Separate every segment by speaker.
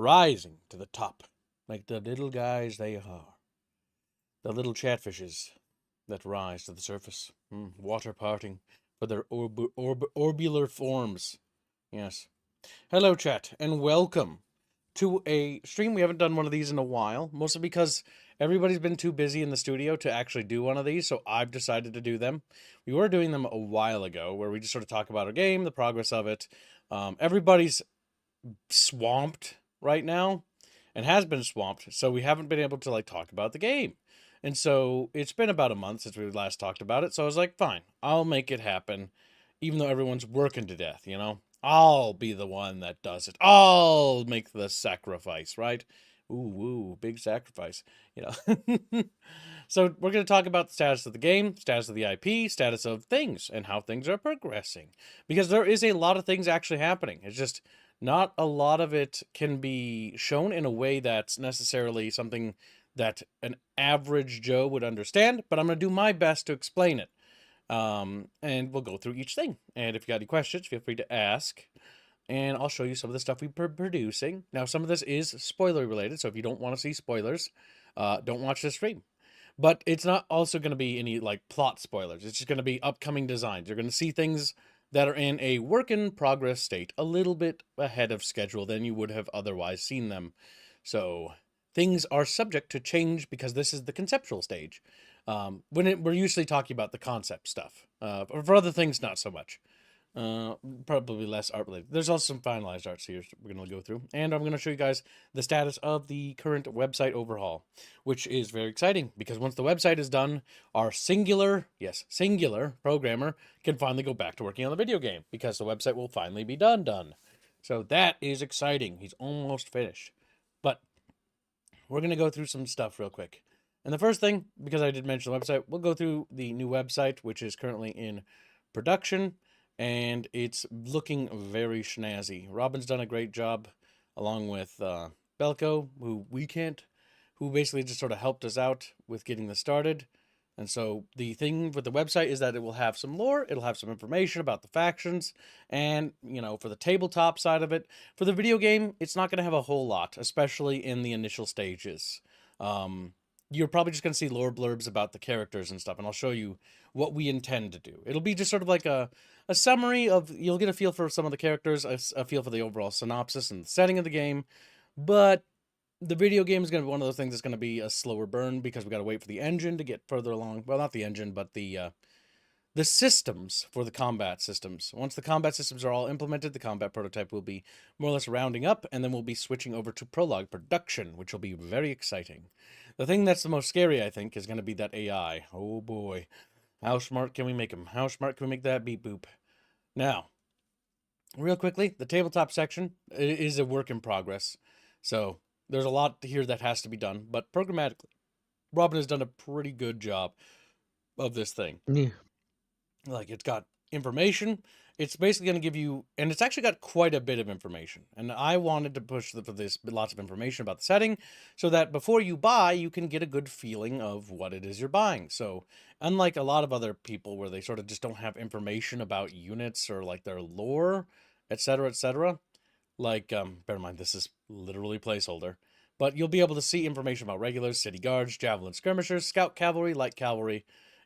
Speaker 1: rising to the top, like the little guys they are. The little chatfishes that rise to the surface, water parting for their orbular forms. Yes. Hello, chat, and welcome to a stream. We haven't done one of these in a while, mostly because everybody's been too busy in the studio to actually do one of these, so I've decided to do them. We were doing them a while ago, where we just sort of talk about our game, the progress of it. Everybody's swamped right now, and has been swamped, so we haven't been able to, like, talk about the game. And so it's been about a month since we last talked about it, so I was like, fine, I'll make it happen, even though everyone's working to death, you know? I'll be the one that does it. I'll make the sacrifice, right? Ooh, big sacrifice, you know? So we're going to talk about the status of the game, status of the IP, status of things, and how things are progressing. Because there is a lot of things actually happening. It's just not a lot of it can be shown in a way that's necessarily something that an average Joe would understand, but I'm going to do my best to explain it. And we'll go through each thing. And if you got any questions, feel free to ask. And I'll show you some of the stuff we've been producing. Now, some of this is spoiler related, so if you don't want to see spoilers, don't watch this stream. But it's not also going to be any, like, plot spoilers. It's just going to be upcoming designs. You're going to see things that are in a work in progress state a little bit ahead of schedule than you would have otherwise seen them. So things are subject to change because this is the conceptual stage. We're usually talking about the concept stuff. For other things, not so much. Probably less art related. There's also some finalized arts here we're going to go through. And I'm going to show you guys the status of the current website overhaul, which is very exciting because once the website is done, our singular programmer can finally go back to working on the video game because the website will finally be done. So that is exciting. He's almost finished. But we're going to go through some stuff real quick. And the first thing, because I did mention the website, we'll go through the new website, which is currently in production. And it's looking very snazzy. Robin's done a great job, along with Belko, who basically just sort of helped us out with getting this started. And so the thing with the website is that it will have some lore, it'll have some information about the factions, and, you know, for the tabletop side of it. For the video game, it's not going to have a whole lot, especially in the initial stages. You're probably just going to see lore blurbs about the characters and stuff, and I'll show you what we intend to do. It'll be just sort of like a summary of, you'll get a feel for some of the characters, a feel for the overall synopsis and the setting of the game, but the video game is going to be one of those things that's going to be a slower burn because we got to wait for the engine to get further along. Well, not the engine, but the systems for the combat systems. Once the combat systems are all implemented, the combat prototype will be more or less rounding up, and then we'll be switching over to prologue production, which will be very exciting. The thing that's the most scary, I think, is going to be that AI. Oh boy. How smart can we make him? How smart can we make that beep boop? Now, real quickly, the tabletop section is a work in progress. So there's a lot here that has to be done, but programmatically, Robin has done a pretty good job of this thing.
Speaker 2: Yeah.
Speaker 1: Like, it's got information. It's basically going to give you, and it's actually got quite a bit of information. And I wanted to push for this lots of information about the setting so that before you buy, you can get a good feeling of what it is you're buying. So unlike a lot of other people where they sort of just don't have information about units or like their lore, etc., like, bear in mind, this is literally placeholder, but you'll be able to see information about regulars, city guards, javelin skirmishers, scout cavalry, light cavalry,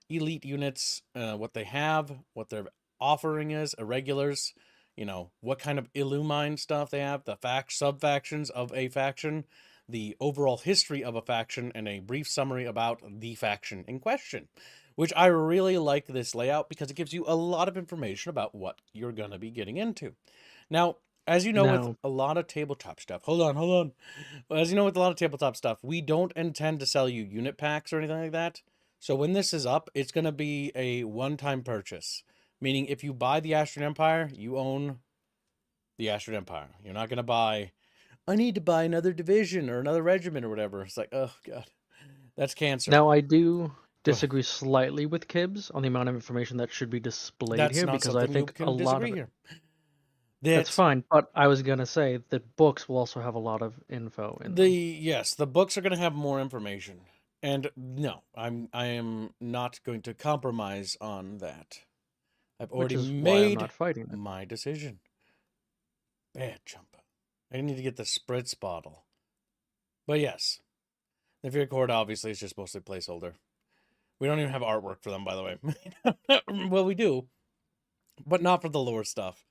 Speaker 1: elite units, what they have, what their offering is, irregulars, you know, what kind of illumine stuff they have, the sub-factions of a faction, the overall history of a faction, and a brief summary about the faction in question. Which I really like this layout because it gives you a lot of information about what you're going to be getting into. Now, as you know, with
Speaker 2: Now,
Speaker 1: a lot of tabletop stuff, hold on. As you know, with a lot of tabletop stuff, we don't intend to sell you unit packs or anything like that. So when this is up, it's going to be a one-time purchase. Meaning if you buy the Astrid Empire, you own the Astrid Empire. You're not going to buy, I need to buy another division or another regiment or whatever. It's like, oh, God. That's cancer.
Speaker 2: I do
Speaker 1: Go ahead.
Speaker 2: disagree slightly with Kibbs on the amount of information that should be displayed
Speaker 1: That's
Speaker 2: here
Speaker 1: not
Speaker 2: because I
Speaker 1: something you
Speaker 2: think a
Speaker 1: can
Speaker 2: lot
Speaker 1: disagree
Speaker 2: of it.
Speaker 1: here.
Speaker 2: That's
Speaker 1: That's
Speaker 2: fine, but I was gonna say that books will also have a lot of info in them.
Speaker 1: yes, the books are going to have more information. And no, I am not going to compromise on that. I've
Speaker 2: Which
Speaker 1: already
Speaker 2: is why I'm
Speaker 1: made
Speaker 2: not fighting it.
Speaker 1: my decision. Bad Jumpa. I need to get the spritz bottle. But yes, the fear cord obviously is just mostly placeholder. We don't even have artwork for them, by the way. Well, we do, but not for the lore stuff.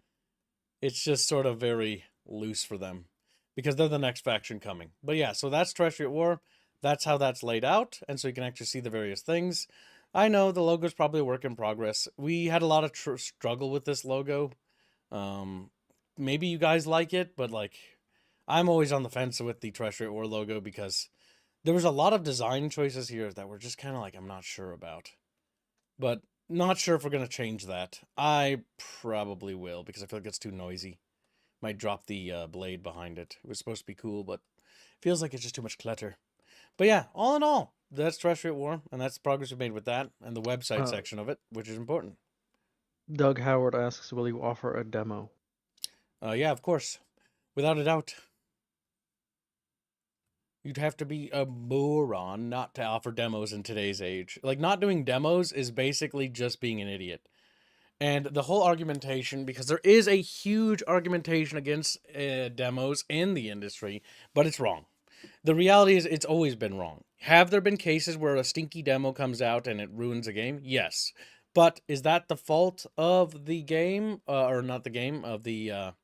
Speaker 1: It's just sort of very loose for them because they're the next faction coming. But yeah, so that's Terrestrial War. That's how that's laid out, and so you can actually see the various things. I know the logo's probably a work in progress. We had a lot of struggle with this logo. Maybe you guys like it, but like, I'm always on the fence with the Terrestrial War logo because there was a lot of design choices here that were just kind of like I'm not sure about. But not sure if we're gonna change that. I probably will because I feel like it's too noisy. Might drop the blade behind it. It was supposed to be cool, but feels like it's just too much clutter. But yeah, all in all, that's Terrestrial War, and that's the progress we made with that, and the website section of it, which is important.
Speaker 2: Doug Howard asks, will you offer a demo?
Speaker 1: Yeah, of course. Without a doubt. You'd have to be a moron not to offer demos in today's age. Like, not doing demos is basically just being an idiot. And the whole argumentation, because there is a huge argumentation against demos in the industry, but it's wrong. The reality is it's always been wrong. Have there been cases where a stinky demo comes out and it ruins a game? Yes. But is that the fault of the game, or not the game, of the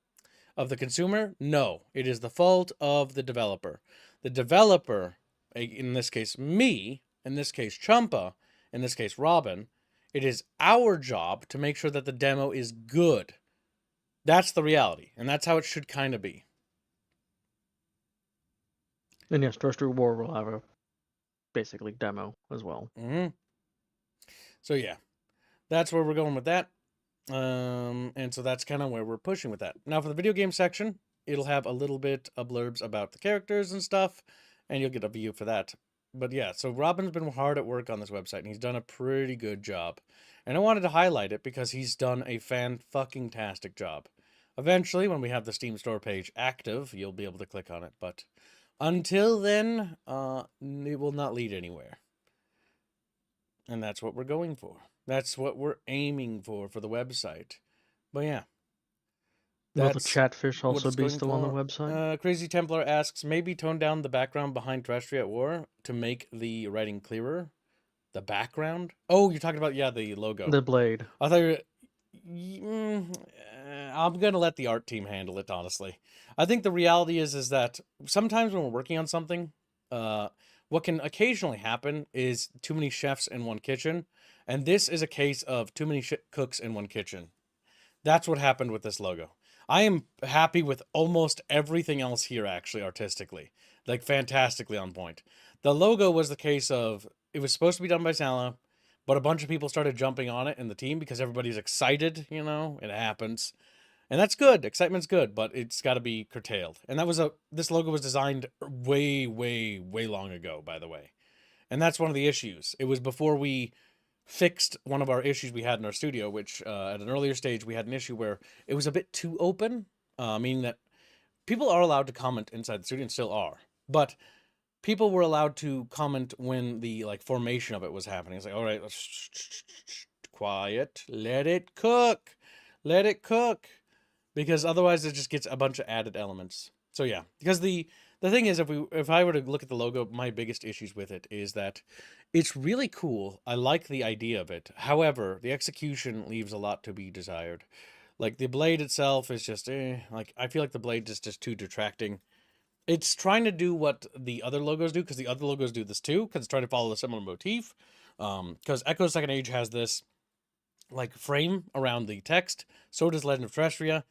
Speaker 1: consumer? No. It is the fault of the developer. The developer, in this case me, in this case Champa, in this case Robin, it is our job to make sure that the demo is good. That's the reality, and that's how it should kind of be.
Speaker 2: And yes, Terrestrial War will have a basically demo as well.
Speaker 1: So yeah, that's where we're going with that. And so that's kind of where we're pushing with that. Now for the video game section, it'll have a little bit of blurbs about the characters and stuff, and you'll get a view for that. But yeah, so Robin's been hard at work on this website, and he's done a pretty good job. And I wanted to highlight it because he's done a fan-fucking-tastic job. Eventually, when we have the Steam store page active, you'll be able to click on it. But until then, it will not lead anywhere. And that's what we're going for. That's what we're aiming for the website. But yeah.
Speaker 2: Will the Chatfish also be still on the
Speaker 1: for.
Speaker 2: website?
Speaker 1: Crazy Templar asks, maybe tone down the background behind Terrestrial War to make the writing clearer. The background? Oh, you're talking about, yeah, the logo.
Speaker 2: The blade.
Speaker 1: I thought you were... I'm going to let the art team handle it, honestly. I think the reality is that sometimes when we're working on something, what can occasionally happen is too many chefs in one kitchen. And this is a case of too many cooks in one kitchen. That's what happened with this logo. I am happy with almost everything else here, actually, artistically. Like, fantastically on point. The logo was the case of, it was supposed to be done by Sala, but a bunch of people started jumping on it in the team because everybody's excited, you know, it happens. And that's good. Excitement's good, but it's got to be curtailed. And this logo was designed way, way, way long ago, by the way. And that's one of the issues. It was before we fixed one of our issues we had in our studio, which at an earlier stage we had an issue where it was a bit too open, meaning that people are allowed to comment inside the studio and still are, but people were allowed to comment when the like formation of it was happening. It's like, all right, let's quiet, let it cook, because otherwise it just gets a bunch of added elements. So yeah, because the thing is, if I were to look at the logo, my biggest issues with it is that it's really cool. I like the idea of it. However, the execution leaves a lot to be desired. Like the blade itself is just like I feel like the blade is just too detracting. It's trying to do what the other logos do, because the other logos do this too, because it's trying to follow a similar motif. Because Echo Second Age has this like frame around the text. So does Legend of Terrestria.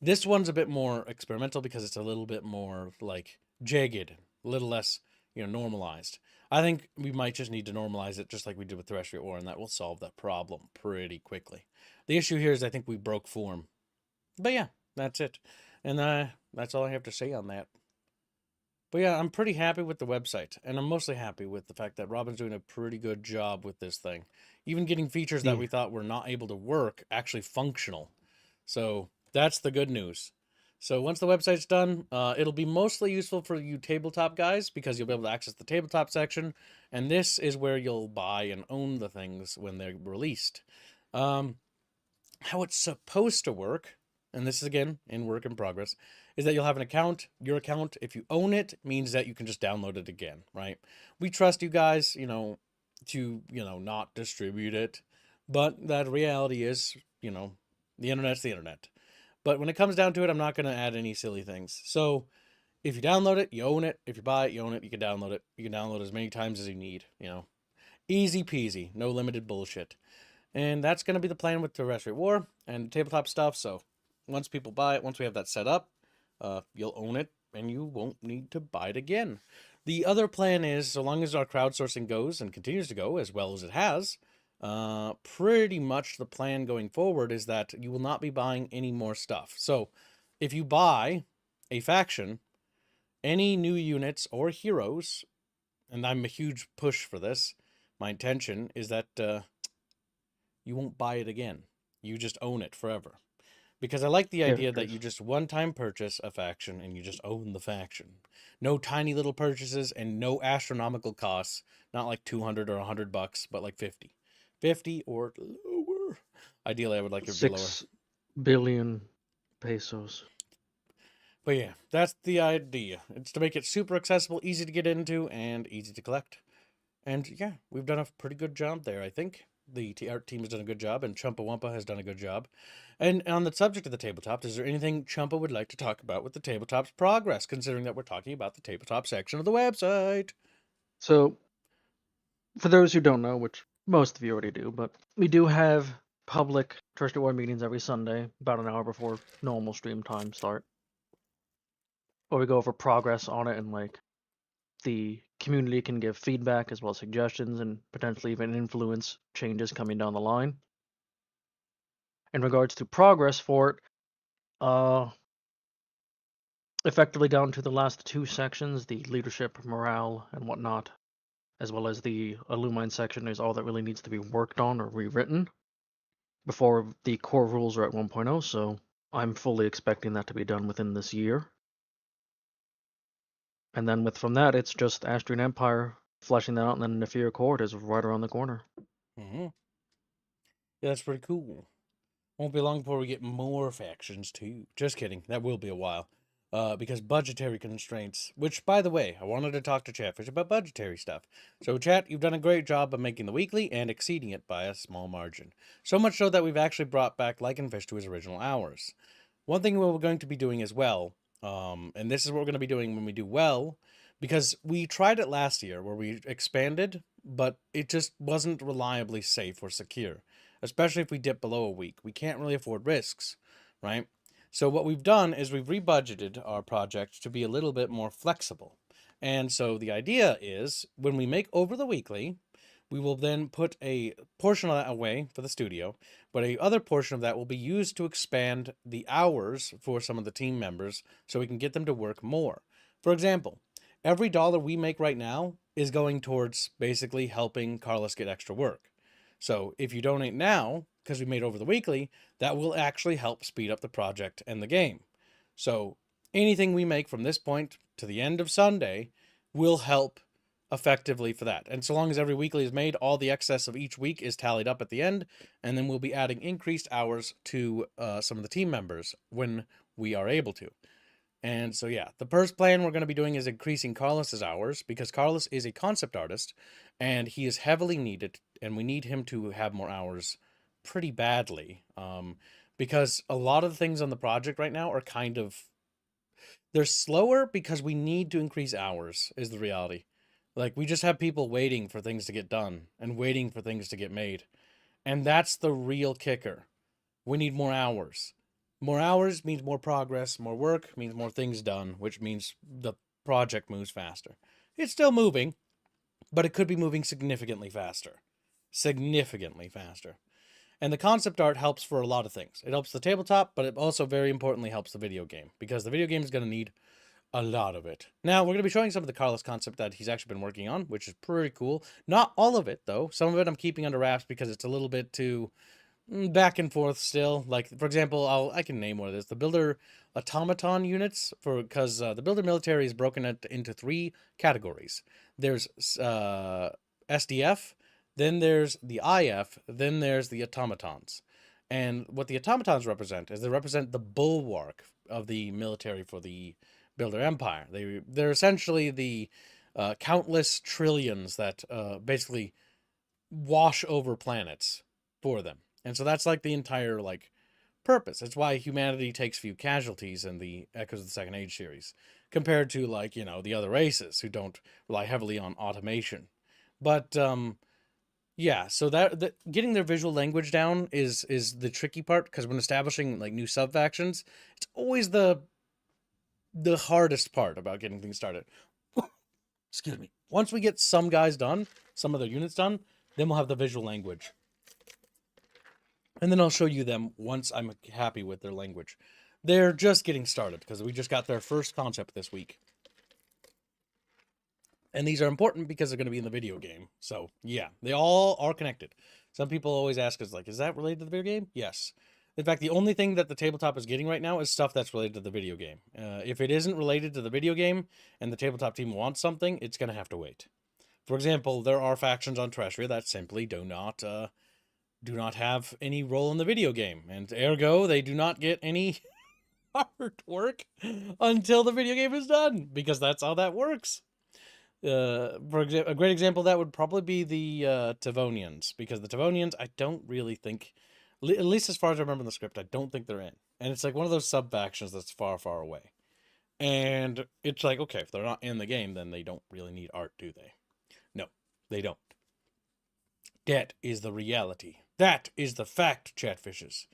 Speaker 1: This one's a bit more experimental because it's a little bit more like jagged, a little less, normalized. I think we might just need to normalize it just like we did with Terrestrial War, and that will solve that problem pretty quickly. The issue here is I think we broke form. But yeah, that's it. And that's all I have to say on that. But yeah, I'm pretty happy with the website, and I'm mostly happy with the fact that Robin's doing a pretty good job with this thing. Even getting features that we thought were not able to work actually functional. So that's the good news. So once the website's done, it'll be mostly useful for you tabletop guys because you'll be able to access the tabletop section, and this is where you'll buy and own the things when they're released. How it's supposed to work, and this is again in work in progress, is that you'll have an account. Your account, if you own it, means that you can just download it again, right? We trust you guys, to, not distribute it. But that reality is, the internet's the internet. But when it comes down to it, I'm not going to add any silly things. So if you download it, you own it. If you buy it, you own it. You can download it. You can download as many times as you need, Easy peasy. No limited bullshit. And that's going to be the plan with Terrestrial War and tabletop stuff. So once people buy it, once we have that set up, you'll own it and you won't need to buy it again. The other plan is, so long as our crowdsourcing goes and continues to go as well as it has, pretty much the plan going forward is that you will not be buying any more stuff. So if you buy a faction, any new units or heroes, and I'm a huge push for this, my intention is that you won't buy it again. You just own it forever. Because I like the idea that you just one-time purchase a faction and you just own the faction. No tiny little purchases and no astronomical costs. Not like 200 or $100, but like 50. 50 or lower. Ideally, I would like it to be lower.
Speaker 2: 6 billion pesos.
Speaker 1: But yeah, that's the idea. It's to make it super accessible, easy to get into, and easy to collect. And yeah, we've done a pretty good job there, I think. The art team has done a good job, and Chumpawumpa has done a good job. And on the subject of the tabletop, is there anything Chumpa would like to talk about with the tabletop's progress, considering that we're talking about the tabletop section of the website?
Speaker 2: So, for those who don't know, which most of you already do, but we do have public Terrestrial War meetings every Sunday, about an hour before normal stream time start, where we go over progress on it, and like the community can give feedback as well as suggestions and potentially even influence changes coming down the line. In regards to progress for it, effectively down to the last 2 sections, the leadership, morale, and whatnot, as well as the Illumine section, is all that really needs to be worked on or rewritten before the core rules are at 1.0, so I'm fully expecting that to be done within this year. And then from that, it's just Astrian Empire fleshing that out, and then Nefir Court is right around the corner.
Speaker 1: Mm-hmm. Yeah, that's pretty cool. Won't be long before we get more factions, too. Just kidding. That will be a while. Because budgetary constraints, which, by the way, I wanted to talk to Chatfish about budgetary stuff. So, Chat, you've done a great job of making the weekly and exceeding it by a small margin. So much so that we've actually brought back Lycanfish to his original hours. One thing we're going to be doing as well, and this is what we're going to be doing when we do well, because we tried it last year where we expanded, but it just wasn't reliably safe or secure, especially if we dip below a week. We can't really afford risks, right? So what we've done is we've rebudgeted our project to be a little bit more flexible. And so the idea is when we make over the weekly, we will then put a portion of that away for the studio, but a other portion of that will be used to expand the hours for some of the team members so we can get them to work more. For example, every dollar we make right now is going towards basically helping Carlos get extra work. So if you donate now, because we made over the weekly, that will actually help speed up the project and the game. So anything we make from this point to the end of Sunday will help effectively for that. And so long as every weekly is made, all the excess of each week is tallied up at the end, and then we'll be adding increased hours to some of the team members when we are able to. And so, yeah, the first plan we're going to be doing is increasing Carlos's hours, because Carlos is a concept artist and he is heavily needed, and we need him to have more hours pretty badly, because a lot of the things on the project right now are kind of, they're slower because we need to increase hours is the reality. Like, we just have people waiting for things to get done and waiting for things to get made. And that's the real kicker. We need more hours. More hours means more progress. More work means more things done, which means the project moves faster. It's still moving, but it could be moving significantly faster. Significantly faster. And the concept art helps for a lot of things. It helps the tabletop, but it also very importantly helps the video game, because the video game is going to need a lot of it. Now, we're going to be showing some of the Carlos concept that he's actually been working on, which is pretty cool. Not all of it, though. Some of it I'm keeping under wraps because it's a little bit too back and forth still. Like, for example, I can name what it is. The Builder Automaton units, because the Builder Military is broken into 3 categories. There's SDF, then there's the IF, then there's the automatons. And what the automatons represent is they represent the bulwark of the military for the Builder Empire. They're essentially the countless trillions that basically wash over planets for them. And so that's like the entire like purpose. It's why humanity takes few casualties in the Echoes of the Second Age series compared to like, the other races who don't rely heavily on automation. But yeah, so that getting their visual language down is the tricky part, because when establishing like new sub factions, it's always the hardest part about getting things started. Excuse me. Once we get some guys done, some of their units done, then we'll have the visual language. And then I'll show you them once I'm happy with their language. They're just getting started because we just got their first concept this week. And these are important because they're going to be in the video game. So, yeah, they all are connected. Some people always ask us, like, is that related to the video game? Yes. In fact, the only thing that the tabletop is getting right now is stuff that's related to the video game. If it isn't related to the video game and the tabletop team wants something, it's going to have to wait. For example, there are factions on Terrestria that simply do not have any role in the video game, and ergo, they do not get any artwork until the video game is done, because that's how that works. For example, a great example of that would probably be the Tavonians, because the Tavonians, I don't really think, at least as far as I remember in the script, I don't think they're in. And it's like one of those sub-factions that's far, far away. And it's like, okay, if they're not in the game, then they don't really need art, do they? No, they don't. That is the reality. That is the fact, Chatfishes.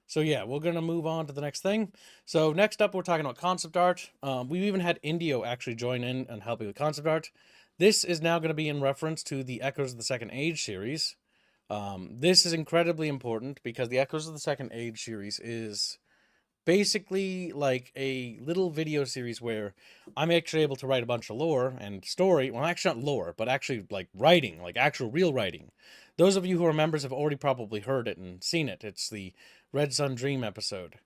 Speaker 1: So yeah, we're going to move on to the next thing. So next up, we're talking about concept art. We've even had Indio actually join in and help me with concept art. This is now going to be in reference to the Echoes of the Second Age series. This is incredibly important because the Echoes of the Second Age series is basically like a little video series where I'm actually able to write a bunch of lore and story. Well, actually not lore, but actually like writing, like actual real writing. Those of you who are members have already probably heard it and seen it. It's the Red Sun Dream episode.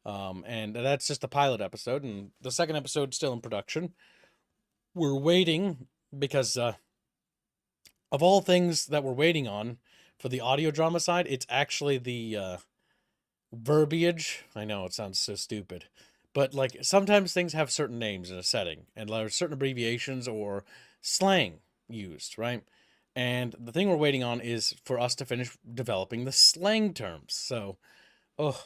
Speaker 1: And that's just the pilot episode, and the second episode's still in production. We're waiting because of all things that we're waiting on for the audio drama side, it's actually the verbiage. I know it sounds so stupid, but like sometimes things have certain names in a setting, and there's certain abbreviations or slang used, right? And the thing we're waiting on is for us to finish developing the slang terms. So, oh,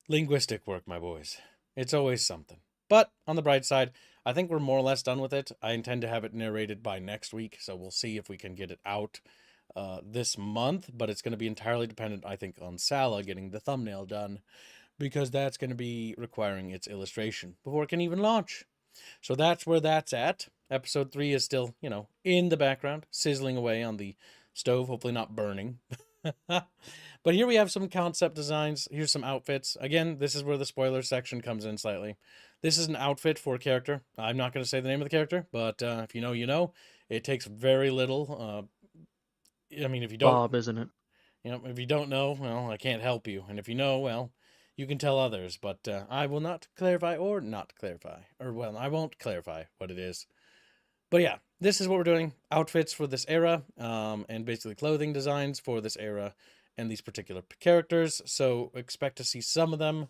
Speaker 1: linguistic work, my boys. It's always something. But on the bright side, I think we're more or less done with it. I intend to have it narrated by next week, so we'll see if we can get it out this month, but it's going to be entirely dependent, I think, on Sala getting the thumbnail done, because that's going to be requiring its illustration before it can even launch. So that's where that's at. Episode 3 is still, in the background, sizzling away on the stove, hopefully not burning. But here we have some concept designs. Here's some outfits. Again, this is where the spoiler section comes in slightly. This is an outfit for a character. I'm not going to say the name of the character, but if you know, you know. It takes very little. I mean, if you don't,
Speaker 2: Bob, isn't it?
Speaker 1: if you don't know, well, I can't help you. And if you know, well, you can tell others. But I will not clarify or not clarify. Or, well, I won't clarify what it is. But yeah, this is what we're doing. Outfits for this era, and basically clothing designs for this era and these particular characters. So expect to see some of them.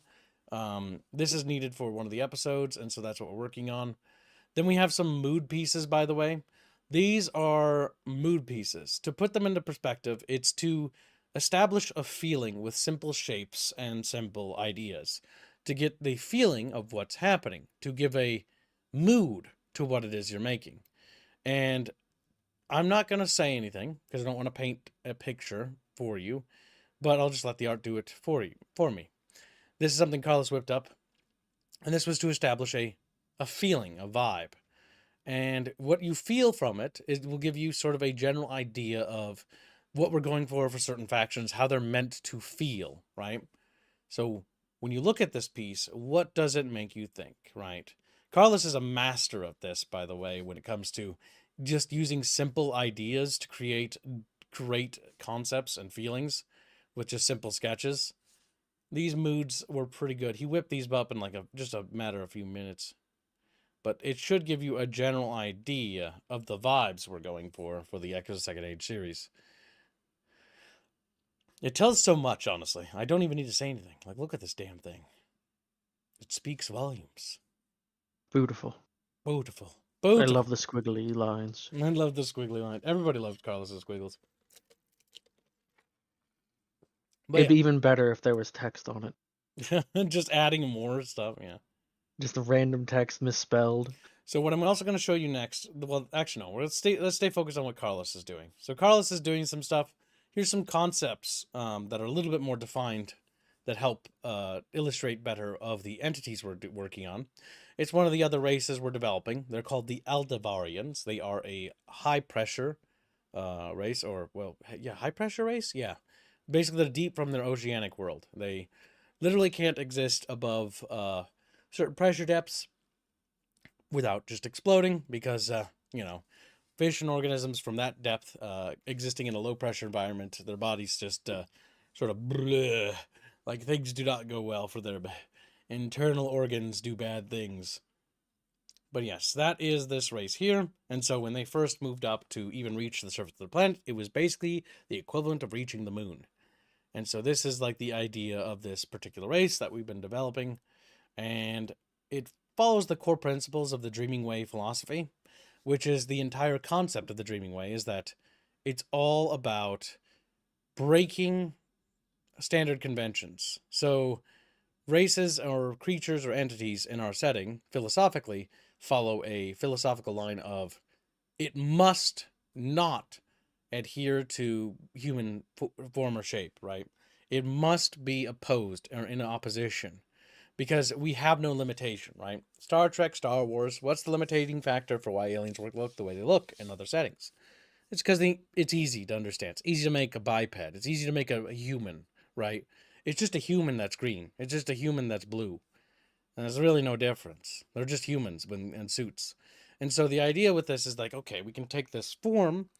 Speaker 1: This is needed for one of the episodes, and so that's what we're working on. Then we have some mood pieces, by the way. These are mood pieces. To put them into perspective, it's to establish a feeling with simple shapes and simple ideas, to get the feeling of what's happening, to give a mood to what it is you're making. And I'm not going to say anything because I don't want to paint a picture for you, but I'll just let the art do it for me. This is something Carlos whipped up, and this was to establish a feeling, a vibe. And what you feel from it will give you sort of a general idea of what we're going for certain factions, how they're meant to feel, right? So when you look at this piece, what does it make you think, right? Carlos is a master of this, by the way, when it comes to just using simple ideas to create great concepts and feelings with just simple sketches. These moods were pretty good. He whipped these up in like just a matter of a few minutes. But it should give you a general idea of the vibes we're going for the Echoes of Second Age series. It tells so much, honestly. I don't even need to say anything. Like, look at this damn thing. It speaks volumes.
Speaker 2: Beautiful.
Speaker 1: Beautiful.
Speaker 2: I
Speaker 1: Beautiful.
Speaker 2: love the squiggly lines.
Speaker 1: I love the squiggly line. Everybody loved Carlos's squiggles. But
Speaker 2: It'd be even better if there was text on it.
Speaker 1: yeah, just adding more stuff. Yeah.
Speaker 2: Just a random text misspelled.
Speaker 1: So what I'm also going to show you next. Well, actually, no. Let's stay focused on what Carlos is doing. So Carlos is doing some stuff. Here's some concepts that are a little bit more defined that help illustrate better of the entities we're working on. It's one of the other races we're developing. They're called the Aldavarians. They are a high pressure race, or well, yeah, high pressure race. Yeah, basically they're deep from their oceanic world. They literally can't exist above certain pressure depths without just exploding because fish and organisms from that depth existing in a low pressure environment, their bodies just sort of bleh, like things do not go well for their internal organs do bad things. But yes, that is this race here. And so when they first moved up to even reach the surface of the planet, it was basically the equivalent of reaching the moon. And so this is like the idea of this particular race that we've been developing. And it follows the core principles of the Dreaming Way philosophy, which is the entire concept of the Dreaming Way is that it's all about breaking standard conventions. So races or creatures or entities in our setting, philosophically, follow a philosophical line of it must not adhere to human form or shape, right? It must be opposed or in opposition because we have no limitation, right? Star Trek, Star Wars, what's the limiting factor for why aliens look the way they look in other settings? It's because it's easy to understand. It's easy to make a biped. It's easy to make a human, right? It's just a human that's green. It's just a human that's blue. And there's really no difference. They're just humans in suits. And so the idea with this is like, okay, we can take this form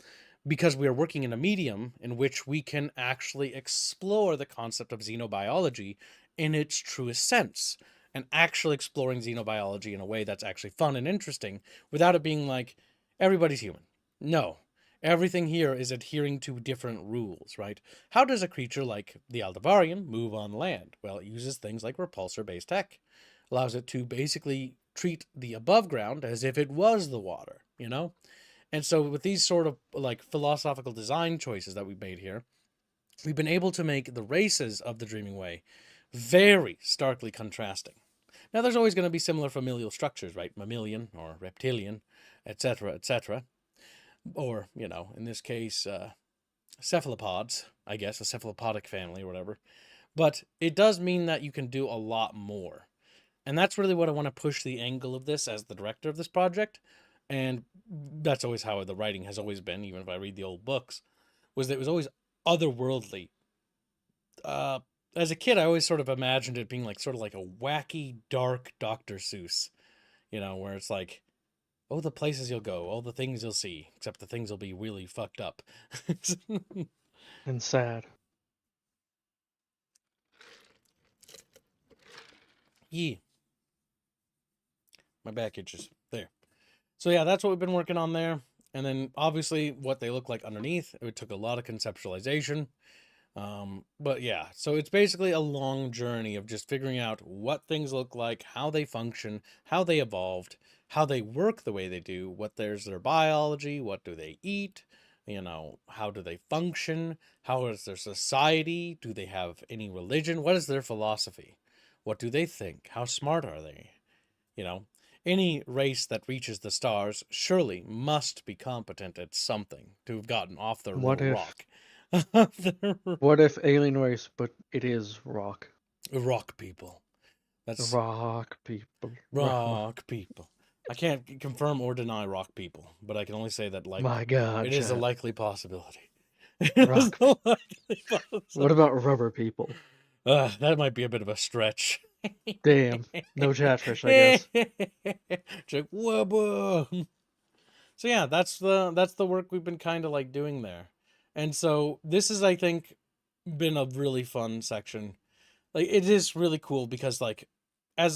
Speaker 1: because we are working in a medium in which we can actually explore the concept of xenobiology in its truest sense and actually exploring xenobiology in a way that's actually fun and interesting without it being like everybody's human. No. Everything here is adhering to different rules, right? How does a creature like the Aldavarian move on land? Well, it uses things like repulsor-based tech. Allows it to basically treat the above ground as if it was the water, you know? And so with these sort of like philosophical design choices that we've made here, we've been able to make the races of the Dreaming Way very starkly contrasting. Now there's always going to be similar familial structures, right? Mammalian or reptilian, etc., etc. Or, in this case, cephalopods, I guess, a cephalopodic family or whatever. But it does mean that you can do a lot more. And that's really what I want to push the angle of this as the director of this project. And that's always how the writing has always been, even if I read the old books, was that it was always otherworldly. As a kid, I always sort of imagined it being like sort of like a wacky, dark Dr. Seuss, where it's like, oh, the places you'll go, all the things you'll see, except the things will be really fucked up.
Speaker 2: And sad.
Speaker 1: Yeah. My back itches. There. So yeah, that's what we've been working on there. And then obviously what they look like underneath, it took a lot of conceptualization. But yeah, so it's basically a long journey of just figuring out what things look like, how they function, how they evolved, how they work the way they do, what there's their biology, what do they eat, how do they function, how is their society, do they have any religion, what is their philosophy, what do they think, how smart are they, you know? Any race that reaches the stars surely must be competent at something to have gotten off the
Speaker 2: What if
Speaker 1: rock.
Speaker 2: what if alien race, but it is rock?
Speaker 1: Rock people. That's
Speaker 2: Rock people.
Speaker 1: rock people. I can't confirm or deny rock people, but I can only say that
Speaker 2: My God,
Speaker 1: it is a
Speaker 2: chat.
Speaker 1: likely possibility.
Speaker 2: Rock.
Speaker 1: Likely
Speaker 2: What about rubber people?
Speaker 1: that might be a bit of a stretch.
Speaker 2: Damn. No chatfish, I guess.
Speaker 1: It's like, whoa. So yeah, that's the work we've been kind of like doing there. And so this is, I think, been a really fun section. Like, it is really cool because, like, I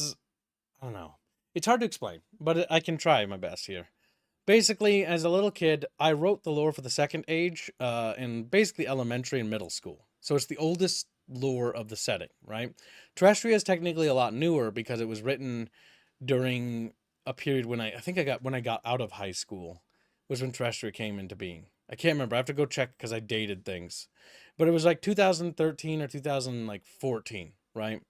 Speaker 1: don't know, it's hard to explain, but I can try my best here. Basically, as a little kid, I wrote the lore for the second age in basically elementary and middle school. So it's the oldest lore of the setting, right? Terrestria is technically a lot newer because it was written during a period when I got out of high school was when Terrestria came into being. I can't remember. I have to go check because I dated things. But it was like 2013 or 2014, right?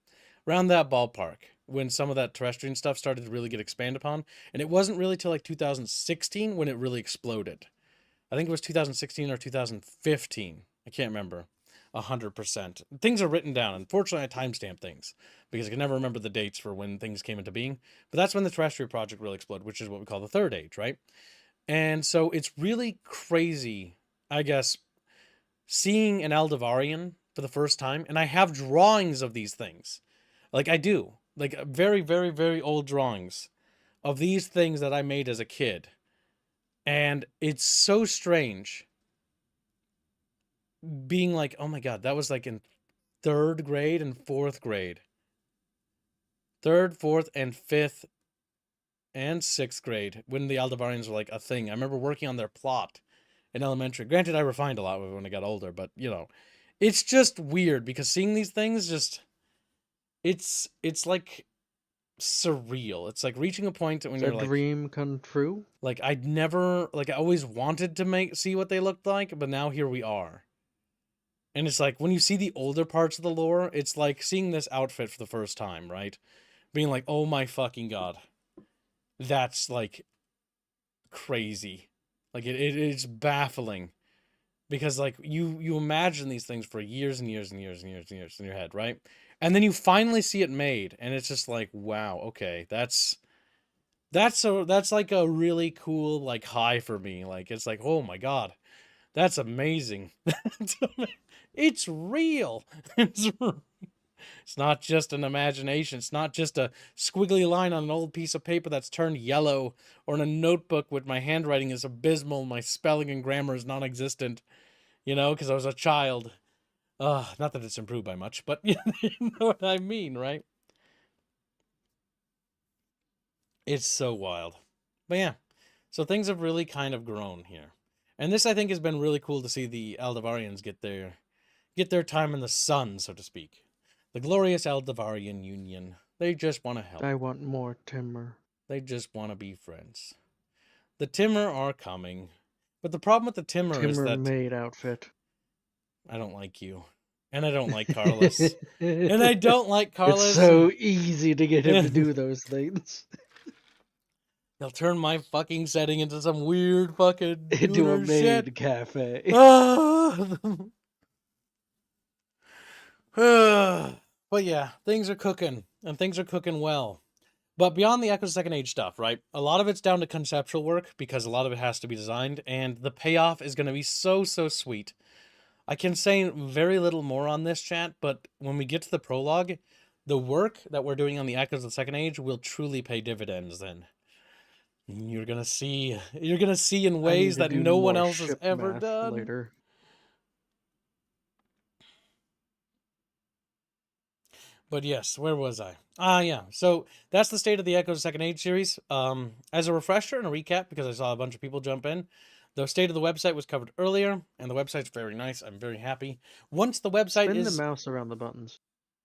Speaker 1: Around that ballpark when some of that terrestrian stuff started to really get expanded upon. And it wasn't really till like 2016 when it really exploded. I think it was 2016 or 2015. I can't remember 100%. Things are written down. Unfortunately, I timestamp things because I can never remember the dates for when things came into being. But that's when the Terrestrial Project really exploded, which is what we call the Third Age, right? And so it's really crazy, I guess, seeing an Aldevarian for the first time. And I have drawings of these things. Like I do. Like very, very, very old drawings of these things that I made as a kid. And it's so strange being like, oh my God, that was like in 3rd grade and 4th grade. 3rd, 4th, and 5th and 6th grade when the Aldevarians were like a thing. I remember working on their plot in elementary. Granted, I refined a lot when I got older, but you know, it's just weird because seeing these things just, it's like surreal. It's like reaching a point when
Speaker 2: It's
Speaker 1: you're
Speaker 2: a
Speaker 1: like,
Speaker 2: dream come true.
Speaker 1: like I'd never, like I always wanted to see what they looked like, but now here we are. And it's like when you see the older parts of the lore, it's like seeing this outfit for the first time, right? Being like, oh my fucking God. That's like crazy. Like it's baffling. Because like you imagine these things for years and years and years and years and years in your head, right? And then you finally see it made, and it's just like, wow, okay, that's like a really cool like high for me. Like it's like, oh my God, that's amazing. It's real. It's not just an imagination. It's not just a squiggly line on an old piece of paper that's turned yellow, or in a notebook with my handwriting is abysmal, my spelling and grammar is non-existent, you know, because I was a child. Not that it's improved by much, but you know what I mean, right? It's so wild. But yeah, so things have really kind of grown here. And this, I think, has been really cool to see the Aldevarians get their time in the sun, so to speak. The glorious Aldevarian Union. They just want to help.
Speaker 2: I want more timber.
Speaker 1: They just want to be friends. The Timmer are coming. But the problem with the Timmer is that
Speaker 2: Timber-made outfit.
Speaker 1: I don't like you. And I don't like Carlos. And I don't like Carlos.
Speaker 2: It's so easy to get him to do those things.
Speaker 1: They'll turn my fucking setting into some weird fucking
Speaker 2: Into a maid
Speaker 1: shit.
Speaker 2: cafe.
Speaker 1: But yeah, things are cooking, and things are cooking well. But beyond the Echo Second Age stuff, right? A lot of it's down to conceptual work because a lot of it has to be designed, and the payoff is going to be so, so sweet. I can say very little more on this, chat, but when we get to the prologue, the work that we're doing on the Echoes of the Second Age will truly pay dividends then. You're gonna see in ways that no one else has ever done.
Speaker 2: Later.
Speaker 1: But yes, where was I? Yeah. So that's the state of the Echoes of Second Age series. As a refresher and a recap, because I saw a bunch of people jump in, the state of the website was covered earlier, and the website's very nice. I'm very happy. Once the website
Speaker 2: Spin the mouse around the buttons.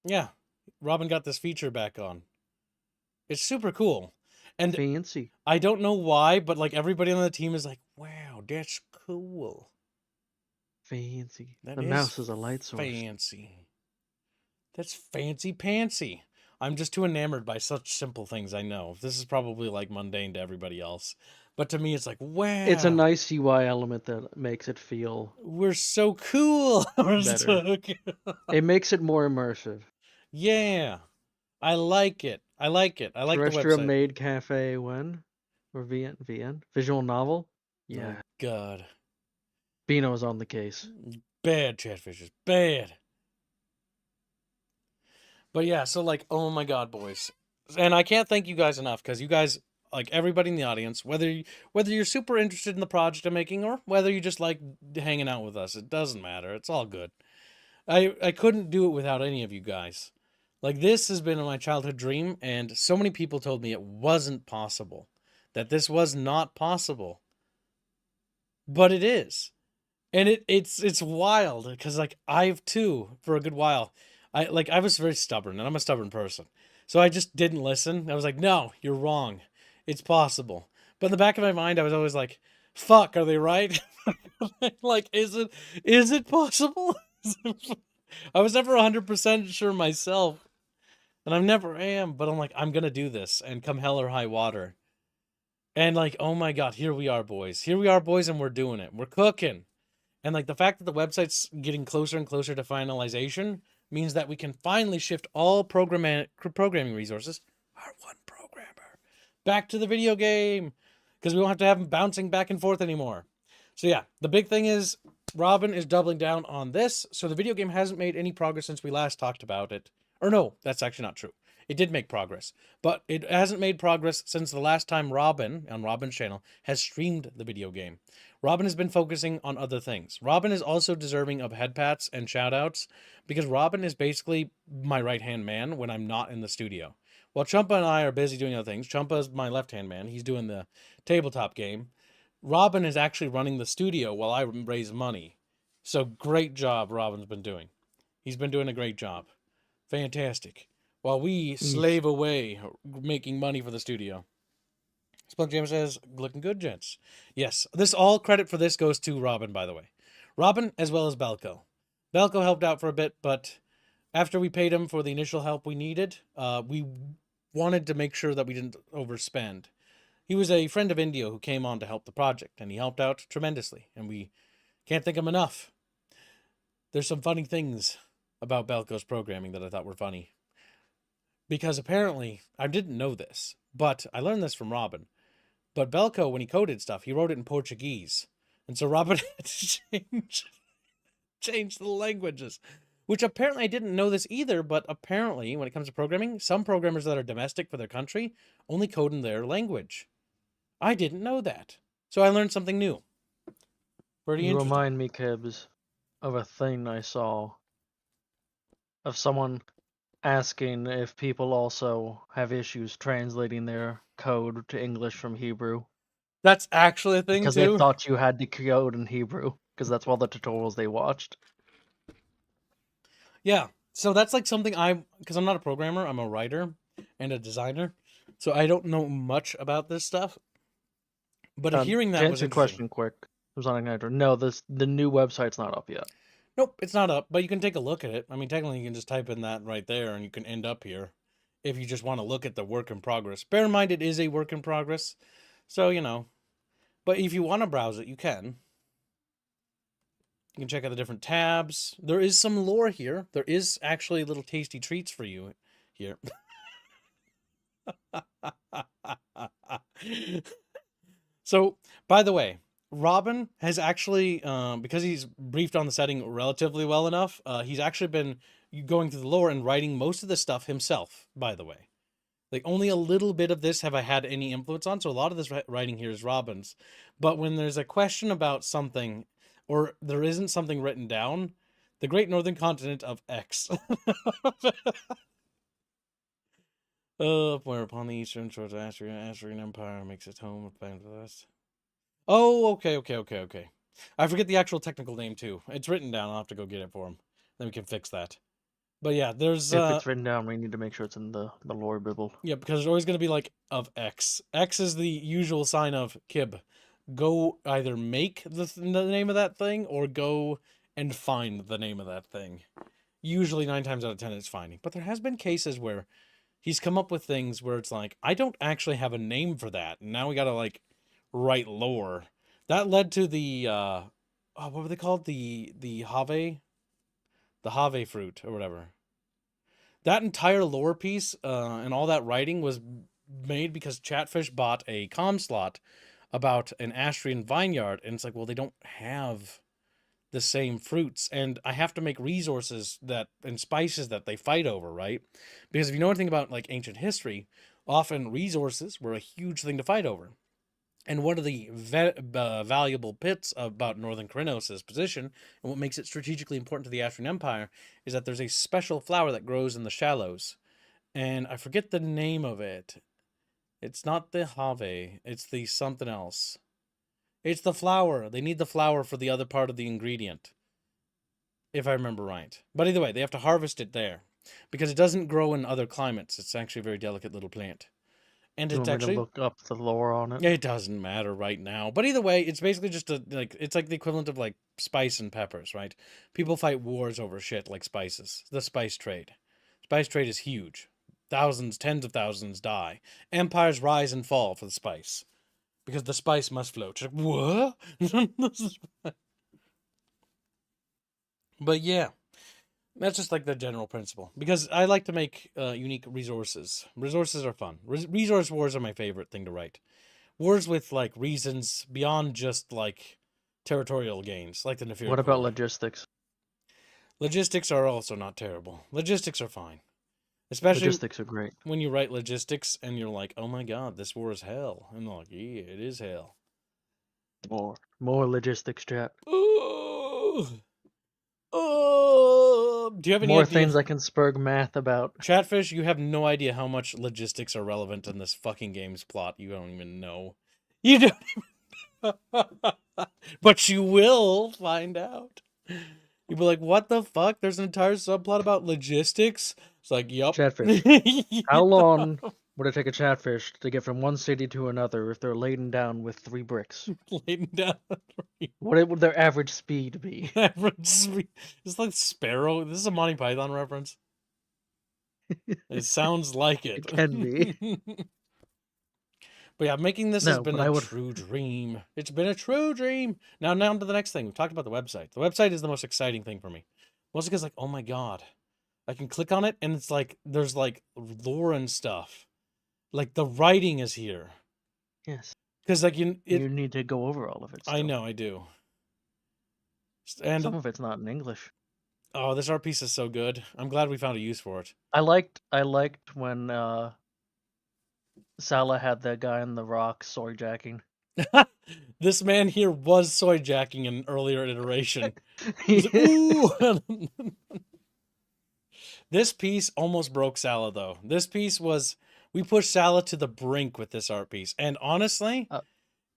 Speaker 1: Yeah, Robin got this feature back on. It's super cool. And
Speaker 2: fancy.
Speaker 1: I don't know why, but like everybody on the team is like, wow, that's cool.
Speaker 2: Fancy. The mouse is a light source.
Speaker 1: Fancy. That's fancy pantsy. I'm just too enamored by such simple things, I know. This is probably like mundane to everybody else. But to me, it's like, wow.
Speaker 2: It's a nice UI element that makes it feel...
Speaker 1: We're so cool. We're
Speaker 2: better.
Speaker 1: So cool.
Speaker 2: It makes it more immersive.
Speaker 1: Yeah. I like it. I like it. I like the website.
Speaker 2: Terrestrial Maid Cafe when? Or VN? Visual novel? Yeah.
Speaker 1: Oh, God.
Speaker 2: Bino's on the case.
Speaker 1: Bad Chatfishes. Bad. But yeah, so like, oh my God, boys. And I can't thank you guys enough, because you guys, like everybody in the audience, whether you're super interested in the project I'm making or whether you just like hanging out with us, it doesn't matter. It's all good. I couldn't do it without any of you guys. Like, this has been my childhood dream, and so many people told me it wasn't possible. That this was not possible. But it is. And it's wild because like I've too for a good while. I was very stubborn and I'm a stubborn person. So I just didn't listen. I was like, "No, you're wrong. It's possible." But in the back of my mind I was always like, "Fuck, are they right?" Like is it possible? I was never 100% sure myself, and I never am, but I'm like I'm going to do this and come hell or high water. And like, "Oh my god, here we are, boys. Here we are, boys, and we're doing it. We're cooking." And like the fact that the website's getting closer and closer to finalization means that we can finally shift all programming resources, our one programmer, back to the video game because we won't have to have them bouncing back and forth anymore. So yeah, the big thing is Robin is doubling down on this. So the video game hasn't made any progress since we last talked about it. Or no, that's actually not true. It did make progress, but it hasn't made progress since the last time Robin, on Robin's channel, has streamed the video game. Robin has been focusing on other things. Robin is also deserving of head pats and shout outs because Robin is basically my right hand man when I'm not in the studio. While Chumpa and I are busy doing other things, Chumpa's my left hand man. He's doing the tabletop game. Robin is actually running the studio while I raise money. So great job Robin's been doing. He's been doing a great job. Fantastic. While we
Speaker 2: He's
Speaker 1: slave away making money for the studio. Spunk Jam says, looking good, gents. Yes, this all credit for this goes to Robin, by the way. Robin as well as Belko. Belko helped out for a bit, but after we paid him for the initial help we needed, we wanted to make sure that we didn't overspend. He was a friend of Indio who came on to help the project, and he helped out tremendously, and we can't thank him enough. There's some funny things about Belko's programming that I thought were funny. Because apparently, I didn't know this, but I learned this from Robin. But Belko, when he coded stuff, he wrote it in Portuguese. And so Robin had to change the languages. Which apparently I didn't know this either, but apparently when it comes to programming, some programmers that are domestic for their country only code in their language. I didn't know that. So I learned something new. Pretty
Speaker 2: You
Speaker 1: interesting.
Speaker 2: remind me, Kibbs, of a thing I saw of someone asking if people also have issues translating their code to English from Hebrew
Speaker 1: That's actually a thing
Speaker 2: because they
Speaker 1: too.
Speaker 2: thought you had to code in Hebrew because that's all the tutorials they watched.
Speaker 1: Yeah. So that's like something because I'm not a programmer, I'm a writer and a designer. So I don't know much about this stuff. But hearing
Speaker 2: To
Speaker 1: that was
Speaker 2: answer your
Speaker 1: interesting.
Speaker 2: question quick, was on Igniter. No, the new website's not up yet.
Speaker 1: Nope, it's not up, but you can take a look at it. I mean, technically, you can just type in that right there and you can end up here if you just want to look at the work in progress. Bear in mind, it is a work in progress. So, but if you want to browse it, you can. You can check out the different tabs. There is some lore here. There is actually little tasty treats for you here. So, by the way, Robin has actually, because he's briefed on the setting relatively well enough, he's actually been going through the lore and writing most of the stuff himself, by the way. Like, only a little bit of this have I had any influence on, so a lot of this writing here is Robin's. But when there's a question about something, or there isn't something written down, the Great Northern Continent of X. Where upon the eastern shores of Assyrian Empire makes its home of Bangladesh. Oh, okay. I forget the actual technical name too. It's written down. I'll have to go get it for him. Then we can fix that. But yeah, there's
Speaker 2: If it's written down, we need to make sure it's in the lore bibble.
Speaker 1: yeah, because there's always gonna be like of X. X is the usual sign of Kib. Go either make the name of that thing or go and find the name of that thing. Usually 9 times out of 10 it's finding. But there has been cases where he's come up with things where it's like, I don't actually have a name for that. And now we gotta like write lore. That led to the what were they called? The Have fruit or whatever. That entire lore piece and all that writing was made because Chatfish bought a com slot about an Astrian vineyard, and it's like, well, they don't have the same fruits, and I have to make resources that and spices that they fight over, right? Because if you know anything about like ancient history, often resources were a huge thing to fight over. And one of the valuable bits about Northern Krynos' position, and what makes it strategically important to the Astrian Empire, is that there's a special flower that grows in the shallows. And I forget the name of it. It's not the Have, it's the something else. It's the flour. They need the flour for the other part of the ingredient, if I remember right. But either way, they have to harvest it there because it doesn't grow in other climates. It's actually a very delicate little plant. And
Speaker 2: You
Speaker 1: it's
Speaker 2: want me to
Speaker 1: actually,
Speaker 2: look up the lore on it?
Speaker 1: it doesn't matter right now. But either way, it's basically just it's like the equivalent of like spice and peppers, right? People fight wars over shit like spices. The spice trade. Spice trade is huge. Thousands, tens of thousands die. Empires rise and fall for the spice. Because the spice must float. Like, what? But yeah, that's just like the general principle. Because I like to make unique resources. Resources are fun. Resource wars are my favorite thing to write. Wars with like reasons beyond just like territorial gains, like the Nefir
Speaker 2: What about
Speaker 1: Accord.
Speaker 2: logistics?
Speaker 1: Logistics are also not terrible. Logistics are fine. Especially
Speaker 2: Logistics are great.
Speaker 1: when you write logistics and you're like, oh my god, this war is hell. And they're like, yeah, it is hell.
Speaker 2: More logistics, chat.
Speaker 1: Oh, oh. Do you have any
Speaker 2: More
Speaker 1: idea?
Speaker 2: things I can spurg math about.
Speaker 1: Chatfish, you have no idea how much logistics are relevant in this fucking game's plot. You don't even know. You don't even... But you will find out. You'll be like, what the fuck? There's an entire subplot about logistics? It's like, yup.
Speaker 2: Chatfish. How long would it take a chatfish to get from one city to another if they're laden down with 3 bricks?
Speaker 1: Laden down.
Speaker 2: What would their average speed be?
Speaker 1: Average speed. It's like Sparrow. This is a Monty Python reference. It sounds like it.
Speaker 2: It can be.
Speaker 1: But yeah, making this has
Speaker 2: No,
Speaker 1: been
Speaker 2: but
Speaker 1: a true dream. It's been a true dream. Now to the next thing. We've talked about the website. The website is the most exciting thing for me. Mostly because, like, oh my god. I can click on it, and it's like, there's, like, lore and stuff. Like, the writing is here.
Speaker 2: Yes.
Speaker 1: Because, like,
Speaker 2: You need to go over all of it still.
Speaker 1: I know, I do. And
Speaker 2: some of it's not in English.
Speaker 1: Oh, this art piece is so good. I'm glad we found a use for it.
Speaker 2: I liked when Salah had that guy in the rock soy jacking.
Speaker 1: This man here was soy jacking in an earlier iteration. He's like, ooh! This piece almost broke Salah, though. This piece was... We pushed Salah to the brink with this art piece. And honestly,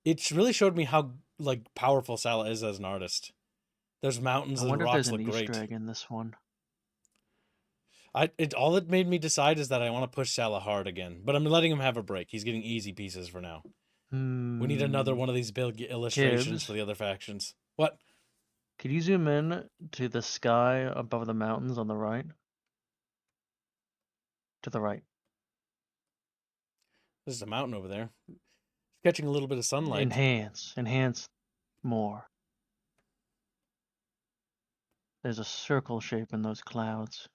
Speaker 1: it really showed me how like powerful Salah is as an artist. There's mountains and the rocks look great. I wonder if there's an Easter egg
Speaker 2: in this one.
Speaker 1: All it made me decide is that I want to push Salah hard again. But I'm letting him have a break. He's getting easy pieces for now. We need another one of these big illustrations for the other factions. What?
Speaker 2: Could you zoom in to the sky above the mountains on the right? To the right.
Speaker 1: There's a mountain over there. It's catching a little bit of sunlight.
Speaker 2: Enhance more. There's a circle shape in those clouds.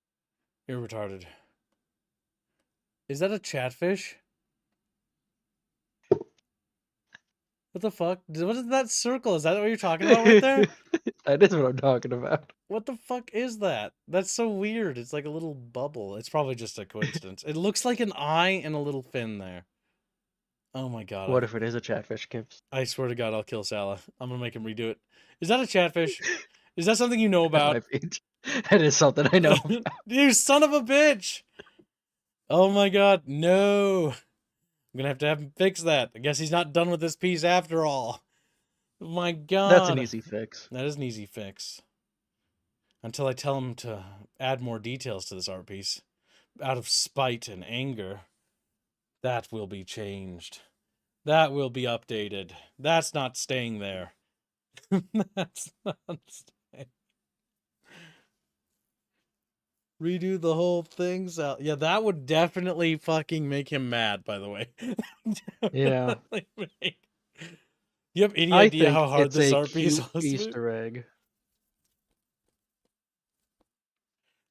Speaker 1: You're retarded. Is that a chatfish? What the fuck? What is that circle? Is that what you're talking about right there?
Speaker 2: That is what I'm talking about.
Speaker 1: What the fuck is that? That's so weird. It's like a little bubble. It's probably just a coincidence. It looks like an eye and a little fin there. Oh my god.
Speaker 2: What if it is a chatfish, Gibbs?
Speaker 1: I swear to God, I'll kill Salah. I'm gonna make him redo it. Is that a chatfish? Is that something you know about?
Speaker 2: That is something I know about.
Speaker 1: You son of a bitch! Oh my god, no. I'm gonna have him fix that. I guess he's not done with this piece after all. Oh my god.
Speaker 2: That's an easy fix.
Speaker 1: That is an easy fix. Until I tell him to add more details to this art piece. Out of spite and anger. That will be changed. That will be updated. That's not staying there. That's not staying. Redo the whole thing. So, yeah, that would definitely fucking make him mad, by the way.
Speaker 2: Yeah.
Speaker 1: You have any idea how hard this art piece was?
Speaker 2: Easter egg.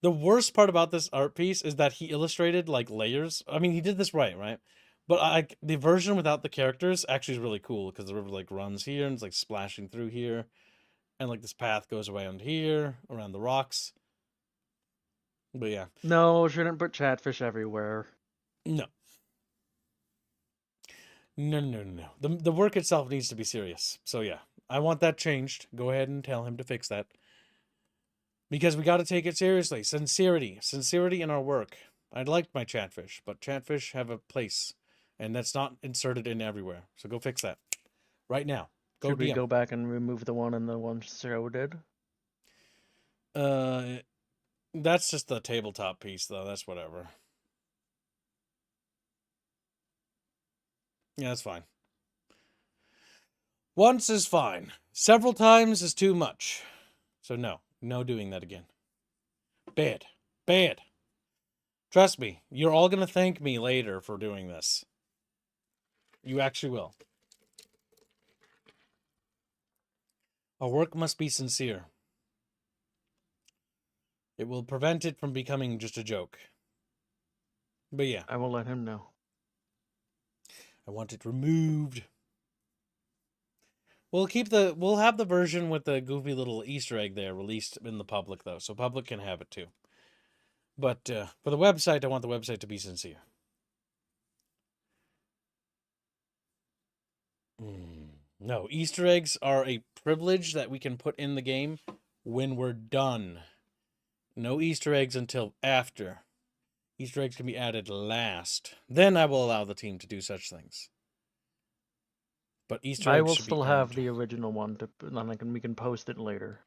Speaker 1: The worst part about this art piece is that he illustrated like layers. I mean, he did this right? But the version without the characters actually is really cool because the river like runs here and it's like splashing through here, and like this path goes around here, around the rocks. But yeah,
Speaker 2: no, shouldn't put chatfish everywhere.
Speaker 1: No. The work itself needs to be serious. So yeah, I want that changed. Go ahead and tell him to fix that. Because we got to take it seriously. Sincerity in our work. I liked my chatfish, but chatfish have a place, and that's not inserted in everywhere. So go fix that right now.
Speaker 2: Should we
Speaker 1: DM.
Speaker 2: go back and remove the one and the one Sarah did?
Speaker 1: That's just the tabletop piece, though. That's whatever. Yeah, that's fine. Once is fine. Several times is too much. So no doing that again. Bad. Trust me, you're all going to thank me later for doing this. You actually will. Our work must be sincere. It will prevent it from becoming just a joke. But yeah.
Speaker 2: I will let him know.
Speaker 1: I want it removed. We'll have the version with the goofy little Easter egg there released in the public, though, so public can have it too. But for the website, I want the website to be sincere. No, Easter eggs are a privilege that we can put in the game when we're done. No Easter eggs until after. Easter eggs can be added last. Then I will allow the team to do such things. But Easter eggs
Speaker 2: I will
Speaker 1: should
Speaker 2: still
Speaker 1: be
Speaker 2: have
Speaker 1: earned.
Speaker 2: the original one, and we can post it later.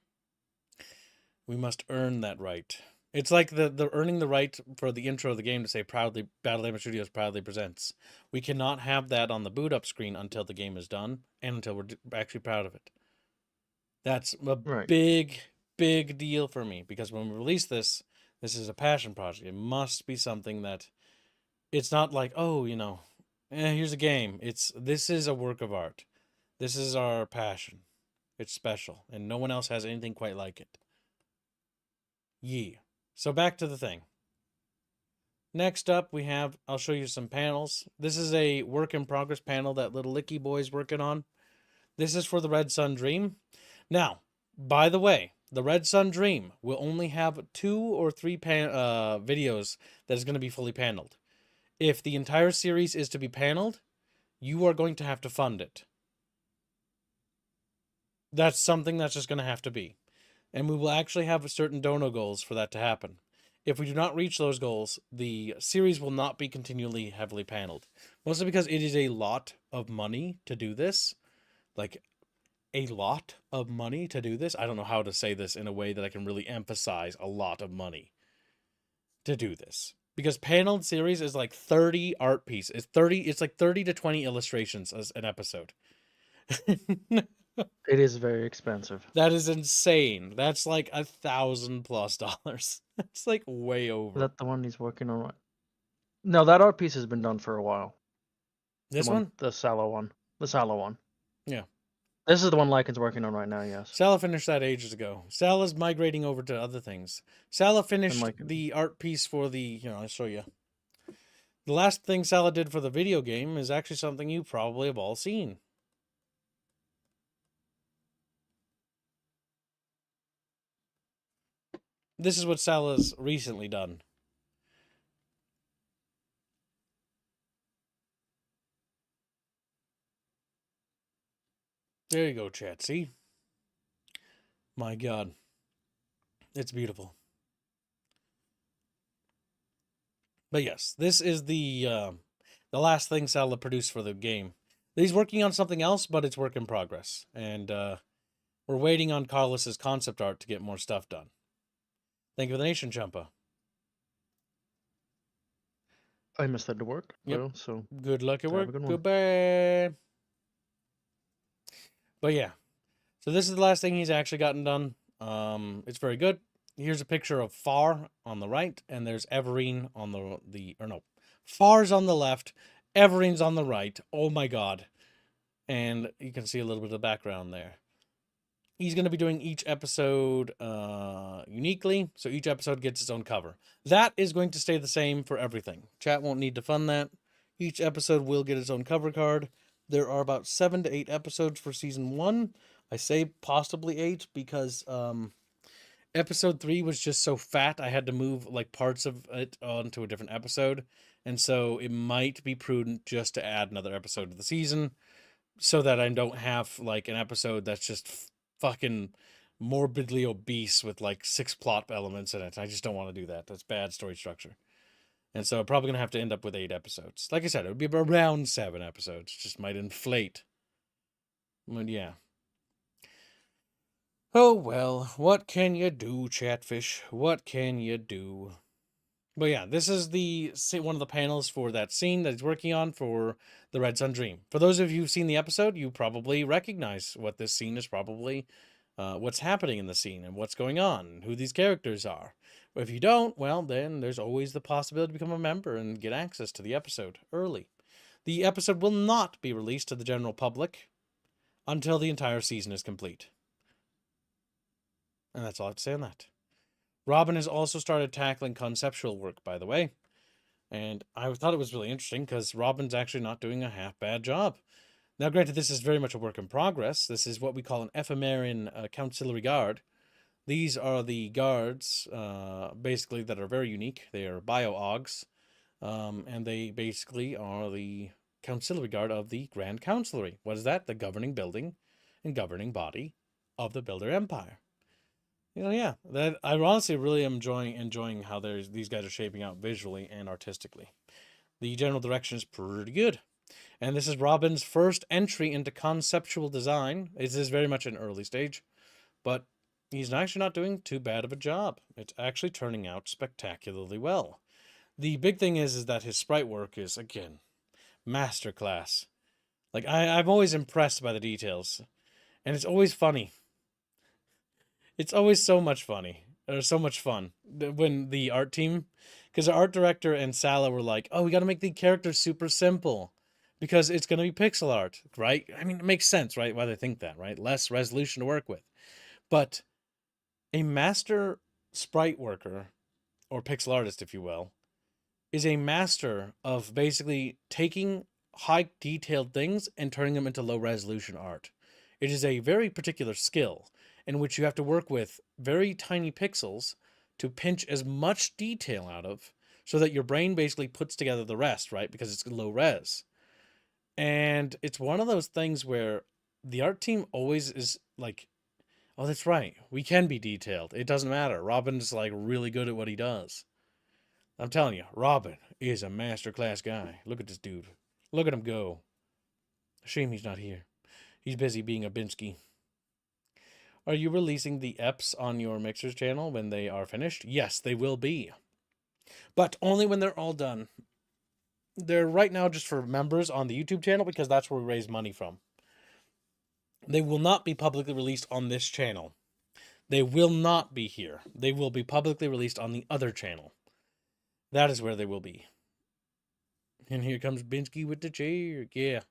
Speaker 1: We must earn that right. It's like the earning the right for the intro of the game to say proudly, Battle Damage Studios proudly presents. We cannot have that on the boot up screen until the game is done and until we're actually proud of it. That's a big deal for me, because when we release this is a passion project. It must be something that it's not like, oh, here's a game. This is a work of art. This is our passion. It's special, and no one else has anything quite like it. Yeah. So back to the thing. Next up, I'll show you some panels. This is a work in progress panel that little Licky Boy's working on. This is for the Red Sun Dream. Now, by the way, the Red Sun Dream will only have 2 or 3 videos that is going to be fully paneled. If the entire series is to be paneled, you are going to have to fund it. That's something that's just going to have to be. And we will actually have certain dono goals for that to happen. If we do not reach those goals, the series will not be continually heavily paneled. Mostly because it is a lot of money to do this. Like, a lot of money to do this. I don't know how to say this in a way that I can really emphasize a lot of money to do this. Because paneled series is like 30 art pieces. It's like 30 to 20 illustrations as an episode.
Speaker 2: It is very expensive.
Speaker 1: That is insane. That's like $1,000+. That's like way over.
Speaker 2: Is that the one he's working on? No, that art piece has been done for a while.
Speaker 1: This one?
Speaker 2: The Sallow one. The Sallow one.
Speaker 1: Yeah.
Speaker 2: This is the one Lycan's working on right now, yes.
Speaker 1: Sala finished that ages ago. Sala's migrating over to other things. Sala finished the art piece for I'll show you. The last thing Sala did for the video game is actually something you probably have all seen. This is what Sala's recently done. There you go, chat. See? My God. It's beautiful. But yes, this is the last thing Sala produced for the game. He's working on something else, but it's work in progress. And we're waiting on Carlos's concept art to get more stuff done. Thank you for the nation, Champa.
Speaker 2: I missed that to work.
Speaker 1: Yep.
Speaker 2: So
Speaker 1: good luck at work. Goodbye. But yeah. So this is the last thing he's actually gotten done. It's very good. Here's a picture of Far on the right, and there's Everine on Far's on the left, Everine's on the right. Oh my God. And you can see a little bit of the background there. He's going to be doing each episode uniquely, so each episode gets its own cover. That is going to stay the same for everything. Chat won't need to fund that. Each episode will get its own cover card. There are about 7 to 8 episodes for season 1. I say possibly 8 because episode 3 was just so fat, I had to move like parts of it onto a different episode. And so it might be prudent just to add another episode to the season so that I don't have like an episode that's just fucking morbidly obese with like 6 plot elements in it. I just don't want to do that. That's bad story structure. And so I'm probably going to have to end up with 8 episodes. Like I said, it would be around 7 episodes. It just might inflate. But yeah. Oh well, what can you do, Chatfish? What can you do? But yeah, this is one of the panels for that scene that he's working on for the Red Sun Dream. For those of you who've seen the episode, you probably recognize what this scene is probably, what's happening in the scene and what's going on, who these characters are. If you don't, well, then there's always the possibility to become a member and get access to the episode early. The episode will not be released to the general public until the entire season is complete. And that's all I have to say on that. Robin has also started tackling conceptual work, by the way. And I thought it was really interesting because Robin's actually not doing a half bad job. Now, granted, this is very much a work in progress. This is what we call an ephemeran councillary guard. These are the guards, basically, that are very unique. They are bio-augs, and they basically are the councillary guard of the Grand Councillary. What is that? The governing building and governing body of the Builder Empire. Yeah, that I honestly really am enjoying how these guys are shaping out visually and artistically. The general direction is pretty good. And this is Robin's first entry into conceptual design. It is very much an early stage, but he's actually not doing too bad of a job. It's actually turning out spectacularly well. The big thing is that his sprite work is, again, masterclass. Like, I'm always impressed by the details. And it's always funny. It's always so much fun when the art team, because the art director and Sala were like, "Oh, we got to make the characters super simple because it's going to be pixel art, right?" I mean, it makes sense, right? Why they think that, right? Less resolution to work with. But a master sprite worker, or pixel artist, if you will, is a master of basically taking high detailed things and turning them into low resolution art. It is a very particular skill in which you have to work with very tiny pixels to pinch as much detail out of so that your brain basically puts together the rest, right? Because it's low res. And it's one of those things where the art team always is like, oh, that's right. We can be detailed. It doesn't matter. Robin's like really good at what he does. I'm telling you, Robin is a masterclass guy. Look at this dude. Look at him go. Shame he's not here. He's busy being a Binsky. Are you releasing the EPs on your Mixers channel when they are finished? Yes, they will be. But only when they're all done. They're right now just for members on the YouTube channel because that's where we raise money from. They will not be publicly released on this channel. They will not be here. They will be publicly released on the other channel. That is where they will be. And here comes Binsky with the chair. Yeah.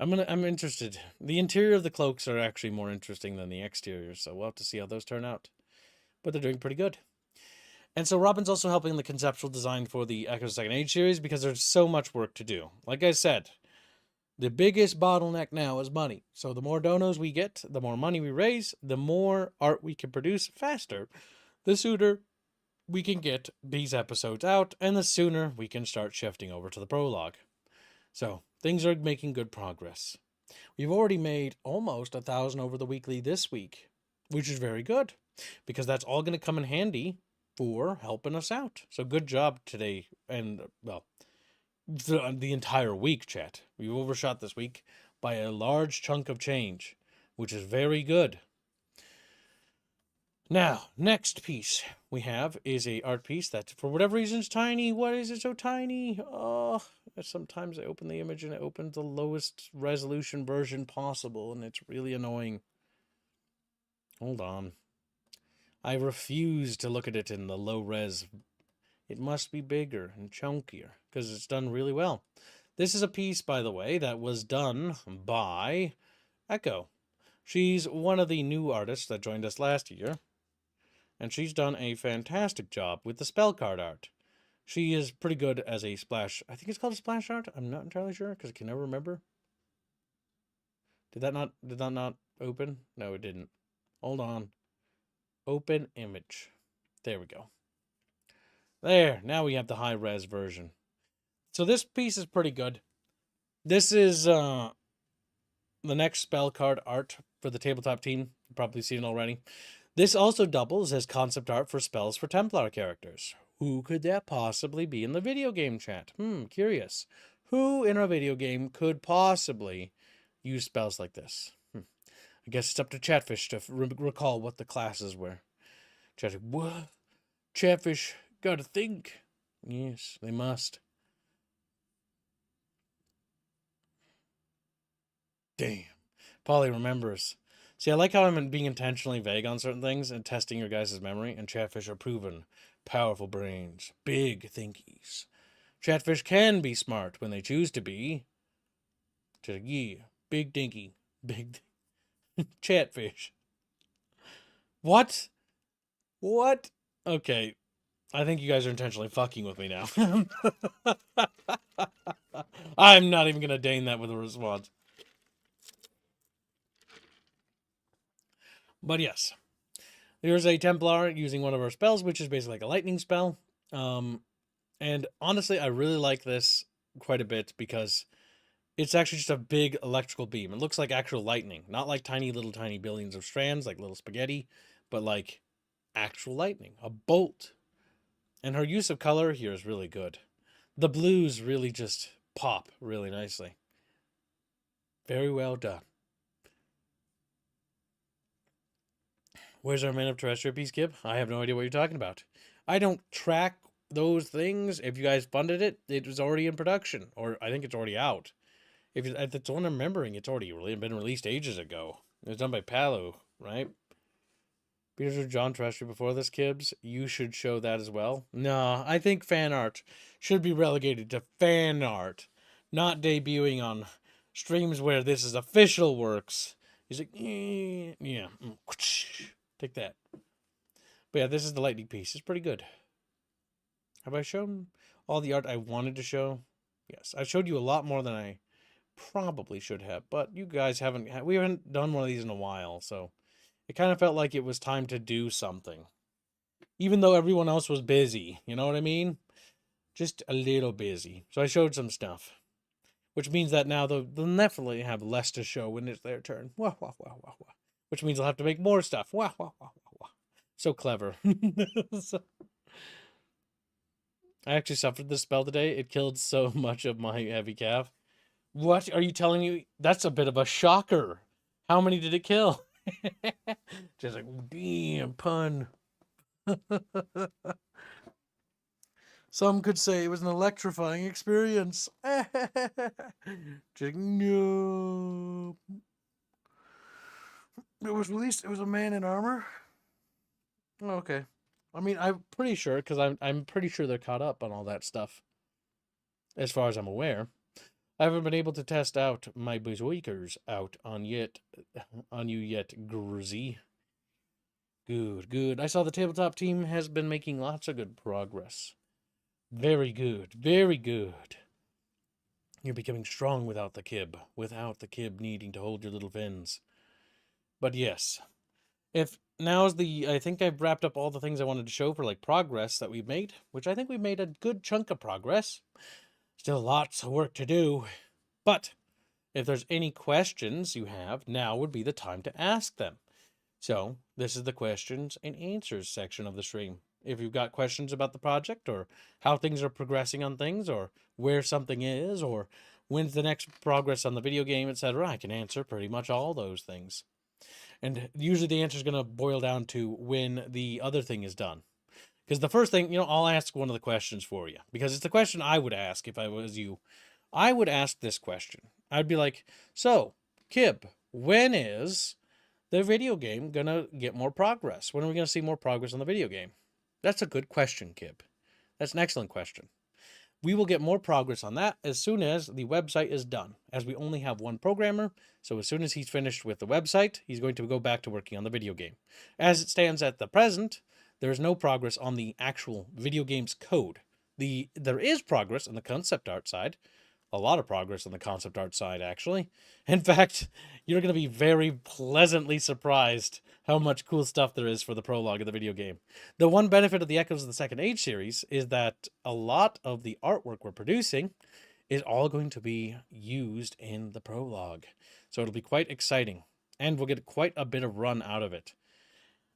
Speaker 1: I'm interested. The interior of the cloaks are actually more interesting than the exterior, so we'll have to see how those turn out. But they're doing pretty good. And so Robin's also helping the conceptual design for the Echoes of Second Age series because there's so much work to do. Like I said, the biggest bottleneck now is money. So the more donos we get, the more money we raise, the more art we can produce faster, the sooner we can get these episodes out, and the sooner we can start shifting over to the prologue. So things are making good progress. We've already made almost 1,000 over the weekly this week, which is very good because that's all going to come in handy for helping us out. So good job today, and well, the entire week, chat. We've overshot this week by a large chunk of change, which is very good. Now, next piece we have is a art piece that, for whatever reason, is tiny. Why is it so tiny? Oh, sometimes I open the image and it opens the lowest resolution version possible, and it's really annoying. Hold on. I refuse to look at it in the low res. It must be bigger and chunkier, because it's done really well. This is a piece, by the way, that was done by Echo. She's one of the new artists that joined us last year, and she's done a fantastic job with the spell card art. She is pretty good as a splash. I think it's called a splash art. I'm not entirely sure because I can never remember. Did that not open? No, it didn't. Hold on. Open image. There we go. There. Now we have the high res version. So this piece is pretty good. This is the next spell card art for the tabletop team. You've probably seen it already. This also doubles as concept art for spells for Templar characters. Who could that possibly be in the video game chat? Curious. Who in a video game could possibly use spells like this? I guess it's up to Chatfish to recall what the classes were. Chatfish, what? Chatfish gotta think. Yes, they must. Damn. Polly remembers. See, I like how I'm being intentionally vague on certain things and testing your guys' memory, and Chatfish are proven powerful brains, big thinkies. Chatfish can be smart when they choose to be. Yeah, big dinky, big Chatfish. What? What? Okay, I think you guys are intentionally fucking with me now. I'm not even gonna deign that with a response. But yes, there's a Templar using one of our spells, which is basically like a lightning spell. And honestly, I really like this quite a bit because it's actually just a big electrical beam. It looks like actual lightning, not like tiny billions of strands, like little spaghetti, but like actual lightning, a bolt. And her use of color here is really good. The blues really just pop really nicely. Very well done. Where's our Man of Terrestrial piece, Kib? I have no idea what you're talking about. I don't track those things. If you guys funded it, it was already in production, or I think it's already out. If it's one I'm remembering, it's already been released ages ago. It was done by Palu, right? Peters or John Terrestrial before this, Kibbs. You should show that as well. No, I think fan art should be relegated to fan art, not debuting on streams where this is official works. He's like, yeah, take that. But yeah, this is the lightning piece. It's pretty good. Have I shown all the art I wanted to show? Yes, I showed you a lot more than I probably should have, but you guys we haven't done one of these in a while, so it kind of felt like it was time to do something. Even though everyone else was busy, you know what I mean? Just a little busy. So I showed some stuff. Which means that now they'll definitely have less to show when it's their turn. Wah, wah, wah, wah, wah. Which means they'll have to make more stuff. Wah, wah, wah, wah, wah. So clever. I actually suffered this spell today. It killed so much of my heavy calf. What are you telling me? That's a bit of a shocker. How many did it kill? Just like, damn, pun. Some could say it was an electrifying experience. Just, no. It was released. It was a man in armor. Okay. I mean, I'm pretty sure because I'm pretty sure they're caught up on all that stuff. As far as I'm aware, I haven't been able to test out my berserkers out on you yet, Grizzy. Good. I saw the tabletop team has been making lots of good progress. Very good. You're becoming strong without the kib needing to hold your little fins. But yes, I think I've wrapped up all the things I wanted to show for like progress that we've made, which I think we've made a good chunk of progress. Still lots of work to do. But if there's any questions you have, now would be the time to ask them. So this is the questions and answers section of the stream. If you've got questions about the project or how things are progressing on things or where something is or when's the next progress on the video game, etc., I can answer pretty much all those things. And usually the answer is going to boil down to when the other thing is done. Because the first thing, I'll ask one of the questions for you. Because it's the question I would ask if I was you. I would ask this question. I'd be like, so, Kib, when is the video game going to get more progress? When are we going to see more progress on the video game? That's a good question, Kib. That's an excellent question. We will get more progress on that as soon as the website is done, as we only have one programmer. So as soon as he's finished with the website, he's going to go back to working on the video game. As it stands at the present, there is no progress on the actual video game's code. There is progress on the concept art side. A lot of progress on the concept art side, actually. In fact, you're going to be very pleasantly surprised how much cool stuff there is for the prologue of the video game. The one benefit of the Echoes of the Second Age series is that a lot of the artwork we're producing is all going to be used in the prologue. So it'll be quite exciting, and we'll get quite a bit of run out of it.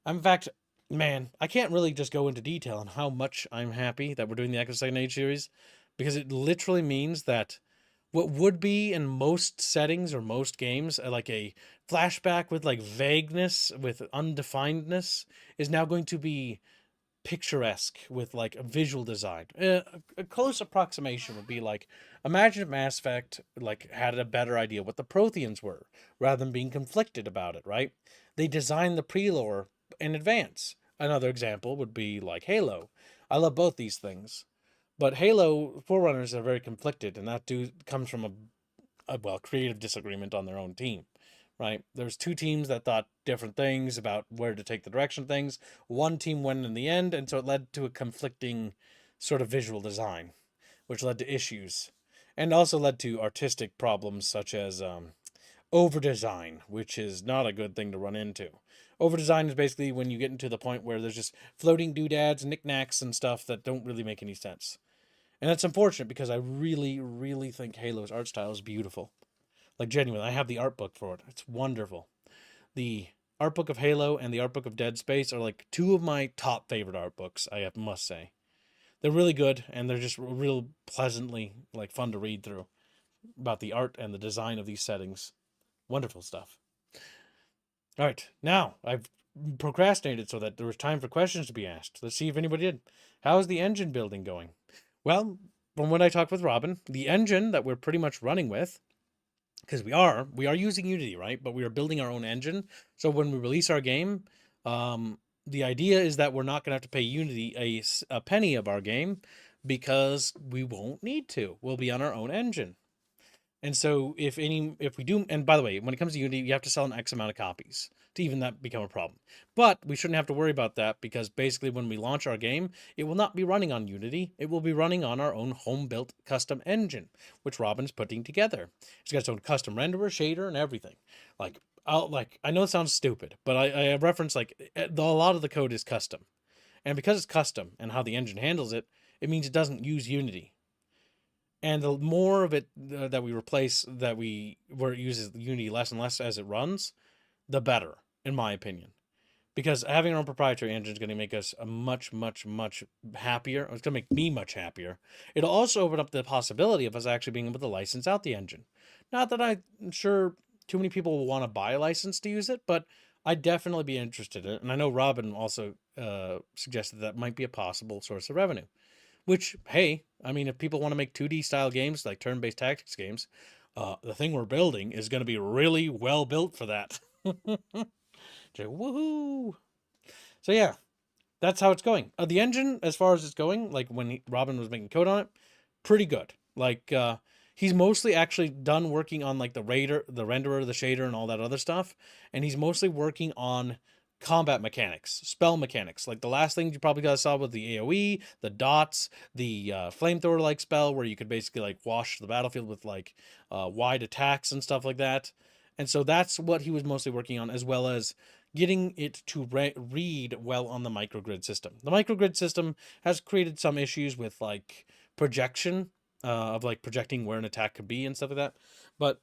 Speaker 1: In fact, man, I can't really just go into detail on how much I'm happy that we're doing the Echoes of the Second Age series, because it literally means that what would be in most settings or most games like a flashback with like vagueness, with undefinedness, is now going to be picturesque with like a visual design. A close approximation would be like, imagine if Mass Effect like had a better idea what the Protheans were rather than being conflicted about it, right? They designed the pre-lore in advance. Another example would be like Halo. I love both these things, but Halo Forerunners are very conflicted, and that comes from a creative disagreement on their own team, right? There's two teams that thought different things about where to take the direction of things. One team won in the end, and so it led to a conflicting sort of visual design, which led to issues, and also led to artistic problems such as over design, which is not a good thing to run into. Over design is basically when you get into the point where there's just floating doodads, knickknacks, and stuff that don't really make any sense. And that's unfortunate because I really, really think Halo's art style is beautiful. Like, genuinely, I have the art book for it. It's wonderful. The art book of Halo and the art book of Dead Space are like two of my top favorite art books, must say. They're really good, and they're just real pleasantly like fun to read through about the art and the design of these settings. Wonderful stuff. All right, now I've procrastinated so that there was time for questions to be asked. Let's see if anybody did. How's the engine building going? Well, from when I talked with Robin, the engine that we're pretty much running with, because we are using Unity, right? But we are building our own engine. So when we release our game, the idea is that we're not going to have to pay Unity a penny of our game because we won't need to. We'll be on our own engine. And so if we do, and by the way, when it comes to Unity, you have to sell an X amount of copies to even that become a problem. But we shouldn't have to worry about that because basically when we launch our game, it will not be running on Unity. It will be running on our own home-built custom engine, which Robin's putting together. It's got its own custom renderer, shader, and everything. I know it sounds stupid, but I reference a lot of the code is custom. And because it's custom and how the engine handles it, it means it doesn't use Unity. And the more of it that we replace, where it uses Unity less and less as it runs, the better, in my opinion. Because having our own proprietary engine is going to make us a much, much, much happier. It's going to make me much happier. It'll also open up the possibility of us actually being able to license out the engine. Not that I'm sure too many people will want to buy a license to use it, but I'd definitely be interested in it. And I know Robin also suggested that might be a possible source of revenue. Which, hey, I mean, if people want to make 2D style games, like turn-based tactics games, the thing we're building is going to be really well built for that. Woohoo! So yeah, that's how it's going. The engine, as far as it's going, like when Robin was making code on it, pretty good. Like he's mostly actually done working on like the renderer, the shader, and all that other stuff, and he's mostly working on combat mechanics, spell mechanics. Like the last thing you probably guys saw with the AoE, the dots, the flamethrower like spell where you could basically like wash the battlefield with like wide attacks and stuff like that. And so that's what he was mostly working on, as well as getting it to read well on the microgrid system. The microgrid system has created some issues with like projection of like projecting where an attack could be and stuff like that. But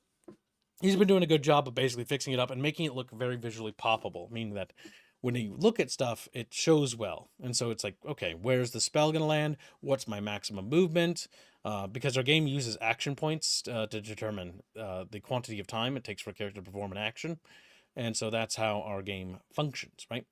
Speaker 1: he's been doing a good job of basically fixing it up and making it look very visually poppable, meaning that when you look at stuff, it shows well. And so it's like, okay, where's the spell going to land? What's my maximum movement? Because our game uses action points to determine the quantity of time it takes for a character to perform an action. And so that's how our game functions, right?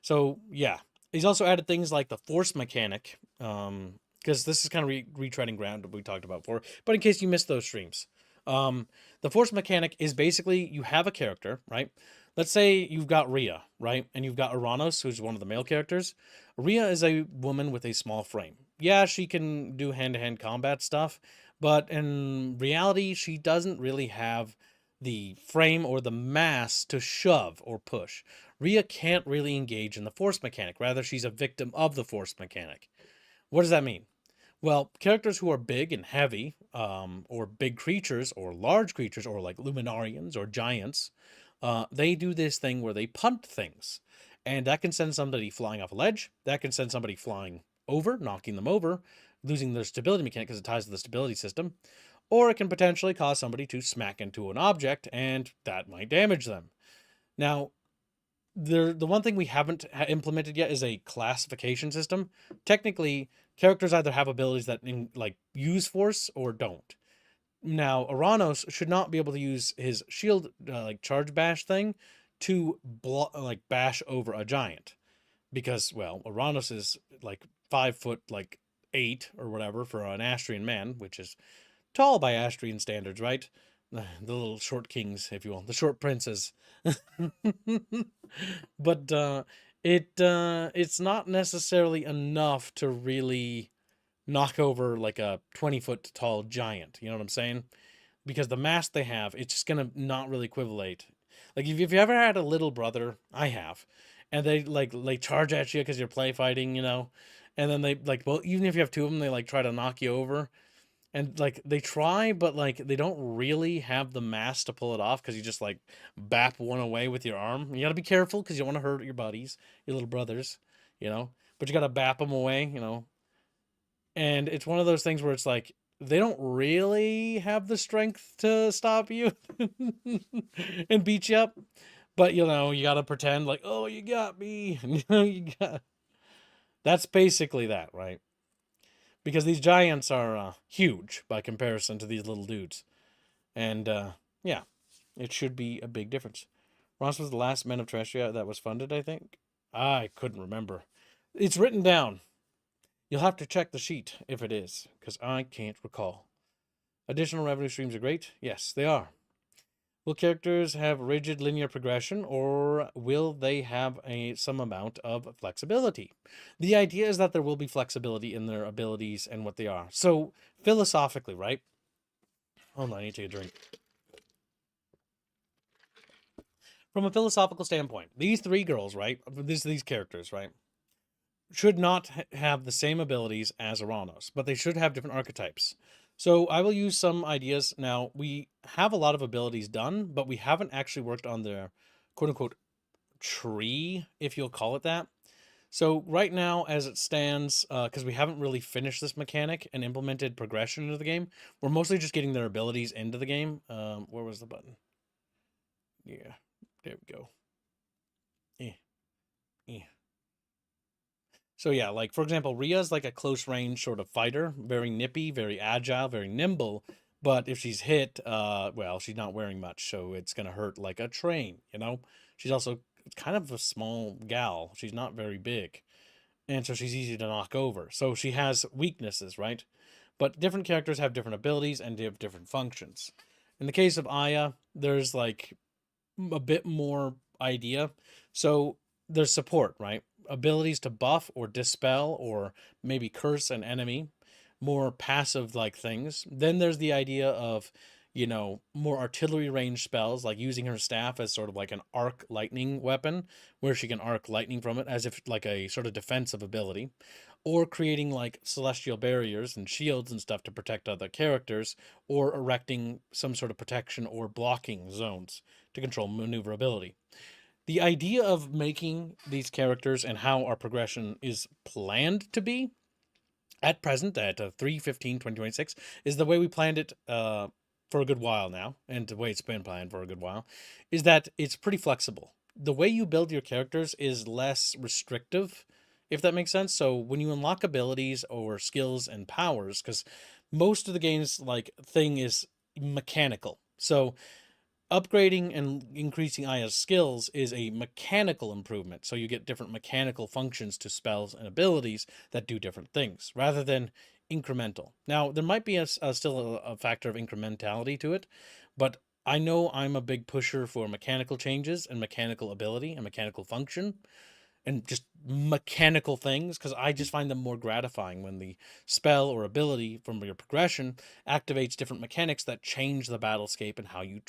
Speaker 1: So, yeah. He's also added things like the force mechanic, because this is kind of retreading ground that we talked about before. But in case you missed those streams, the force mechanic is basically you have a character, right? Let's say you've got Rhea, right? And you've got Uranos, who's one of the male characters. Rhea is a woman with a small frame. Yeah, she can do hand-to-hand combat stuff, but in reality, she doesn't really have the frame or the mass to shove or push. Rhea can't really engage in the force mechanic. Rather, she's a victim of the force mechanic. What does that mean? Well, characters who are big and heavy, or big creatures, or large creatures, or like Luminarians or giants, they do this thing where they punt things. And that can send somebody flying off a ledge. That can send somebody flying over, knocking them over, losing their stability mechanic because it ties to the stability system. Or it can potentially cause somebody to smack into an object, and that might damage them. Now, the one thing we haven't implemented yet is a classification system. Technically, characters either have abilities that like use force or don't. Now, Aranos should not be able to use his shield, like charge bash thing, to like bash over a giant, because well, Aranos is like 5 foot, like 8 or whatever for an Astrian man, which is tall by Astrian standards, right? The little short kings, if you will, the short princes. But it's not necessarily enough to really knock over like a 20-foot tall giant. You know what I'm saying? Because the mass they have, it's just gonna not really equivalate. Like if you ever had a little brother, I have, and they like charge at you because you're play fighting, you know, and then they like, well, even if you have two of them, they like try to knock you over, and like they try, but like they don't really have the mass to pull it off because you just like bap one away with your arm. You gotta be careful because you don't want to hurt your buddies, your little brothers, you know. But you gotta bap them away, you know. And it's one of those things where it's like they don't really have the strength to stop you and beat you up. But you know, you gotta pretend like, oh, you got me. You got. That's basically that, right? Because these giants are huge by comparison to these little dudes, and yeah, it should be a big difference. Ross was the last Men of Terrestria that was funded, I think. I couldn't remember. It's written down. You'll have to check the sheet if it is, because I can't recall. Additional revenue streams are great. Yes, they are. Will characters have rigid linear progression, or will they have some amount of flexibility? The idea is that there will be flexibility in their abilities and what they are. So, philosophically, right? Hold on, I need to take a drink. From a philosophical standpoint, these three girls, right? These characters, right? Should not have the same abilities as Aranos, but they should have different archetypes. So I will use some ideas. Now, we have a lot of abilities done, but we haven't actually worked on their quote unquote tree, if you'll call it that. So right now, as it stands, because we haven't really finished this mechanic and implemented progression into the game, we're mostly just getting their abilities into the game. Where was the button? Yeah, there we go. Eh, eh. So yeah, like for example, Rhea's like a close range sort of fighter, very nippy, very agile, very nimble. But if she's hit, well, she's not wearing much, so it's gonna hurt like a train, you know? She's also kind of a small gal. She's not very big. And so she's easy to knock over. So she has weaknesses, right? But different characters have different abilities and have different functions. In the case of Aya, there's like a bit more idea. So there's support, right? Abilities to buff or dispel or maybe curse an enemy, more passive like things. Then there's the idea of, you know, more artillery range spells, like using her staff as sort of like an arc lightning weapon, where she can arc lightning from it as if like a sort of defensive ability, or creating like celestial barriers and shields and stuff to protect other characters, or erecting some sort of protection or blocking zones to control maneuverability. The idea of making these characters and how our progression is planned to be at present at 3/15/2026 is the way we planned it for a good while now, and the way it's been planned for a good while, is that it's pretty flexible. The way you build your characters is less restrictive, if that makes sense. So when you unlock abilities or skills and powers, because most of the game's like thing is mechanical. So upgrading and increasing Aya's skills is a mechanical improvement. So you get different mechanical functions to spells and abilities that do different things rather than incremental. Now, there might be still a factor of incrementality to it, but I know I'm a big pusher for mechanical changes and mechanical ability and mechanical function and just mechanical things because I just find them more gratifying when the spell or ability from your progression activates different mechanics that change the battlescape and how you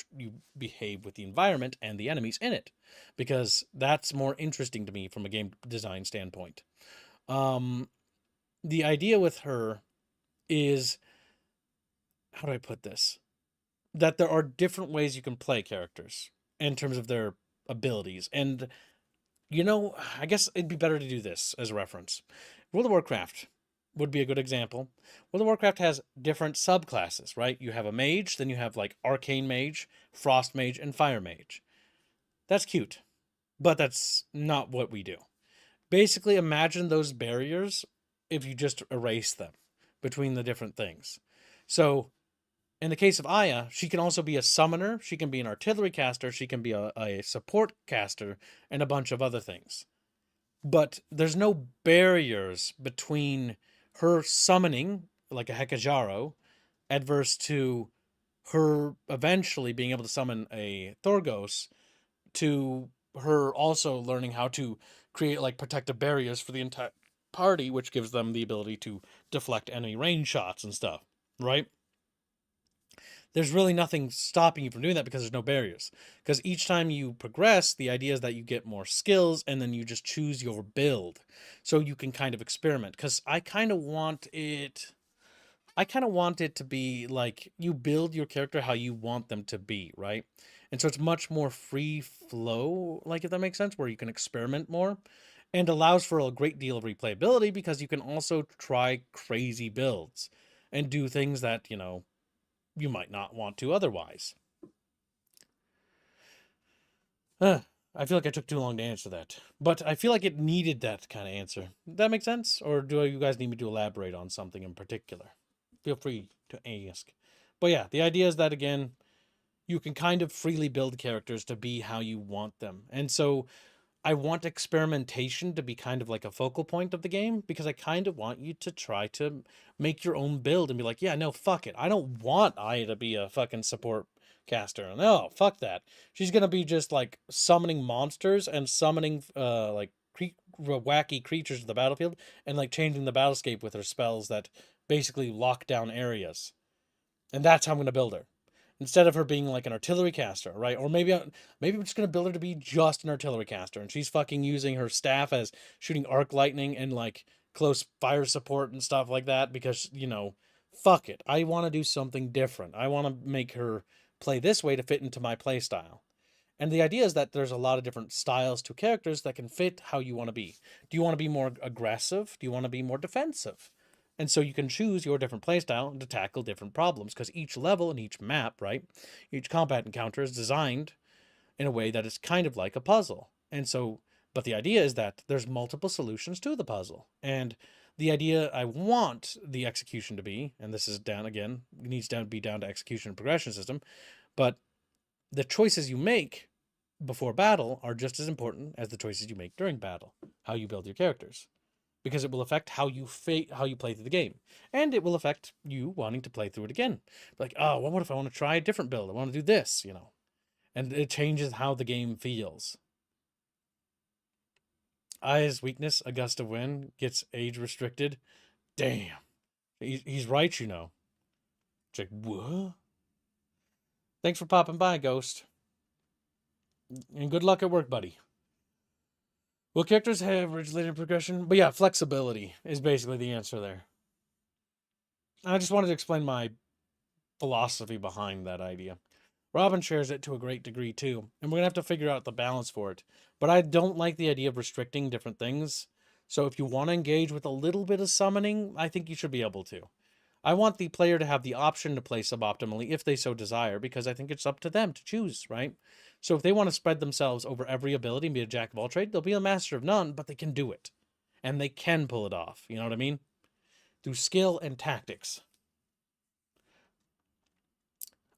Speaker 1: behave with the environment and the enemies in it, because that's more interesting to me from a game design standpoint. Um, the idea with her is, how do I put this? That there are different ways you can play characters in terms of their abilities. And you know, I guess it'd be better to do this as a reference. World of Warcraft would be a good example. World of Warcraft has different subclasses, right? You have a mage, then you have like arcane mage, frost mage, and fire mage. That's cute, but that's not what we do. Basically, imagine those barriers if you just erase them between the different things. So In the case of Aya, she can also be a summoner, she can be an artillery caster, she can be a support caster, and a bunch of other things. But there's no barriers between her summoning, like a Hekajaro, adverse to her eventually being able to summon a Thorgos, to her also learning how to create like protective barriers for the entire party, which gives them the ability to deflect enemy range shots and stuff, right? There's really nothing stopping you from doing that because there's no barriers. Because each time you progress, the idea is that you get more skills and then you just choose your build. So you can kind of experiment. Because I kind of want it. I kind of want it to be like you build your character how you want them to be, right? And so it's much more free flow, like if that makes sense, where you can experiment more and allows for a great deal of replayability because you can also try crazy builds and do things that, you might not want to otherwise. I feel like I took too long to answer that, but I feel like it needed that kind of answer. Does that make sense? Or do you guys need me to elaborate on something in particular? Feel free to ask. But yeah, the idea is that, again, you can kind of freely build characters to be how you want them. And so I want experimentation to be kind of like a focal point of the game because I kind of want you to try to make your own build and be like, yeah, no, fuck it. I don't want Aya to be a fucking support caster. No, fuck that. She's going to be just like summoning monsters and summoning wacky creatures to the battlefield and like changing the battlescape with her spells that basically lock down areas. And that's how I'm going to build her instead of her being like an artillery caster, right? Or maybe I'm just gonna build her to be just an artillery caster, and she's fucking using her staff as shooting arc lightning and like close fire support and stuff like that because fuck it. I want to do something different. I want to make her play this way to fit into my play style. And the idea is that there's a lot of different styles to characters that can fit how you want to be. Do you want to be more aggressive? Do you want to be more defensive? And so you can choose your different playstyle to tackle different problems because each level and each map, right? Each combat encounter is designed in a way that is kind of like a puzzle. And so, but the idea is that there's multiple solutions to the puzzle. And the idea I want the execution to be, and this is down again, needs to be down to execution and progression system, but the choices you make before battle are just as important as the choices you make during battle, how you build your characters, because it will affect how you play through the game, and it will affect you wanting to play through it again. Like, oh, well, what if I want to try a different build? I want to do this, and it changes how the game feels. Aya's weakness, a gust of wind, gets age restricted. Damn, he's right, It's like, what? Thanks for popping by, Ghost, and good luck at work, buddy. Will characters have linear progression? But yeah, flexibility is basically the answer there. I just wanted to explain my philosophy behind that idea. Robin shares it to a great degree too, and we're gonna have to figure out the balance for it. But I don't like the idea of restricting different things. So if you want to engage with a little bit of summoning, I think you should be able to. I want the player to have the option to play suboptimally if they so desire, because I think it's up to them to choose, right? So if they want to spread themselves over every ability and be a jack of all trades, they'll be a master of none, but they can do it. And they can pull it off. You know what I mean? Through skill and tactics.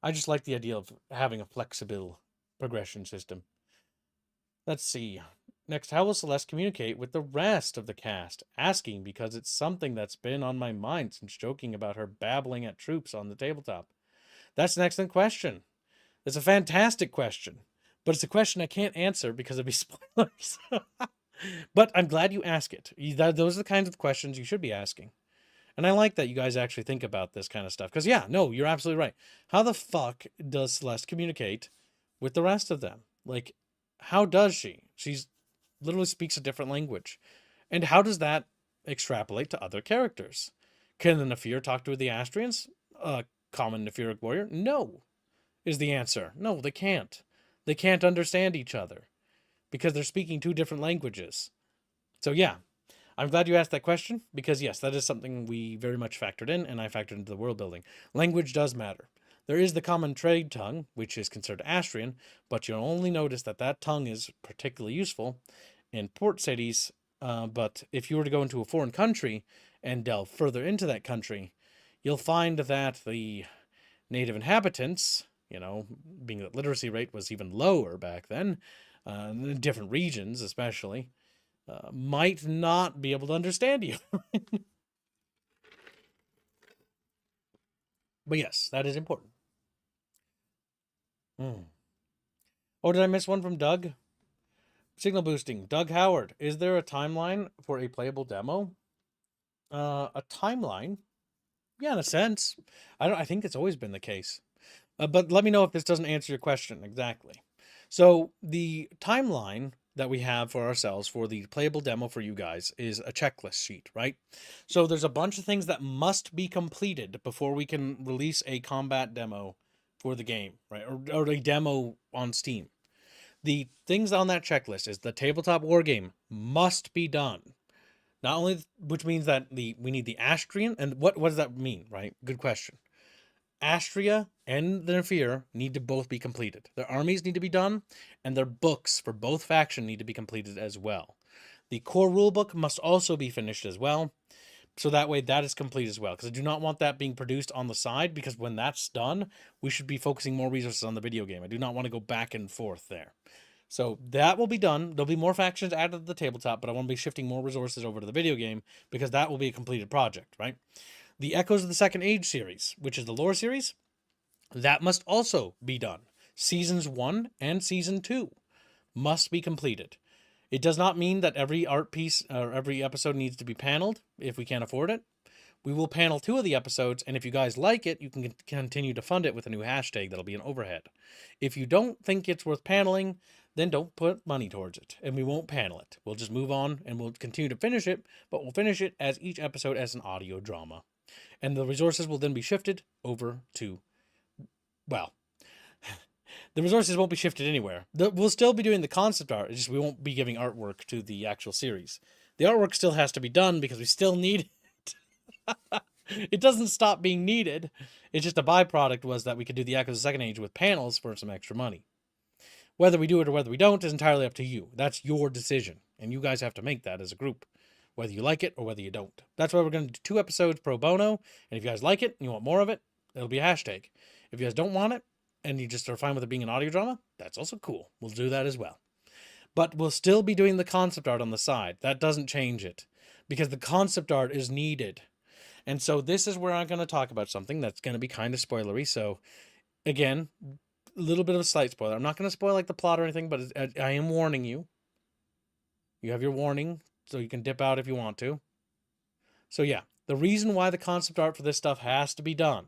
Speaker 1: I just like the idea of having a flexible progression system. Let's see. Next, how will Celeste communicate with the rest of the cast? Asking because it's something that's been on my mind since joking about her babbling at troops on the tabletop. That's an excellent question. It's a fantastic question, but it's a question I can't answer because it'd be spoilers. But I'm glad you ask it. Those are the kinds of questions you should be asking. And I like that you guys actually think about this kind of stuff. Because, yeah, no, you're absolutely right. How the fuck does Celeste communicate with the rest of them? Like, how does she? She's literally speaks a different language. And how does that extrapolate to other characters? Can the Nafir talk to the Astrians? A common Nafiric warrior? No, is the answer. No, they can't. They can't understand each other because they're speaking two different languages. So, yeah, I'm glad you asked that question because, yes, that is something we very much factored in, and I factored into the world building. Language does matter. There is the common trade tongue, which is considered Astrian, but you'll only notice that that tongue is particularly useful in port cities. But if you were to go into a foreign country and delve further into that country, you'll find that the native inhabitants, being that literacy rate was even lower back then, in different regions especially, might not be able to understand you. But yes, that is important. Oh, did I miss one from Doug? Signal boosting. Doug Howard, is there a timeline for a playable demo? A timeline? Yeah, in a sense. I think it's always been the case. But let me know if this doesn't answer your question exactly. So the timeline that we have for ourselves for the playable demo for you guys is a checklist sheet, right? So there's a bunch of things that must be completed before we can release a combat demo for the game, right? Or a demo on Steam. The things on that checklist is the tabletop war game must be done. Not only, which means that we need the Astrian, and what does that mean, right? Good question. Astria and the Nefir need to both be completed. Their armies need to be done, and their books for both factions need to be completed as well. The core rulebook must also be finished as well, so that way that is complete as well. Because I do not want that being produced on the side, because when that's done, we should be focusing more resources on the video game. I do not want to go back and forth there. So that will be done. There'll be more factions added to the tabletop, but I want to be shifting more resources over to the video game because that will be a completed project, right? The Echoes of the Second Age series, which is the lore series, that must also be done. Seasons 1 and Season 2 must be completed. It does not mean that every art piece or every episode needs to be paneled if we can't afford it. We will panel 2 of the episodes, and if you guys like it, you can continue to fund it with a new hashtag that'll be an overhead. If you don't think it's worth paneling, then don't put money towards it, and we won't panel it. We'll just move on, and we'll continue to finish it, but we'll finish it as each episode as an audio drama. And the resources will then be shifted over to, well, the resources won't be shifted anywhere. We'll still be doing the concept art, it's just we won't be giving artwork to the actual series. The artwork still has to be done because we still need it. It doesn't stop being needed. It's just a byproduct was that we could do the Echoes of the Second Age with panels for some extra money. Whether we do it or whether we don't is entirely up to you. That's your decision, and you guys have to make that as a group, whether you like it or whether you don't. That's why we're going to do 2 episodes pro bono, and if you guys like it and you want more of it, it'll be a hashtag. If you guys don't want it, and you just are fine with it being an audio drama, that's also cool. We'll do that as well. But we'll still be doing the concept art on the side. That doesn't change it, because the concept art is needed. And so this is where I'm going to talk about something that's going to be kind of spoilery. So again, a little bit of a slight spoiler. I'm not going to spoil like the plot or anything, but I am warning you. You have your warning, so you can dip out if you want to. So yeah, the reason why the concept art for this stuff has to be done,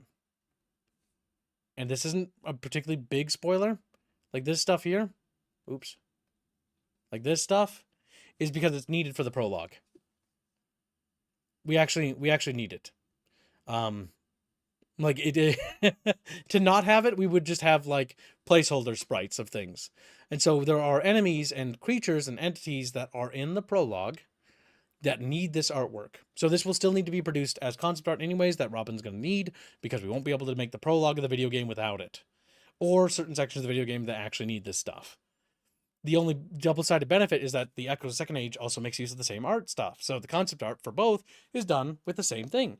Speaker 1: and this isn't a particularly big spoiler, like this stuff here, like this stuff, is because it's needed for the prologue. We actually need it. Like it to not have it, we would just have like placeholder sprites of things. And so there are enemies and creatures and entities that are in the prologue that need this artwork. So this will still need to be produced as concept art anyways, that Robin's going to need, because we won't be able to make the prologue of the video game without it. Or certain sections of the video game that actually need this stuff. The only double-sided benefit is that the Echoes of Second Age also makes use of the same art stuff. So the concept art for both is done with the same thing.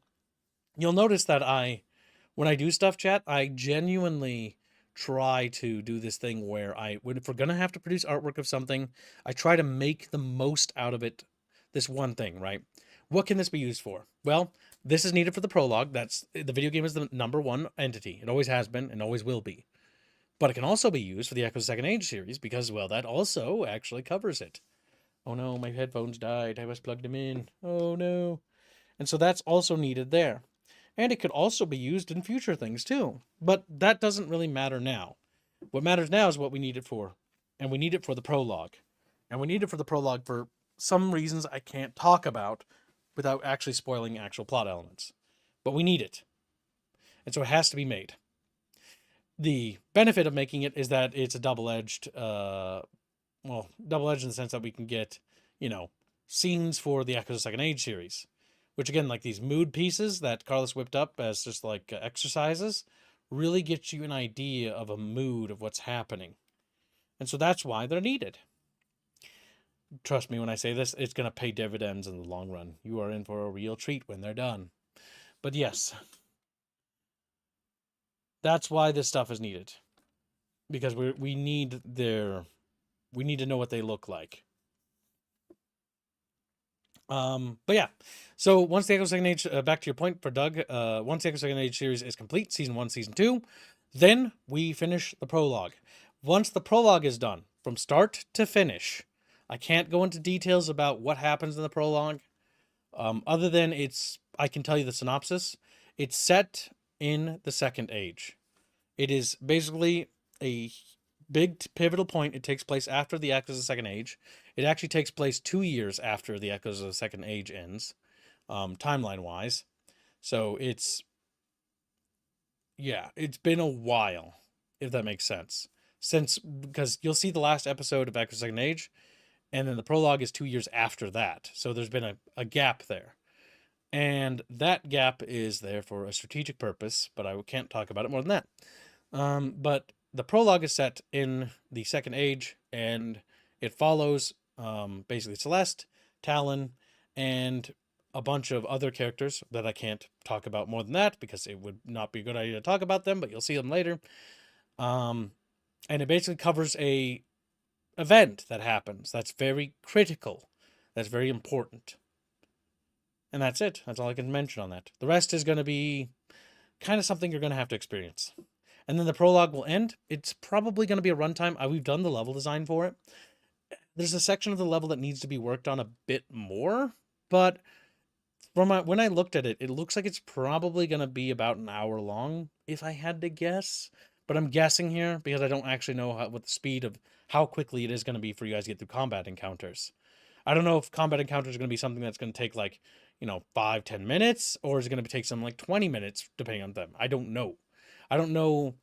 Speaker 1: You'll notice that when I do stuff, chat, I genuinely try to do this thing where if we're going to have to produce artwork of something, I try to make the most out of it, this one thing, right? What can this be used for? Well, this is needed for the prologue. The video game is the #1 entity. It always has been and always will be. But it can also be used for the Echoes of Second Age series because, well, that also actually covers it. Oh no, my headphones died. I was plugged them in. Oh no. And so that's also needed there. And it could also be used in future things too. But that doesn't really matter now. What matters now is what we need it for. And we need it for the prologue. And we need it for the prologue for some reasons I can't talk about without actually spoiling actual plot elements. But we need it. And so it has to be made. The benefit of making it is that it's a double-edged, double-edged in the sense that we can get, scenes for the Echoes of Second Age series. Which, again, like these mood pieces that Carlos whipped up as just like exercises, really get you an idea of a mood of what's happening. And so that's why they're needed. Trust me when I say this, it's going to pay dividends in the long run. You are in for a real treat when they're done. But yes, That's why this stuff is needed. Because we need to know what they look like. But yeah, so once the Echo Second Age, back to your point for Doug, once the Echo Second Age series is complete, season 1, season 2, then we finish the prologue. Once the prologue is done, from start to finish, I can't go into details about what happens in the prologue, other than I can tell you the synopsis. It's set in the Second Age. It is basically a big pivotal point. It takes place after the Echoes of the Second Age. It actually takes place 2 years after the Echoes of the Second Age ends, timeline wise. So it's been a while, if that makes sense. Because you'll see the last episode of Echoes of the Second Age, and then the prologue is 2 years after that. So there's been a gap there. And that gap is there for a strategic purpose, but I can't talk about it more than that. But the prologue is set in the Second Age, and it follows basically Celeste, Talon, and a bunch of other characters that I can't talk about more than that because it would not be a good idea to talk about them, but you'll see them later. And it basically covers a event that happens that's very critical, that's very important. And that's it. That's all I can mention on that. The rest is going to be kind of something you're going to have to experience. And then the prologue will end. It's probably going to be a runtime. We've done the level design for it. There's a section of the level that needs to be worked on a bit more, but when I looked at it, it looks like it's probably going to be about an hour long, if I had to guess. But I'm guessing here because I don't actually know what the speed of how quickly it is going to be for you guys to get through combat encounters. I don't know if combat encounters are going to be something that's going to take 5-10 minutes, or is it going to take something like 20 minutes, depending on them. I don't know. I don't know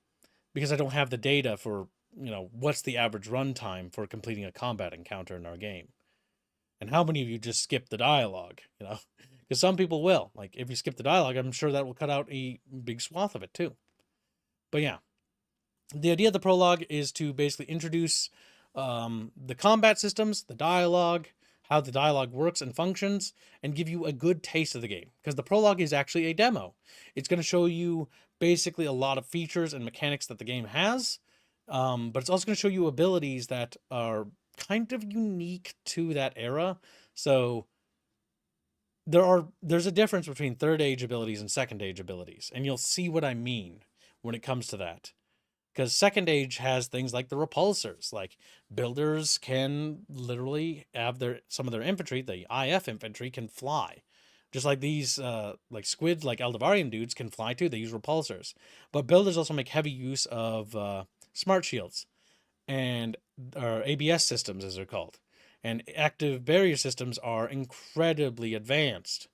Speaker 1: because I don't have the data for, what's the average runtime for completing a combat encounter in our game. And how many of you just skip the dialogue, Because some people will. Like, if you skip the dialogue, I'm sure that will cut out a big swath of it, too. But yeah, the idea of the prologue is to basically introduce the combat systems, the dialogue, how the dialogue works and functions, and give you a good taste of the game. Because the prologue is actually a demo. It's going to show you basically a lot of features and mechanics that the game has, but it's also going to show you abilities that are kind of unique to that era. So there's a difference between third age abilities and second age abilities, and you'll see what I mean when it comes to that. Because Second Age has things like the repulsors. Like, builders can literally have some of their infantry, the IF infantry, can fly. Just like these, like squids, like Eldavarian dudes can fly too. They use repulsors. But builders also make heavy use of smart shields and or ABS systems, as they're called. And active barrier systems are incredibly advanced.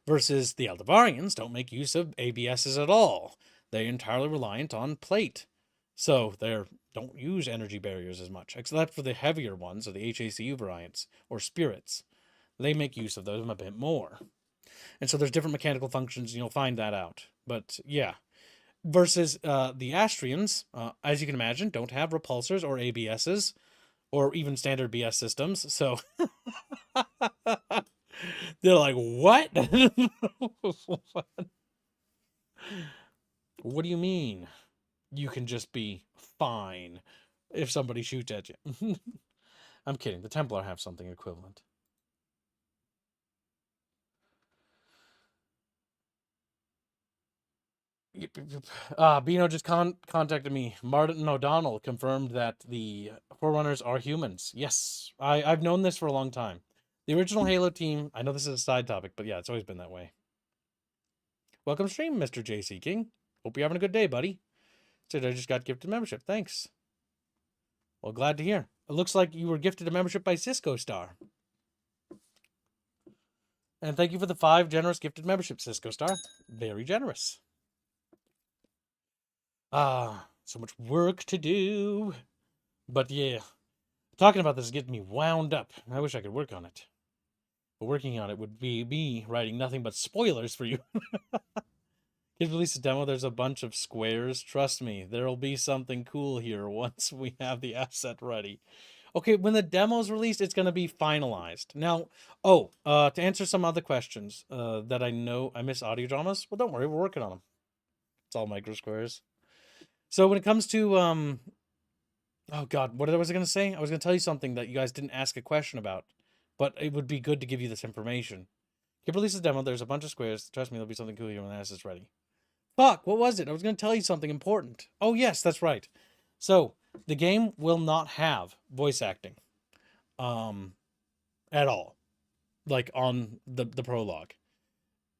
Speaker 1: Versus the Eldavarians don't make use of ABSs at all. They're entirely reliant on plate. So they don't use energy barriers as much, except for the heavier ones, or the HACU variants, or spirits. They make use of those a bit more. And so there's different mechanical functions, and you'll find that out. But yeah. Versus the Astrians, as you can imagine, don't have repulsors or ABSs, or even standard BS systems. So they're like, what? What do you mean? You can just be fine if somebody shoots at you. I'm kidding. The Templar have something equivalent. Bino just contacted me. Martin O'Donnell confirmed that the Forerunners are humans. Yes, I've known this for a long time. The original Halo team, I know this is a side topic, but yeah, it's always been that way. Welcome stream, Mr. JC King. Hope you're having a good day, buddy. Said I just got gifted membership. Thanks. Well, glad to hear. It looks like you were gifted a membership by Cisco Star. And thank you for the 5 generous gifted memberships, Cisco Star. Very generous. So much work to do. But yeah, talking about this is getting me wound up. I wish I could work on it. But working on it would be me writing nothing but spoilers for you. Kids release a demo, there's a bunch of squares. Trust me, there'll be something cool here once we have the asset ready. Okay, when the demo's released, it's going to be finalized. Now, to answer some other questions that I know, I miss audio dramas. Well, don't worry, we're working on them. It's all micro squares. So when it comes to oh god, what was I going to say? I was going to tell you something that you guys didn't ask a question about, but it would be good to give you this information. Kip releases demo. There's a bunch of squares. Trust me, there'll be something cool here when the ass is ready. Fuck, what was it? I was going to tell you something important. Oh yes, that's right. So the game will not have voice acting, at all, like on the prologue.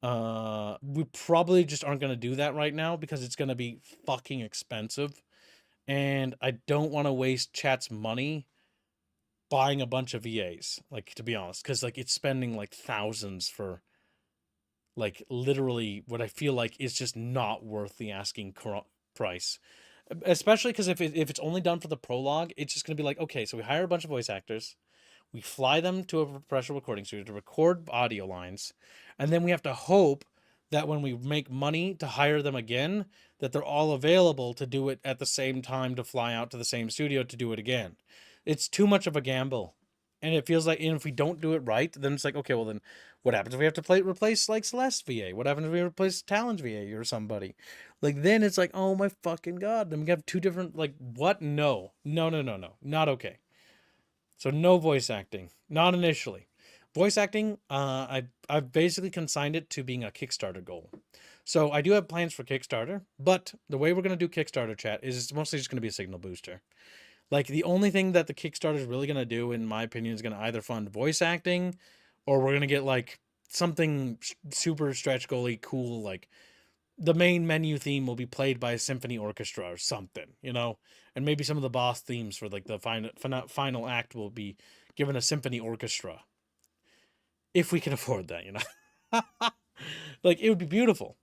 Speaker 1: We probably just aren't going to do that right now because it's going to be fucking expensive, and I don't want to waste chat's money buying a bunch of VAs. Like, to be honest, because like it's spending like thousands for like literally what I feel like is just not worth the asking price. Especially because if it's only done for the prologue, it's just going to be like, okay, so we hire a bunch of voice actors, we fly them to a professional recording studio to record audio lines, and then we have to hope that when we make money to hire them again, that they're all available to do it at the same time to fly out to the same studio to do it again. It's too much of a gamble. And it feels like, and if we don't do it right, then it's like, okay, well then what happens if we have to replace like Celeste VA? What happens if we replace Talon's VA or somebody? Like then it's like, oh my fucking god. Then we have two different, like, what? No. No, no, no, no. Not okay. So no voice acting. Not initially. Voice acting, I've basically consigned it to being a Kickstarter goal. So I do have plans for Kickstarter, but the way we're going to do Kickstarter chat is it's mostly just going to be a signal booster. Like the only thing that the Kickstarter is really going to do, in my opinion, is going to either fund voice acting, or we're going to get like something super stretch goalie cool, like the main menu theme will be played by a symphony orchestra or something, you know, and maybe some of the boss themes for like the final act will be given a symphony orchestra, if we can afford that, you know. Like it would be beautiful,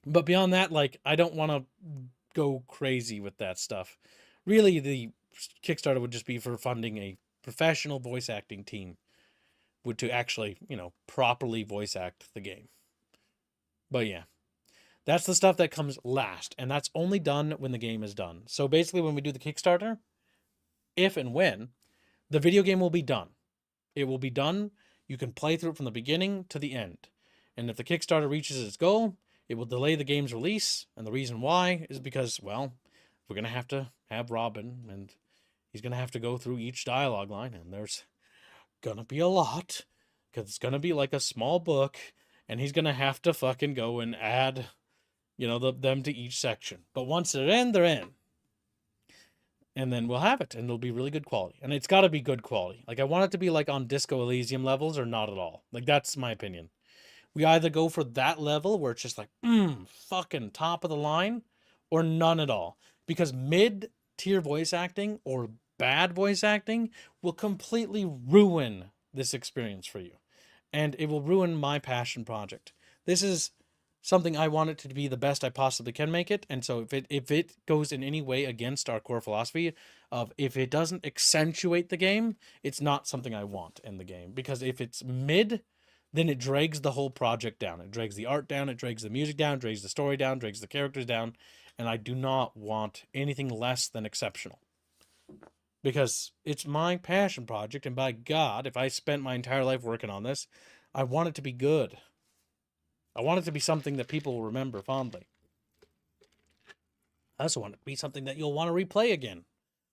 Speaker 1: but beyond that, like I don't want to go crazy with that stuff. Really, the Kickstarter would just be for funding a professional voice acting team, would to actually, you know, properly voice act the game. But yeah, that's the stuff that comes last, and that's only done when the game is done. So basically, when we do the Kickstarter, if and when, the video game will be done. It will be done. You can play through it from the beginning to the end. And if the Kickstarter reaches its goal, it will delay the game's release. And the reason why is because, well, we're going to have Robin, and he's going to have to go through each dialogue line, and there's going to be a lot, because it's going to be like a small book, and he's going to have to fucking go and add, you know, them to each section. But once they're in, they're in. And then we'll have it, and it'll be really good quality. And it's got to be good quality. Like, I want it to be like on Disco Elysium levels or not at all. Like, that's my opinion. We either go for that level where it's just like, fucking top of the line, or none at all. Because mid-tier voice acting or bad voice acting will completely ruin this experience for you. And it will ruin my passion project. This is something I want it to be the best I possibly can make it. And so if it goes in any way against our core philosophy of, if it doesn't accentuate the game, it's not something I want in the game. Because if it's mid, then it drags the whole project down. It drags the art down, it drags the music down, it drags the story down, it drags the characters down. And I do not want anything less than exceptional. Because it's my passion project, and by God, if I spent my entire life working on this, I want it to be good. I want it to be something that people will remember fondly. I also want it to be something that you'll want to replay again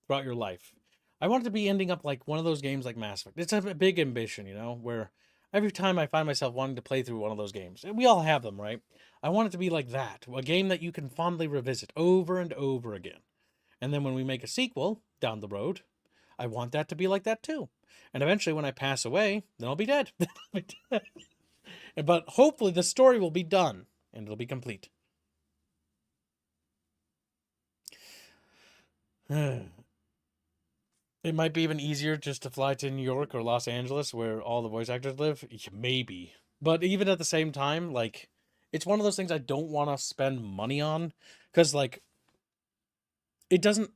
Speaker 1: throughout your life. I want it to be ending up like one of those games like Mass Effect. It's a big ambition, you know, where every time I find myself wanting to play through one of those games, and we all have them, right? I want it to be like that, a game that you can fondly revisit over and over again. And then when we make a sequel down the road, I want that to be like that too. And eventually when I pass away, then I'll be dead. But hopefully the story will be done and it'll be complete. It might be even easier just to fly to New York or Los Angeles where all the voice actors live. Maybe. But even at the same time, like, it's one of those things I don't want to spend money on. Because, like, it doesn't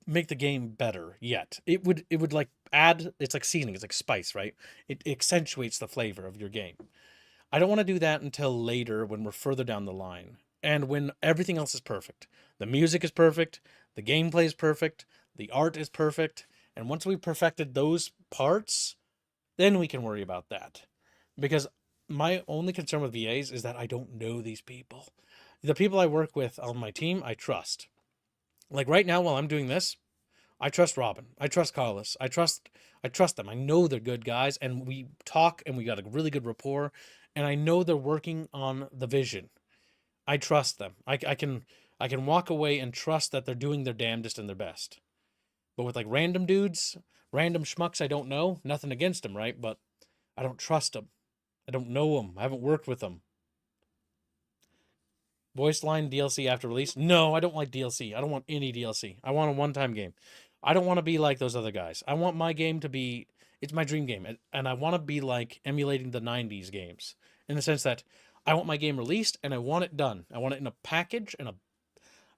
Speaker 1: make the game better yet. It would like add, it's like seasoning, it's like spice, right? It accentuates the flavor of your game. I don't want to do that until later when we're further down the line and when everything else is perfect. The music is perfect, the gameplay is perfect, the art is perfect, and once we've perfected those parts, then we can worry about that. Because my only concern with VAs is that I don't know these people. The people I work with on my team, I trust. Like right now, while I'm doing this, I trust Robin. I trust Carlos. I trust them. I know they're good guys, and we talk, and we got a really good rapport, and I know they're working on the vision. I trust them. I can walk away and trust that they're doing their damnedest and their best. But with like random dudes, random schmucks I don't know, nothing against them, right? But I don't trust them. I don't know them. I haven't worked with them. Voice line DLC after release? No, I don't like DLC. I don't want any DLC. I want a one-time game. I don't want to be like those other guys. I want my game to be, it's my dream game, and I want to be like emulating the 90s games in the sense that I want my game released and I want it done. I want it in a package and a,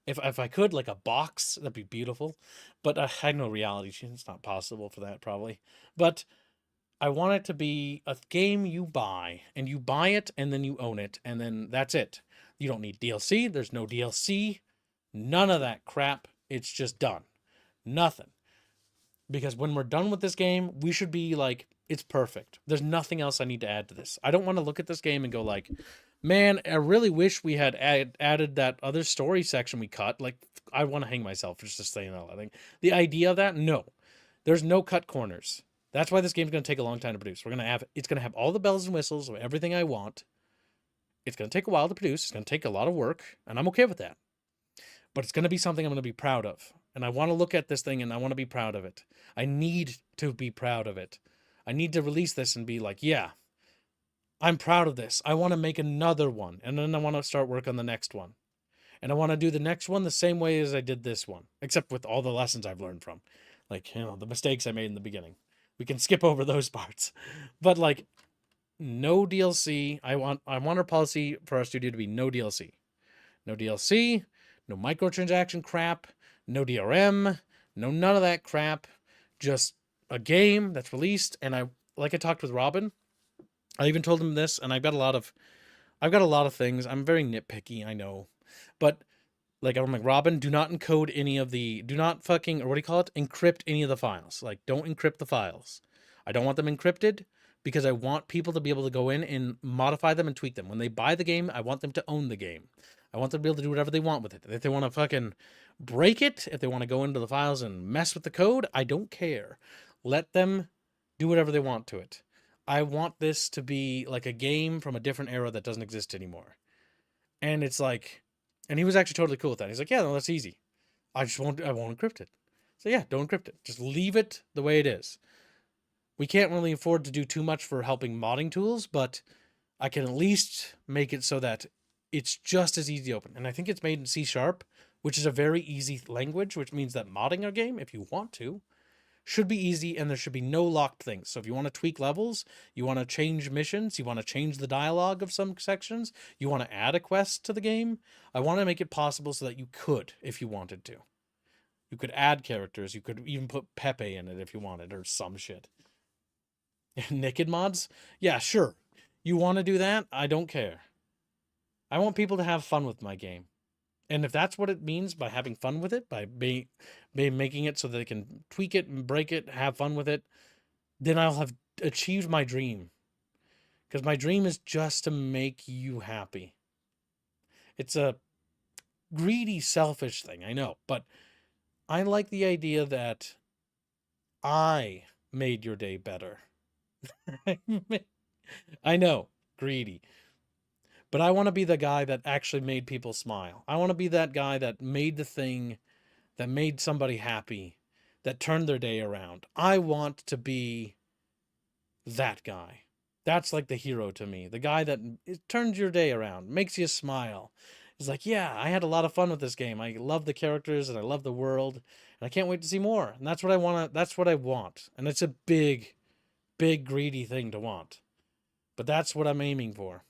Speaker 1: if I could, like a box, that'd be beautiful. But I know reality, it's not possible for that probably. But I want it to be a game you buy, and you buy it, and then you own it, and then that's it. You don't need DLC. There's no DLC. None of that crap. It's just done. Nothing. Because when we're done with this game, we should be like, it's perfect. There's nothing else I need to add to this. I don't want to look at this game and go like, man, I really wish we had added that other story section we cut. Like, I want to hang myself for just saying that. I think the idea of that, no. There's no cut corners. That's why this game's going to take a long time to produce. It's going to have all the bells and whistles of everything I want. It's going to take a while to produce. It's going to take a lot of work, and I'm okay with that. But it's going to be something I'm going to be proud of. And I want to look at this thing and I want to be proud of it. I need to be proud of it. I need to release this and be like, yeah, I'm proud of this. I want to make another one. And then I want to start work on the next one. And I want to do the next one the same way as I did this one, except with all the lessons I've learned from. Like, the mistakes I made in the beginning. We can skip over those parts. But like, no DLC. I want our policy for our studio to be no DLC. No DLC, no microtransaction crap, no DRM, no none of that crap. Just a game that's released. And I talked with Robin. I even told him this, and I've got a lot of things. I'm very nitpicky, I know. But like, I'm like, Robin, do not encode any of the, do not fucking, or what do you call it? Encrypt any of the files. Like, don't encrypt the files. I don't want them encrypted because I want people to be able to go in and modify them and tweak them. When they buy the game, I want them to own the game. I want them to be able to do whatever they want with it. If they want to fucking break it, if they want to go into the files and mess with the code, I don't care. Let them do whatever they want to it. I want this to be like a game from a different era that doesn't exist anymore. And it's like, and he was actually totally cool with that. He's like, yeah, no, that's easy. I won't encrypt it. So yeah, don't encrypt it. Just leave it the way it is. We can't really afford to do too much for helping modding tools, but I can at least make it so that it's just as easy to open. And I think it's made in C#, which is a very easy language, which means that modding a game, if you want to, should be easy, and there should be no locked things. So if you want to tweak levels, you want to change missions, you want to change the dialogue of some sections, you want to add a quest to the game, I want to make it possible so that you could, if you wanted to. You could add characters, you could even put Pepe in it if you wanted, or some shit. Naked mods? Yeah, sure. You want to do that? I don't care. I want people to have fun with my game. And if that's what it means by having fun with it, by making it so that they can tweak it and break it, have fun with it, then I'll have achieved my dream. Because my dream is just to make you happy. It's a greedy, selfish thing, I know. But I like the idea that I made your day better. I know, greedy. But I want to be the guy that actually made people smile. I want to be that guy that made the thing that made somebody happy, that turned their day around. I want to be that guy. That's like the hero to me. The guy that turns your day around, makes you smile. It's like, yeah, I had a lot of fun with this game. I love the characters and I love the world, and I can't wait to see more. And that's what I want. That's what I want. And it's a big, big greedy thing to want. But that's what I'm aiming for.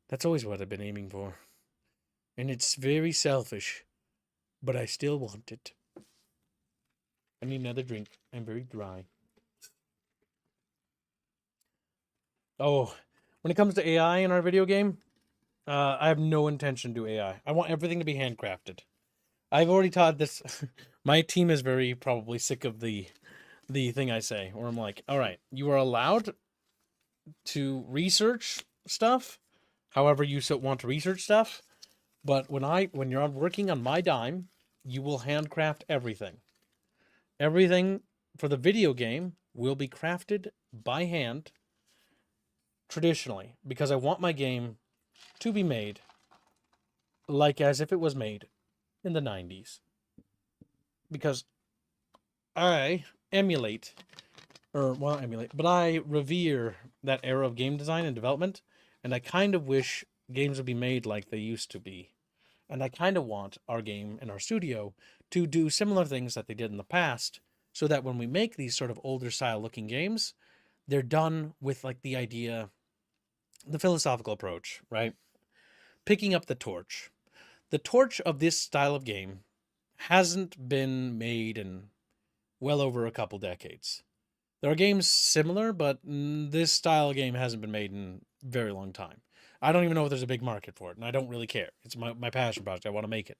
Speaker 1: That's always what I've been aiming for. And it's very selfish, but I still want it. I need another drink. I'm very dry. Oh, when it comes to AI in our video game, I have no intention to do AI. I want everything to be handcrafted. I've already taught this. My team is very probably sick of the thing I say, where I'm like, all right, you are allowed to research stuff however you so want to research stuff, but when you're working on my dime, you will handcraft everything. Everything for the video game will be crafted by hand traditionally because I want my game to be made like as if it was made in the 90s. Because I emulate, or well, emulate, but I revere that era of game design and development, and I kind of wish games would be made like they used to be. And I kind of want our game and our studio to do similar things that they did in the past, so that when we make these sort of older style looking games, they're done with like the idea, the philosophical approach, right? Picking up the torch. The torch of this style of game hasn't been made in well over a couple decades. There are games similar, but this style of game hasn't been made in a very long time. I don't even know if there's a big market for it, and I don't really care. It's my passion project. I want to make it.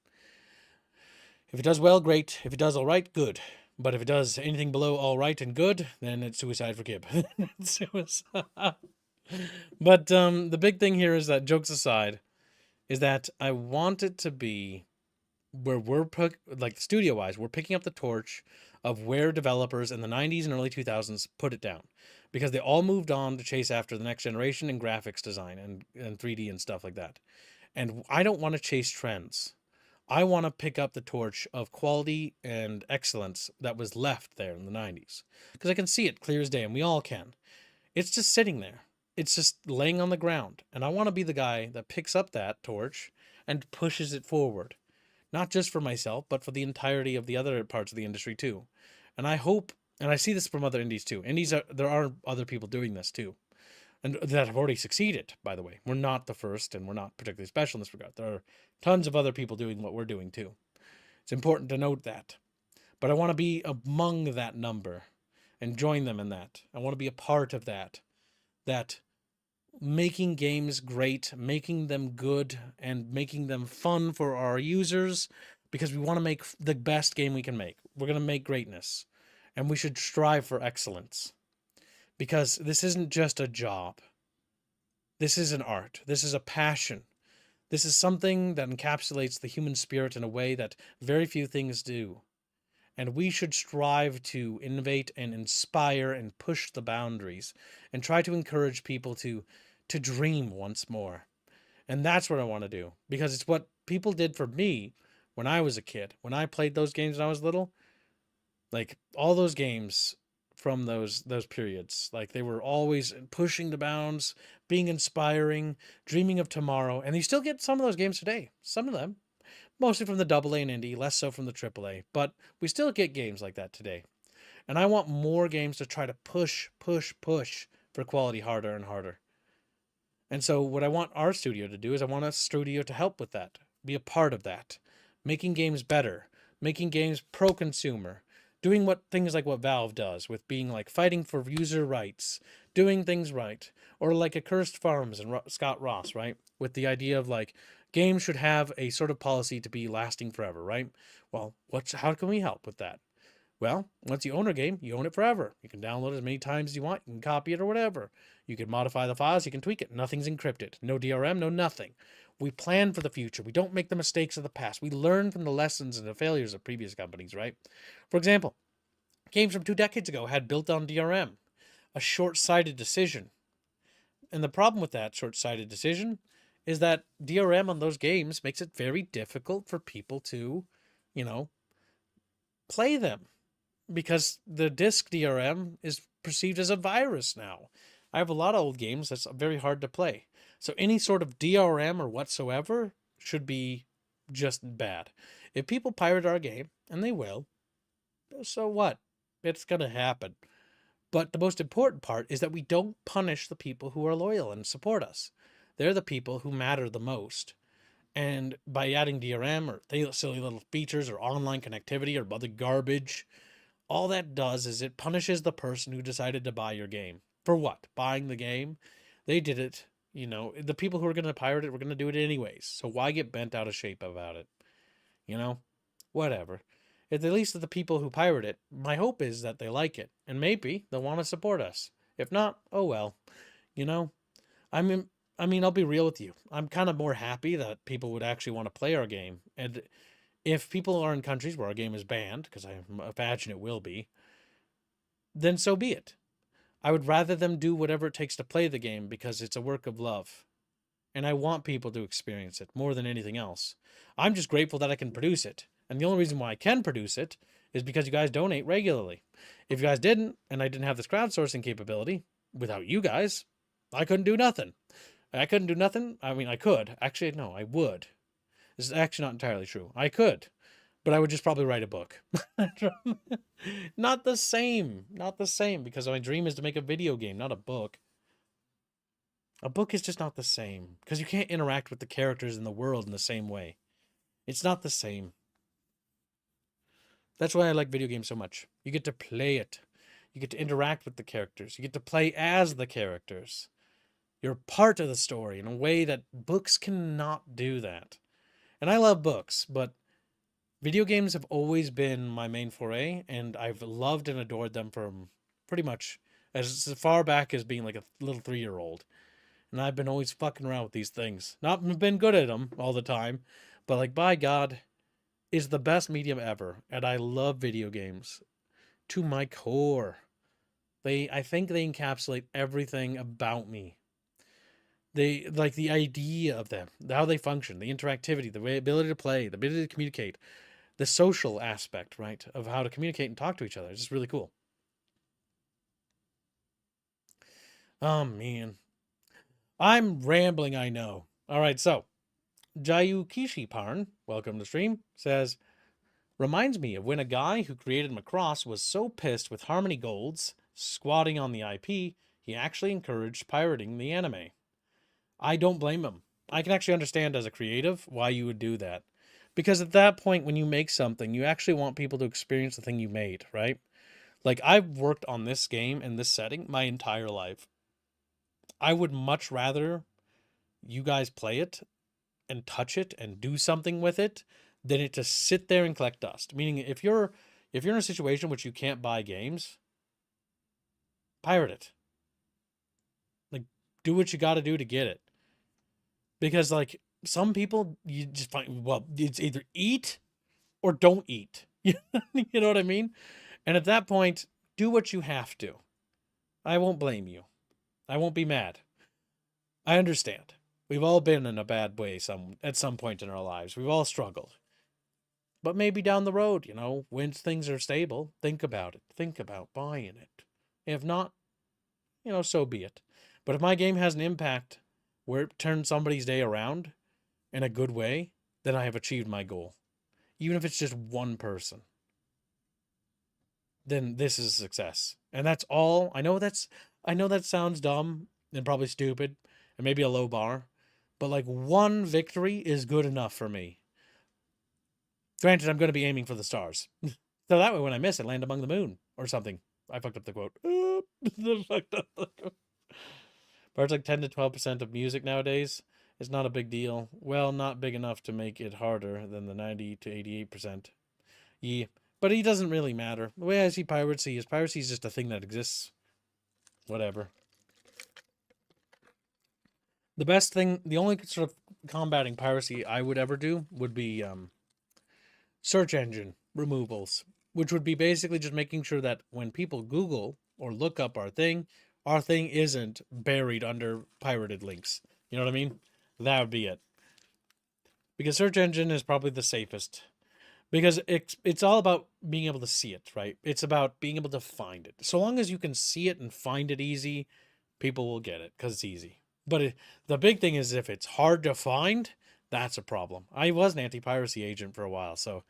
Speaker 1: If it does well, great. If it does all right, good. But if it does anything below all right and good, then it's suicide for Kib. Suicide. But the big thing here is that, jokes aside, is that I want it to be where we're like studio wise, we're picking up the torch of where developers in the 90s and early 2000s put it down, because they all moved on to chase after the next generation in graphics design and 3D and stuff like that. And I don't want to chase trends. I want to pick up the torch of quality and excellence that was left there in the 90s, because I can see it clear as day, and we all can. It's just sitting there. It's just laying on the ground. And I want to be the guy that picks up that torch and pushes it forward. Not just for myself, but for the entirety of the other parts of the industry too. And I hope, and I see this from other indies too. There are other people doing this too, and that have already succeeded, by the way. We're not the first, and we're not particularly special in this regard. There are tons of other people doing what we're doing too. It's important to note that. But I want to be among that number and join them in that. I want to be a part of that. That making games great, making them good, and making them fun for our users, because we want to make the best game we can make. We're going to make greatness, and we should strive for excellence, because this isn't just a job. This is an art. This is a passion. This is something that encapsulates the human spirit in a way that very few things do. And we should strive to innovate and inspire and push the boundaries and try to encourage people to dream once more. And that's what I want to do, because it's what people did for me when I was a kid. When I played those games when I was little, like all those games from those periods, like they were always pushing the bounds, being inspiring, dreaming of tomorrow. And you still get some of those games today. Some of them, mostly from the AA and indie, less so from the AAA, but we still get games like that today. And I want more games to try to push for quality harder and harder. And so what I want our studio to do is I want a studio to help with that, be a part of that, making games better, making games pro-consumer, doing things like what Valve does with being like fighting for user rights, doing things right, or like Accursed Farms and Scott Ross, right? With the idea of like games should have a sort of policy to be lasting forever, right? Well, how can we help with that? Well, once you own a game, you own it forever. You can download it as many times as you want. You can copy it or whatever. You can modify the files. You can tweak it. Nothing's encrypted. No DRM, no nothing. We plan for the future. We don't make the mistakes of the past. We learn from the lessons and the failures of previous companies, right? For example, games from 2 decades ago had built-on DRM, a short-sighted decision. And the problem with that short-sighted decision is that DRM on those games makes it very difficult for people to, play them, because the disk DRM is perceived as a virus now. I have a lot of old games that's very hard to play. So any sort of DRM or whatsoever should be just bad. If people pirate our game, and they will, so what? It's going to happen. But the most important part is that we don't punish the people who are loyal and support us. They're the people who matter the most. And by adding DRM or silly little features or online connectivity or other garbage, all that does is it punishes the person who decided to buy your game. For what? Buying the game? They did it. The people who are going to pirate it were going to do it anyways. So why get bent out of shape about it? Whatever. At least the people who pirate it, my hope is that they like it. And maybe they'll want to support us. If not, oh well. I'll be real with you. I'm kind of more happy that people would actually want to play our game. And If people are in countries where our game is banned, because I imagine it will be, then so be it. I would rather them do whatever it takes to play the game because it's a work of love. And I want people to experience it more than anything else. I'm just grateful that I can produce it. And the only reason why I can produce it is because you guys donate regularly. If you guys didn't, and I didn't have this crowdsourcing capability, without you guys, I couldn't do nothing. I couldn't do nothing. I mean, I could. Actually, no, I would. This is actually not entirely true. I could, but I would just probably write a book. Not the same. Not the same, because my dream is to make a video game, not a book. A book is just not the same, because you can't interact with the characters in the world in the same way. It's not the same. That's why I like video games so much. You get to play it. You get to interact with the characters. You get to play as the characters. You're part of the story in a way that books cannot do that. And I love books, but video games have always been my main foray, and I've loved and adored them from pretty much as far back as being like a little 3-year-old. And I've been always fucking around with these things. Not been good at them all the time, but like, by God, is the best medium ever. And I love video games to my core. I think they encapsulate everything about me. They like the idea of them, how they function, the interactivity, the ability to play, the ability to communicate, the social aspect, right, of how to communicate and talk to each other. It's just really cool. Oh, man. I'm rambling, I know. All right, so Jayu Kishiparn, welcome to stream, says, reminds me of when a guy who created Macross was so pissed with Harmony Golds squatting on the IP, he actually encouraged pirating the anime. I don't blame him. I can actually understand as a creative why you would do that. Because at that point, when you make something, you actually want people to experience the thing you made, right? Like, I've worked on this game and this setting my entire life. I would much rather you guys play it and touch it and do something with it than it to sit there and collect dust. Meaning, if you're in a situation which you can't buy games, pirate it. Like, do what you got to do to get it. Because, like, some people, you just find, well, it's either eat or don't eat. You know what I mean? And at that point, do what you have to. I won't blame you. I won't be mad. I understand. We've all been in a bad way at some point in our lives. We've all struggled. But maybe down the road, when things are stable, think about it. Think about buying it. If not, so be it. But if my game has an impact where it turns somebody's day around in a good way, then I have achieved my goal. Even if it's just one person, then this is a success. And that's all. I know that sounds dumb and probably stupid and maybe a low bar, but like, one victory is good enough for me. Granted, I'm going to be aiming for the stars. So that way when I miss it, land among the moon or something. I fucked up the quote. But it's like 10 to 12% of music nowadays. It's not a big deal. Well, not big enough to make it harder than the 90 to 88%. Yeah, but it doesn't really matter. The way I see piracy is just a thing that exists. Whatever. The best thing, the only sort of combating piracy I would ever do would be search engine removals, which would be basically just making sure that when people Google or look up our thing isn't buried under pirated links. You know what I mean? That would be it. Because search engine is probably the safest. Because it's all about being able to see it, right? It's about being able to find it. So long as you can see it and find it easy, people will get it because it's easy. But the big thing is if it's hard to find, that's a problem. I was an anti-piracy agent for a while. So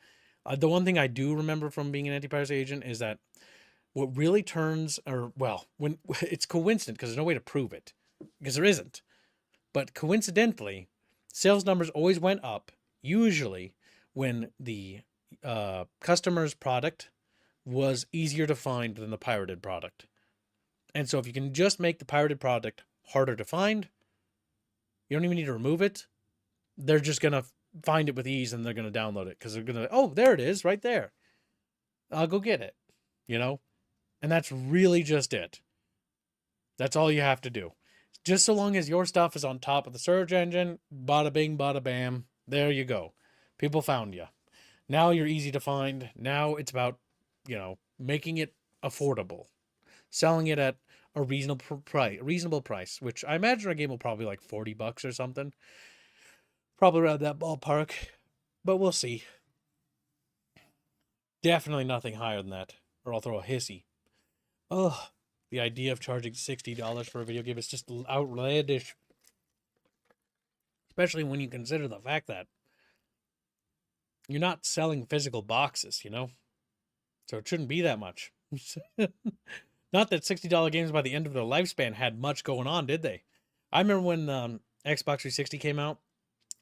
Speaker 1: the one thing I do remember from being an anti-piracy agent is that what really turns, when it's coincident, because there's no way to prove it, because there isn't. But coincidentally, sales numbers always went up, usually when the customer's product was easier to find than the pirated product. And so if you can just make the pirated product harder to find, you don't even need to remove it. They're just going to find it with ease and they're going to download it because they're going to, oh, there it is right there. I'll go get it, And that's really just it. That's all you have to do. Just so long as your stuff is on top of the search engine, bada bing, bada bam, there you go. People found you. Now you're easy to find. Now it's about, making it affordable, selling it at a reasonable price, which I imagine a game will probably like $40 or something, probably around that ballpark. But we'll see. Definitely nothing higher than that, or I'll throw a hissy. Ugh, the idea of charging $60 for a video game is just outlandish, especially when you consider the fact that you're not selling physical boxes, So it shouldn't be that much. Not that $60 games by the end of their lifespan had much going on, did they? I remember when Xbox 360 came out,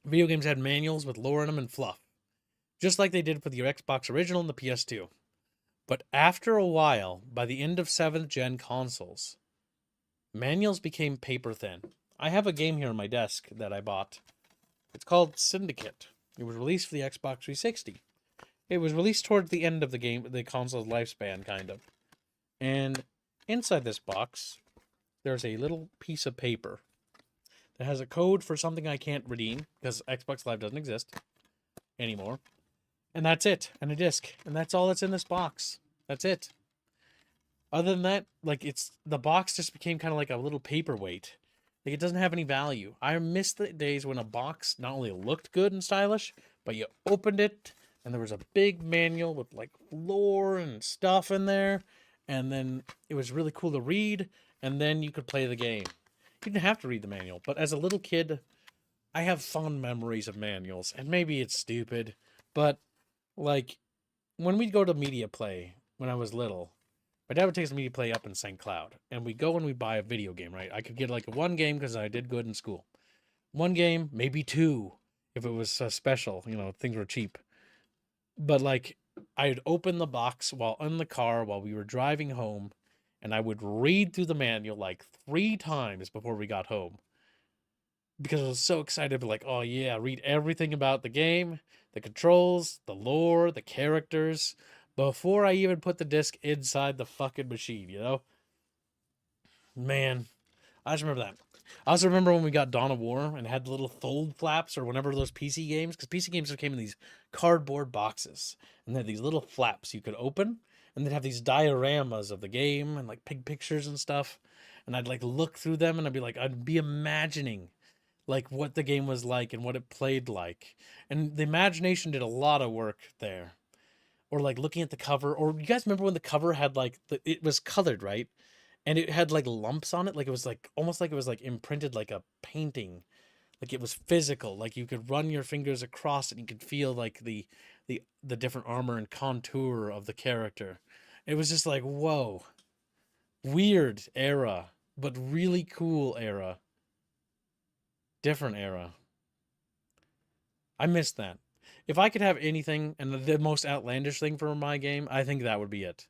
Speaker 1: video games had manuals with lore in them and fluff, just like they did for the Xbox original and the PS2. But after a while, by the end of 7th gen consoles, manuals became paper thin. I have a game here on my desk that I bought. It's called Syndicate. It was released for the Xbox 360. It was released towards the end of the console's lifespan, kind of. And inside this box, there's a little piece of paper that has a code for something I can't redeem because Xbox Live doesn't exist anymore. And that's it. And a disc. And that's all that's in this box. That's it. Other than that, the box just became kind of like a little paperweight. Like, it doesn't have any value. I miss the days when a box not only looked good and stylish, but you opened it and there was a big manual with like lore and stuff in there. And then it was really cool to read. And then you could play the game. You didn't have to read the manual. But as a little kid, I have fond memories of manuals. And maybe it's stupid, but like when we'd go to Media Play when I was little, my dad would take us to Media Play up in St. Cloud, and we'd go and we'd buy a video game, right? I could get like one game because I did good in school. One game, maybe two, if it was special, things were cheap. But like, I'd open the box while in the car while we were driving home, and I would read through the manual like 3 times before we got home. Because I was so excited, like, oh yeah, read everything about the game, the controls, the lore, the characters, before I even put the disc inside the fucking machine. Man, I just remember that. I also remember when we got Dawn of War and had the little fold flaps or whenever those PC games, because PC games came in these cardboard boxes and they had these little flaps you could open, and they'd have these dioramas of the game and like pictures and stuff. And I'd like look through them and I'd be imagining like what the game was like and what it played like. And the imagination did a lot of work there. Or like looking at the cover, or you guys remember when the cover had like it was colored, right? And it had like lumps on it, like it was like almost like it was like imprinted like a painting. Like it was physical, like you could run your fingers across it and you could feel like the different armor and contour of the character. It was just like, whoa. Weird era, but really cool era. Different era. I missed that. If I could have anything and the most outlandish thing for my game, I think that would be it.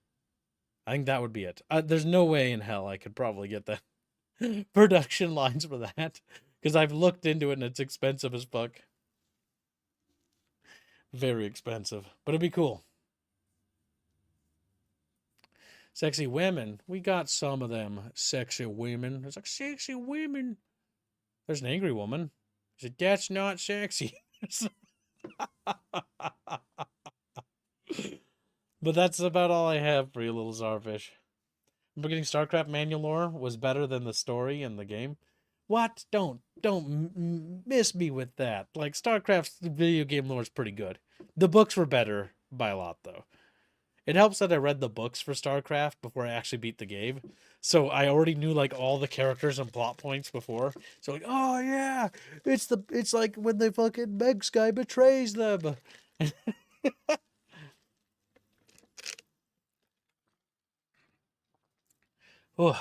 Speaker 1: I think that would be it. There's no way in hell I could probably get the production lines for that because I've looked into it and it's expensive as fuck. Very expensive, but it'd be cool. Sexy women. We got some of them sexy women. There's like sexy women. There's an angry woman. She said, that's not sexy. But that's about all I have for you, little Czarfish. Remember getting StarCraft manual lore was better than the story in the game? What? Don't miss me with that. Like, StarCraft's video game lore is pretty good. The books were better by a lot, though. It helps that I read the books for StarCraft before I actually beat the game. So I already knew like all the characters and plot points before. So like, oh yeah, it's like when the fucking Meg Sky betrays them. Oh,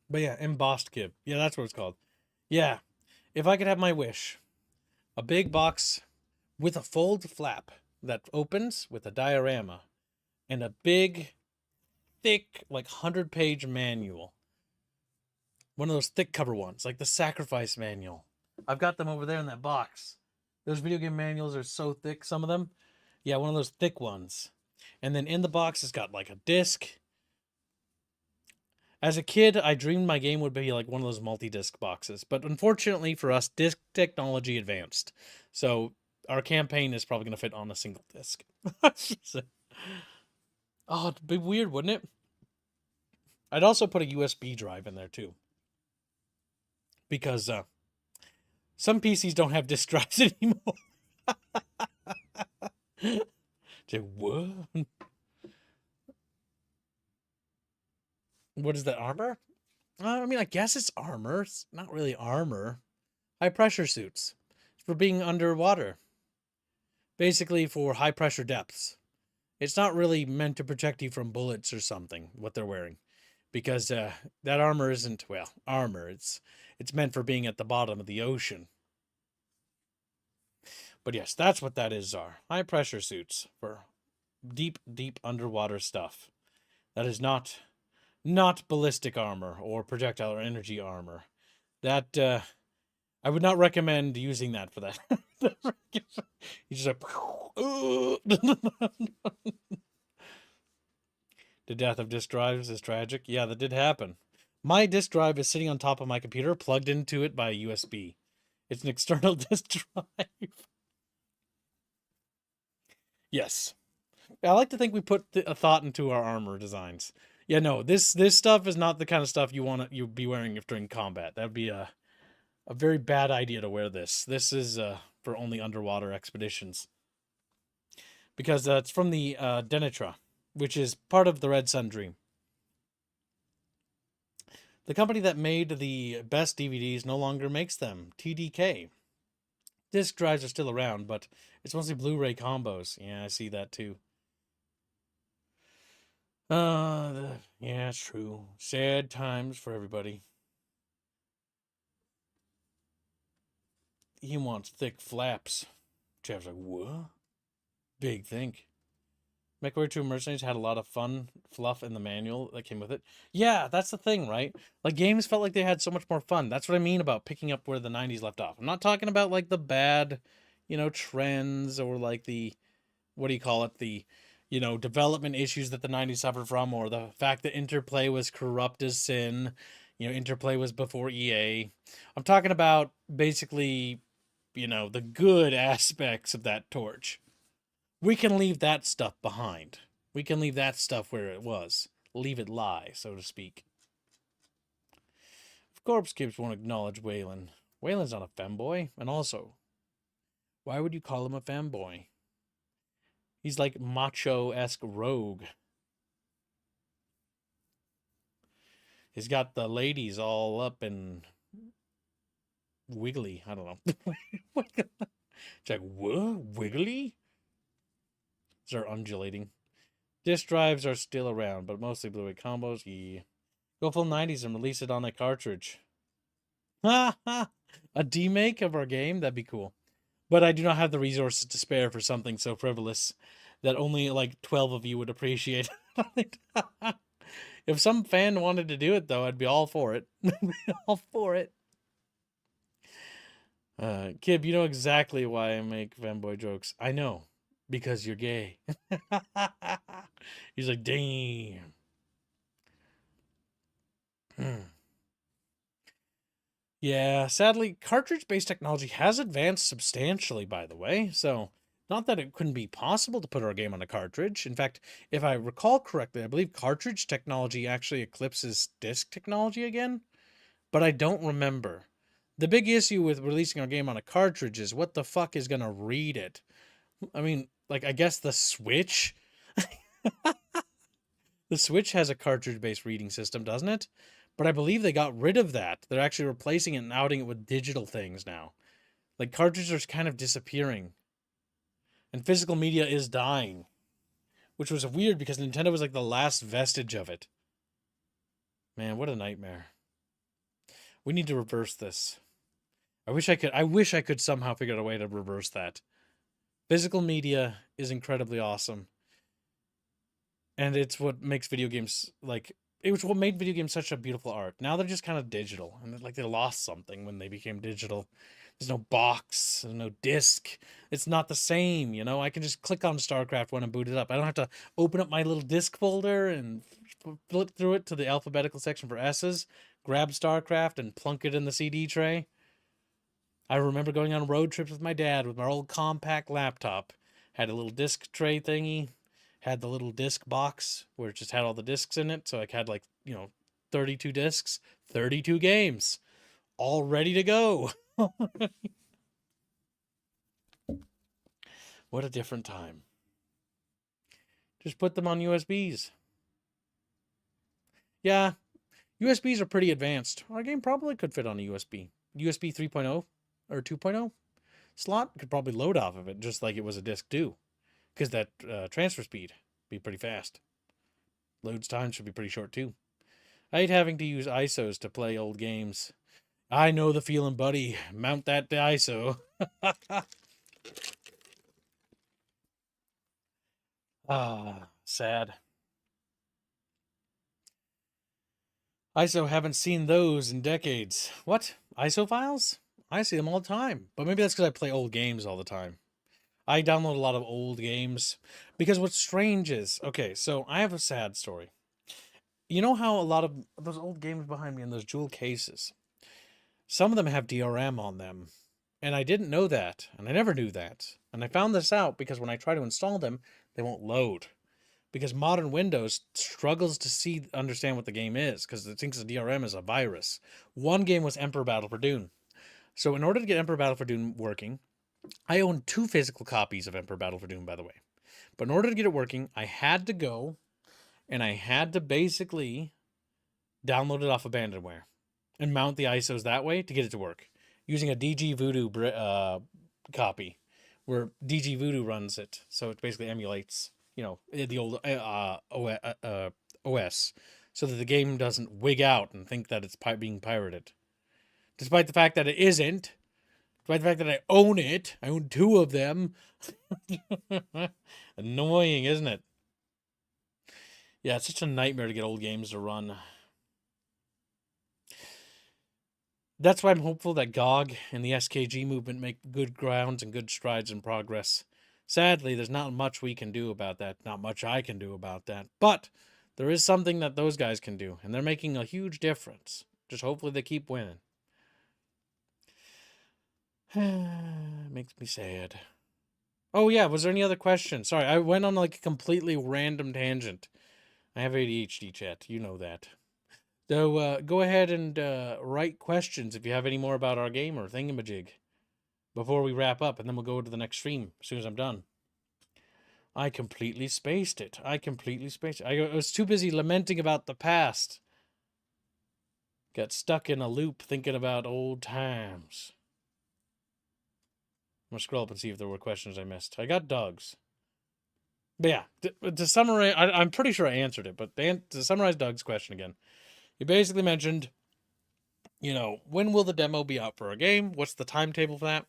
Speaker 1: but yeah, embossed kib. Yeah, that's what it's called. Yeah, if I could have my wish, a big box with a fold flap that opens with a diorama and a big, thick, like 100-page manual. One of those thick cover ones, like the Sacrifice manual. I've got them over there in that box. Those video game manuals are so thick, some of them. Yeah, one of those thick ones. And then in the box, it's got like a disc. As a kid, I dreamed my game would be like one of those multi-disc boxes. But unfortunately for us, disc technology advanced. So Our campaign is probably going to fit on a single disc. Oh, it'd be weird, wouldn't it? I'd also put a USB drive in there too, because some PCs don't have disk drives anymore. What? What is that, armor? I mean, I guess it's armor. It's not really armor. High pressure suits for being underwater. Basically for high pressure depths. It's not really meant to protect you from bullets or something, what they're wearing. Because that armor isn't, well, armor. It's meant for being at the bottom of the ocean. But yes, that's what that is, are. High pressure suits for deep, deep underwater stuff. That is not ballistic armor or projectile or energy armor. That I would not recommend using that for that. You just like the death of disk drives is tragic. Yeah, that did happen. My disk drive is sitting on top of my computer, plugged into it by USB. It's an external disk drive. Yes. I like to think we put a thought into our armor designs. Yeah, no, this stuff is not the kind of stuff you'd be wearing if during combat. That'd be a very bad idea to wear this. This is for only underwater expeditions. Because it's from the Denitra, which is part of the Red Sun Dream. The company that made the best DVDs no longer makes them, TDK. Disc drives are still around, but it's mostly Blu-ray combos. Yeah, I see that too. Yeah, it's true. Sad times for everybody. He wants thick flaps. Chav's like, what? Big think. MechWarrior 2 Mercenaries had a lot of fun fluff in the manual that came with it. Yeah, that's the thing, right? Like, games felt like they had so much more fun. That's what I mean about picking up where the 90s left off. I'm not talking about, like, the bad, trends or, like, the, what do you call it? The, development issues that the 90s suffered from, or the fact that Interplay was corrupt as sin. Interplay was before EA. I'm talking about, basically, the good aspects of that torch. We can leave that stuff behind. We can leave that stuff where it was. Leave it lie, so to speak. If Corpse Kids won't acknowledge Waylon. Waylon's not a femboy. And also, why would you call him a femboy? He's like macho-esque rogue. He's got the ladies all up and wiggly. I don't know. It's like, what? Wiggly? They're undulating. Disk drives are still around, but mostly Blu-ray combos. Yeah. Go full 90s and release it on a cartridge. Ha ha! A demake of our game? That'd be cool. But I do not have the resources to spare for something so frivolous that only like 12 of you would appreciate. If some fan wanted to do it, though, I'd be all for it. All for it. Kib, you know exactly why I make fanboy jokes. I know. Because you're gay. He's like, damn. Yeah, sadly, cartridge-based technology has advanced substantially, by the way. So, not that it couldn't be possible to put our game on a cartridge. In fact, if I recall correctly, I believe cartridge technology actually eclipses disc technology again. But I don't remember. The big issue with releasing our game on a cartridge is what the fuck is going to read it? I mean, like, I guess the Switch? The Switch has a cartridge-based reading system, doesn't it? But I believe they got rid of that. They're actually replacing it and outing it with digital things now. Like, cartridges are kind of disappearing. And physical media is dying. Which was weird because Nintendo was like the last vestige of it. Man, what a nightmare. We need to reverse this. I wish I could somehow figure out a way to reverse that. Physical media is incredibly awesome. And it's what makes video games, like, it was what made video games such a beautiful art. Now they're just kind of digital. And like they lost something when they became digital. There's no box, there's no disc. It's not the same, I can just click on StarCraft when I'm booted up. I don't have to open up my little disc folder and flip through it to the alphabetical section for S's, grab StarCraft and plunk it in the CD tray. I remember going on road trips with my dad with my old compact laptop. Had a little disc tray thingy, had the little disc box where it just had all the discs in it. So I had 32 discs, 32 games, all ready to go. What a different time. Just put them on USBs. Yeah, USBs are pretty advanced. Our game probably could fit on a USB. USB 3.0 or 2.0 slot could probably load off of it just like it was a disc too. Because that transfer speed be pretty fast. Loads time should be pretty short too. I hate having to use ISOs to play old games. I know the feeling, buddy. Mount that ISO. Sad. ISO haven't seen those in decades. What? ISO files? I see them all the time. But maybe that's because I play old games all the time. I download a lot of old games. Because what's strange is, okay, so I have a sad story. You know how a lot of those old games behind me in those jewel cases, some of them have DRM on them. And I didn't know that. And I never knew that. And I found this out because when I try to install them, they won't load. Because modern Windows struggles to understand what the game is because it thinks the DRM is a virus. One game was Emperor Battle for Dune. So in order to get Emperor Battle for Dune working, I own 2 physical copies of Emperor Battle for Dune, by the way. But in order to get it working, I had to go and I had to basically download it off Abandonware and mount the ISOs that way to get it to work using a DG Voodoo copy where DG Voodoo runs it. So it basically emulates, the old OS so that the game doesn't wig out and think that it's being pirated. Despite the fact that it isn't, despite the fact that I own it, I own 2 of them. Annoying, isn't it? Yeah, it's such a nightmare to get old games to run. That's why I'm hopeful that GOG and the SKG movement make good grounds and good strides in progress. Sadly, there's not much we can do about that. Not much I can do about that. But there is something that those guys can do, and they're making a huge difference. Just hopefully they keep winning. Makes me sad. Oh yeah, was there any other questions? Sorry, I went on like a completely random tangent. I have ADHD, chat. You know that. So go ahead and write questions if you have any more about our game or thingamajig before we wrap up, and then we'll go to the next stream as soon as I'm done. I completely spaced it. I was too busy lamenting about the past. Got stuck in a loop thinking about old times. I'm going to scroll up and see if there were questions I missed. I got Doug's. But yeah, to summarize, I'm pretty sure I answered it, but to summarize Doug's question again, he basically mentioned, when will the demo be out for our game? What's the timetable for that?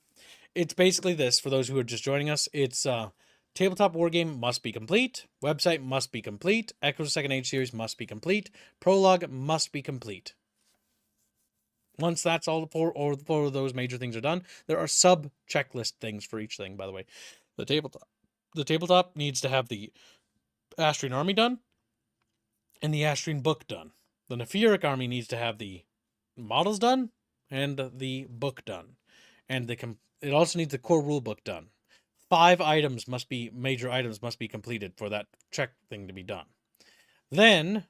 Speaker 1: It's basically this, for those who are just joining us. It's Tabletop Wargame must be complete. Website must be complete. Echoes of Second Age series must be complete. Prologue must be complete. Once that's all the 4 of those major things are done, there are sub checklist things for each thing, by the way. The tabletop needs to have the Astrian army done and the Astrian book done. The Nephiric army needs to have the models done and the book done. And it also needs the core rule book done. 5 major items must be completed for that check thing to be done. Then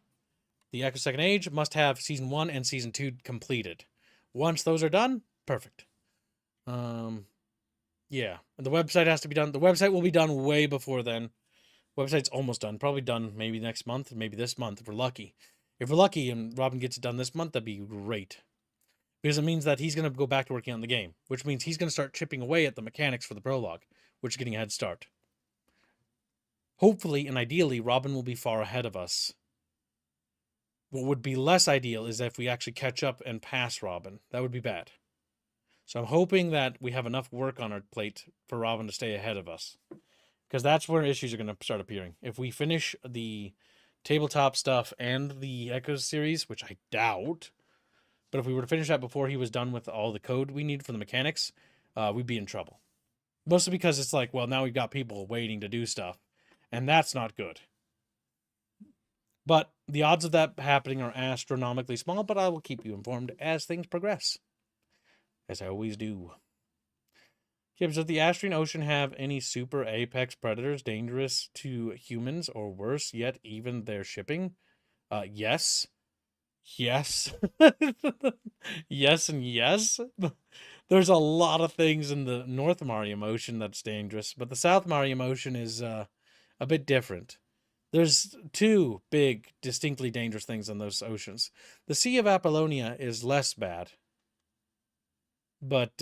Speaker 1: the Echo Second Age must have Season 1 and Season 2 completed. Once those are done, perfect. Yeah. And the website has to be done. The website will be done way before then. Website's almost done. Probably done maybe next month, maybe this month if we're lucky. If we're lucky and Robin gets it done this month, that'd be great. Because it means that he's going to go back to working on the game, which means he's going to start chipping away at the mechanics for the prologue, which is getting a head start. Hopefully and ideally, Robin will be far ahead of us. What would be less ideal is if we actually catch up and pass Robin. That would be bad. So I'm hoping that we have enough work on our plate for Robin to stay ahead of us. Because that's where issues are going to start appearing. If we finish the tabletop stuff and the Echoes series, which I doubt, but if we were to finish that before he was done with all the code we need for the mechanics, we'd be in trouble. Mostly because it's like, well, now we've got people waiting to do stuff, and that's not good. But the odds of that happening are astronomically small, but I will keep you informed as things progress. As I always do. Yeah, does the Austrian Ocean have any super apex predators dangerous to humans or worse yet, even their shipping? Yes. Yes. Yes and yes. There's a lot of things in the North Mariam Ocean that's dangerous, but the South Mariam Ocean is a bit different. There's two big, distinctly dangerous things in those oceans. The Sea of Apollonia is less bad, but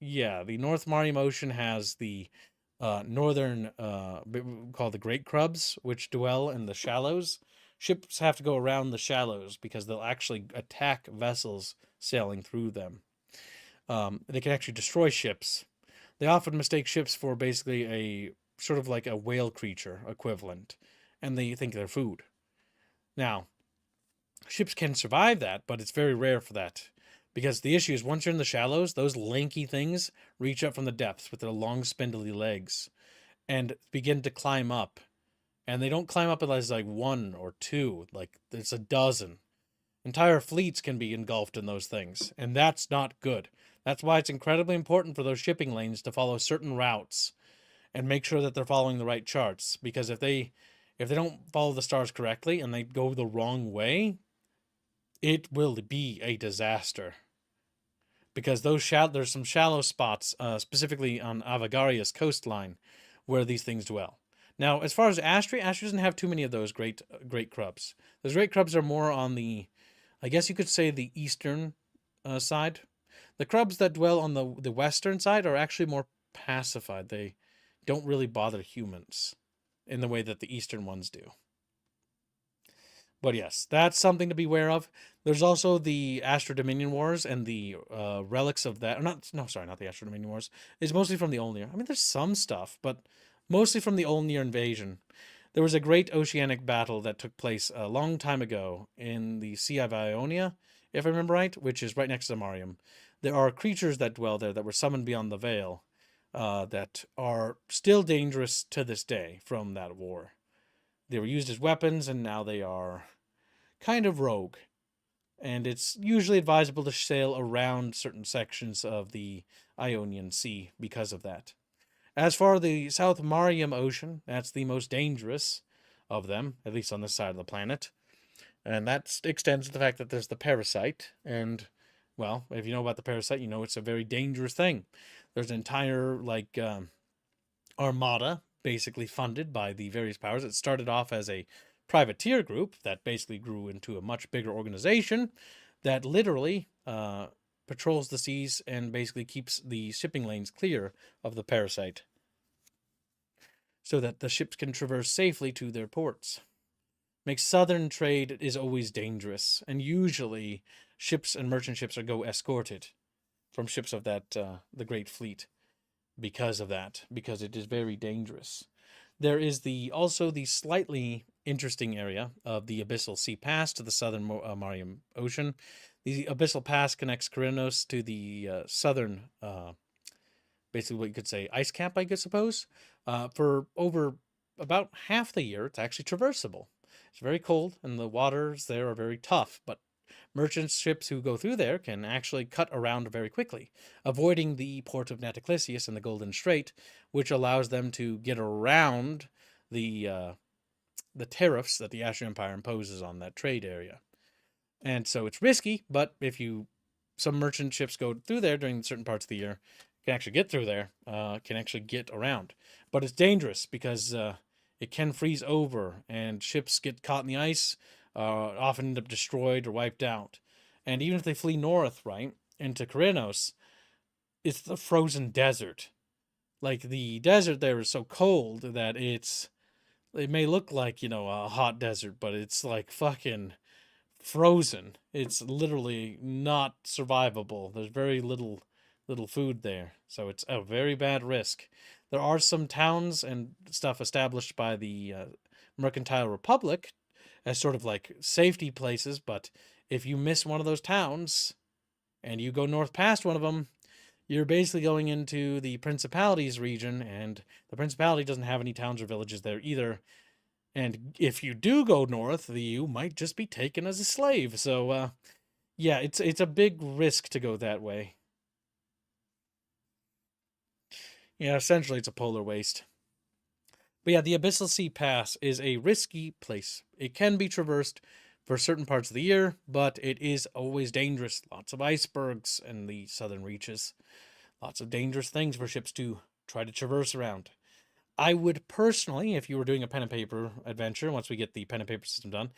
Speaker 1: yeah, the North Mariam Ocean has the northern, called the great crabs, which dwell in the shallows. Ships have to go around the shallows because they'll actually attack vessels sailing through them. They can actually destroy ships. They often mistake ships for basically a sort of like a whale creature equivalent, and they think they're food. Now, ships can survive that, but it's very rare for that. Because the issue is once you're in the shallows, those lanky things reach up from the depths with their long, spindly legs and begin to climb up. And they don't climb up unless like one or two, like it's a dozen. Entire fleets can be engulfed in those things, and that's not good. That's why it's incredibly important for those shipping lanes to follow certain routes and make sure that they're following the right charts. Because if they don't follow the stars correctly and they go the wrong way, it will be a disaster. Because there's some shallow spots, specifically on Avagaria's coastline, where these things dwell. Now, as far as Astri doesn't have too many of those great crabs. Those great crabs are more on the, I guess you could say, the eastern side. The crabs that dwell on the western side are actually more pacified. They don't really bother humans in the way that the eastern ones do. But yes, that's something to be aware of. There's also the Astro Dominion Wars and the relics of that. Or not, no, sorry, not the Astro Dominion Wars. It's mostly from the Olnir. I mean, there's some stuff, but mostly from the Olnir invasion. There was a great oceanic battle that took place a long time ago in the Sea of Ionia, if I remember right, which is right next to Mariam. There are creatures that dwell there that were summoned beyond the veil that are still dangerous to this day from that war. They were used as weapons, and now they are kind of rogue. And it's usually advisable to sail around certain sections of the Ionian Sea because of that. As for the South Mariam Ocean, that's the most dangerous of them, at least on this side of the planet. And that extends to the fact that there's the parasite. And, well, if you know about the parasite, you know it's a very dangerous thing. There's an entire, armada basically funded by the various powers. It started off as a privateer group that basically grew into a much bigger organization that literally patrols the seas and basically keeps the shipping lanes clear of the parasite so that the ships can traverse safely to their ports. Makes southern trade is always dangerous, and usually ships and merchant ships are go escorted from ships of that the Great Fleet because of that, because it is very dangerous. There is also the slightly interesting area of the Abyssal Sea Pass to the southern Mariam Ocean. The Abyssal Pass connects Karinos to the southern, basically what you could say, ice cap, I guess, suppose. For over about half the year, it's actually traversable. It's very cold, and the waters there are very tough, but merchant ships who go through there can actually cut around very quickly, avoiding the port of Nataclisius and the Golden Strait, which allows them to get around the tariffs that the Asher Empire imposes on that trade area. And so it's risky, but if some merchant ships go through there during certain parts of the year, can actually get through there, can actually get around. But it's dangerous because it can freeze over, and ships get caught in the ice, often end up destroyed or wiped out. And even if they flee north, right, into Karinos, it's the frozen desert. Like, the desert there is so cold that it may look like, a hot desert, but it's like fucking frozen. It's literally not survivable. There's very little food there. So it's a very bad risk. There are some towns and stuff established by the Mercantile Republic as sort of like safety places, but if you miss one of those towns and you go north past one of them, you're basically going into the Principalities region, and the Principality doesn't have any towns or villages there either. And if you do go north, you might just be taken as a slave. So, yeah, it's a big risk to go that way. Yeah, essentially it's a polar waste. But yeah, the Abyssal Sea Pass is a risky place. It can be traversed for certain parts of the year, but it is always dangerous. Lots of icebergs in the southern reaches. Lots of dangerous things for ships to try to traverse around. I would personally, if you were doing a pen and paper adventure, once we get the pen and paper system done,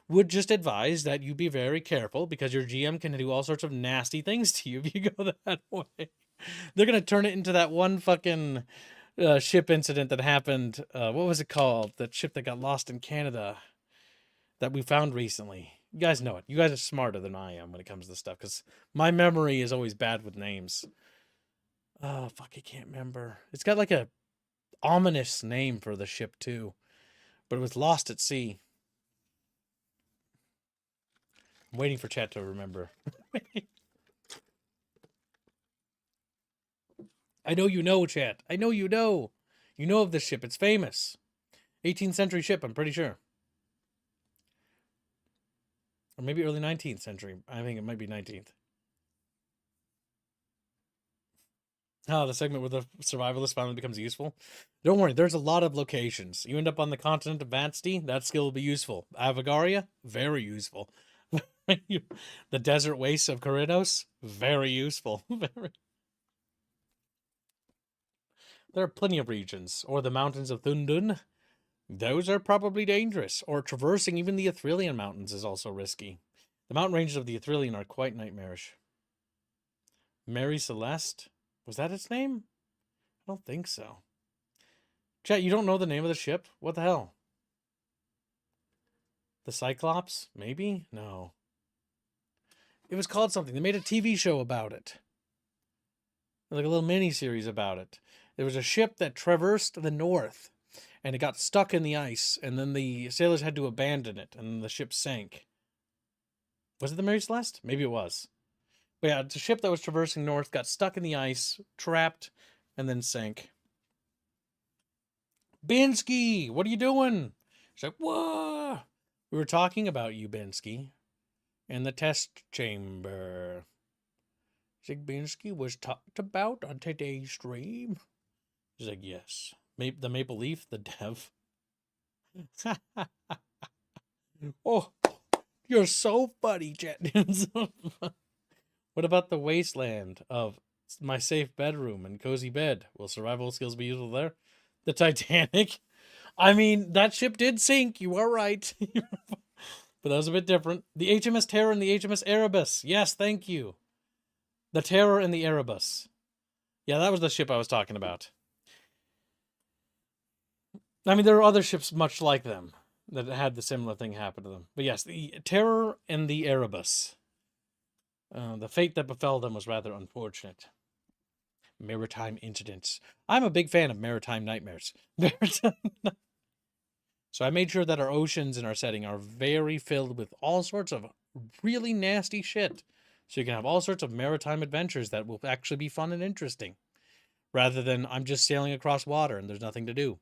Speaker 1: would just advise that you be very careful because your GM can do all sorts of nasty things to you if you go that way. They're going to turn it into that one fucking ship incident that happened. What was it called? That ship that got lost in Canada that we found recently. You guys know it. You guys are smarter than I am when it comes to this stuff because my memory is always bad with names. Oh, fuck, I can't remember. It's got like a ominous name for the ship too, but it was lost at sea. I'm waiting for chat to remember. I know you know, chat. I know you know. You know of this ship. It's famous. 18th century ship, I'm pretty sure. Or maybe early 19th century. I think it might be 19th. Oh, the segment where the survivalist finally becomes useful. Don't worry, there's a lot of locations. You end up on the continent of Vansti, that skill will be useful. Avagaria, very useful. The desert wastes of Corinos, very useful. There are plenty of regions. Or the mountains of Thundun. Those are probably dangerous. Or traversing even the Athrilian mountains is also risky. The mountain ranges of the Athrilian are quite nightmarish. Mary Celeste? Was that its name? I don't think so. Chat, you don't know the name of the ship? What the hell? The Cyclops? Maybe? No. It was called something. They made a TV show about it. Like a little mini series about it. There was a ship that traversed the north and it got stuck in the ice, and then the sailors had to abandon it, and the ship sank. Was it the Mary Celeste? Maybe it was. But yeah, it's a ship that was traversing north, got stuck in the ice, trapped, and then sank. Binsky, what are you doing? She's like, whoa. We were talking about you, Binsky, in the test chamber. Zigbinsky was talked about on today's stream. He's like, yes. The Maple Leaf, the dev. Oh, you're so funny, Jet. What about the wasteland of my safe bedroom and cozy bed? Will survival skills be useful there? The Titanic? I mean, that ship did sink. You are right. But that was a bit different. The HMS Terror and the HMS Erebus. Yes, thank you. The Terror and the Erebus. Yeah, that was the ship I was talking about. I mean, there are other ships much like them that had the similar thing happen to them. But yes, the Terror and the Erebus. The fate that befell them was rather unfortunate. Maritime incidents. I'm a big fan of maritime nightmares. So I made sure that our oceans in our setting are very filled with all sorts of really nasty shit. So you can have all sorts of maritime adventures that will actually be fun and interesting. Rather than I'm just sailing across water and there's nothing to do.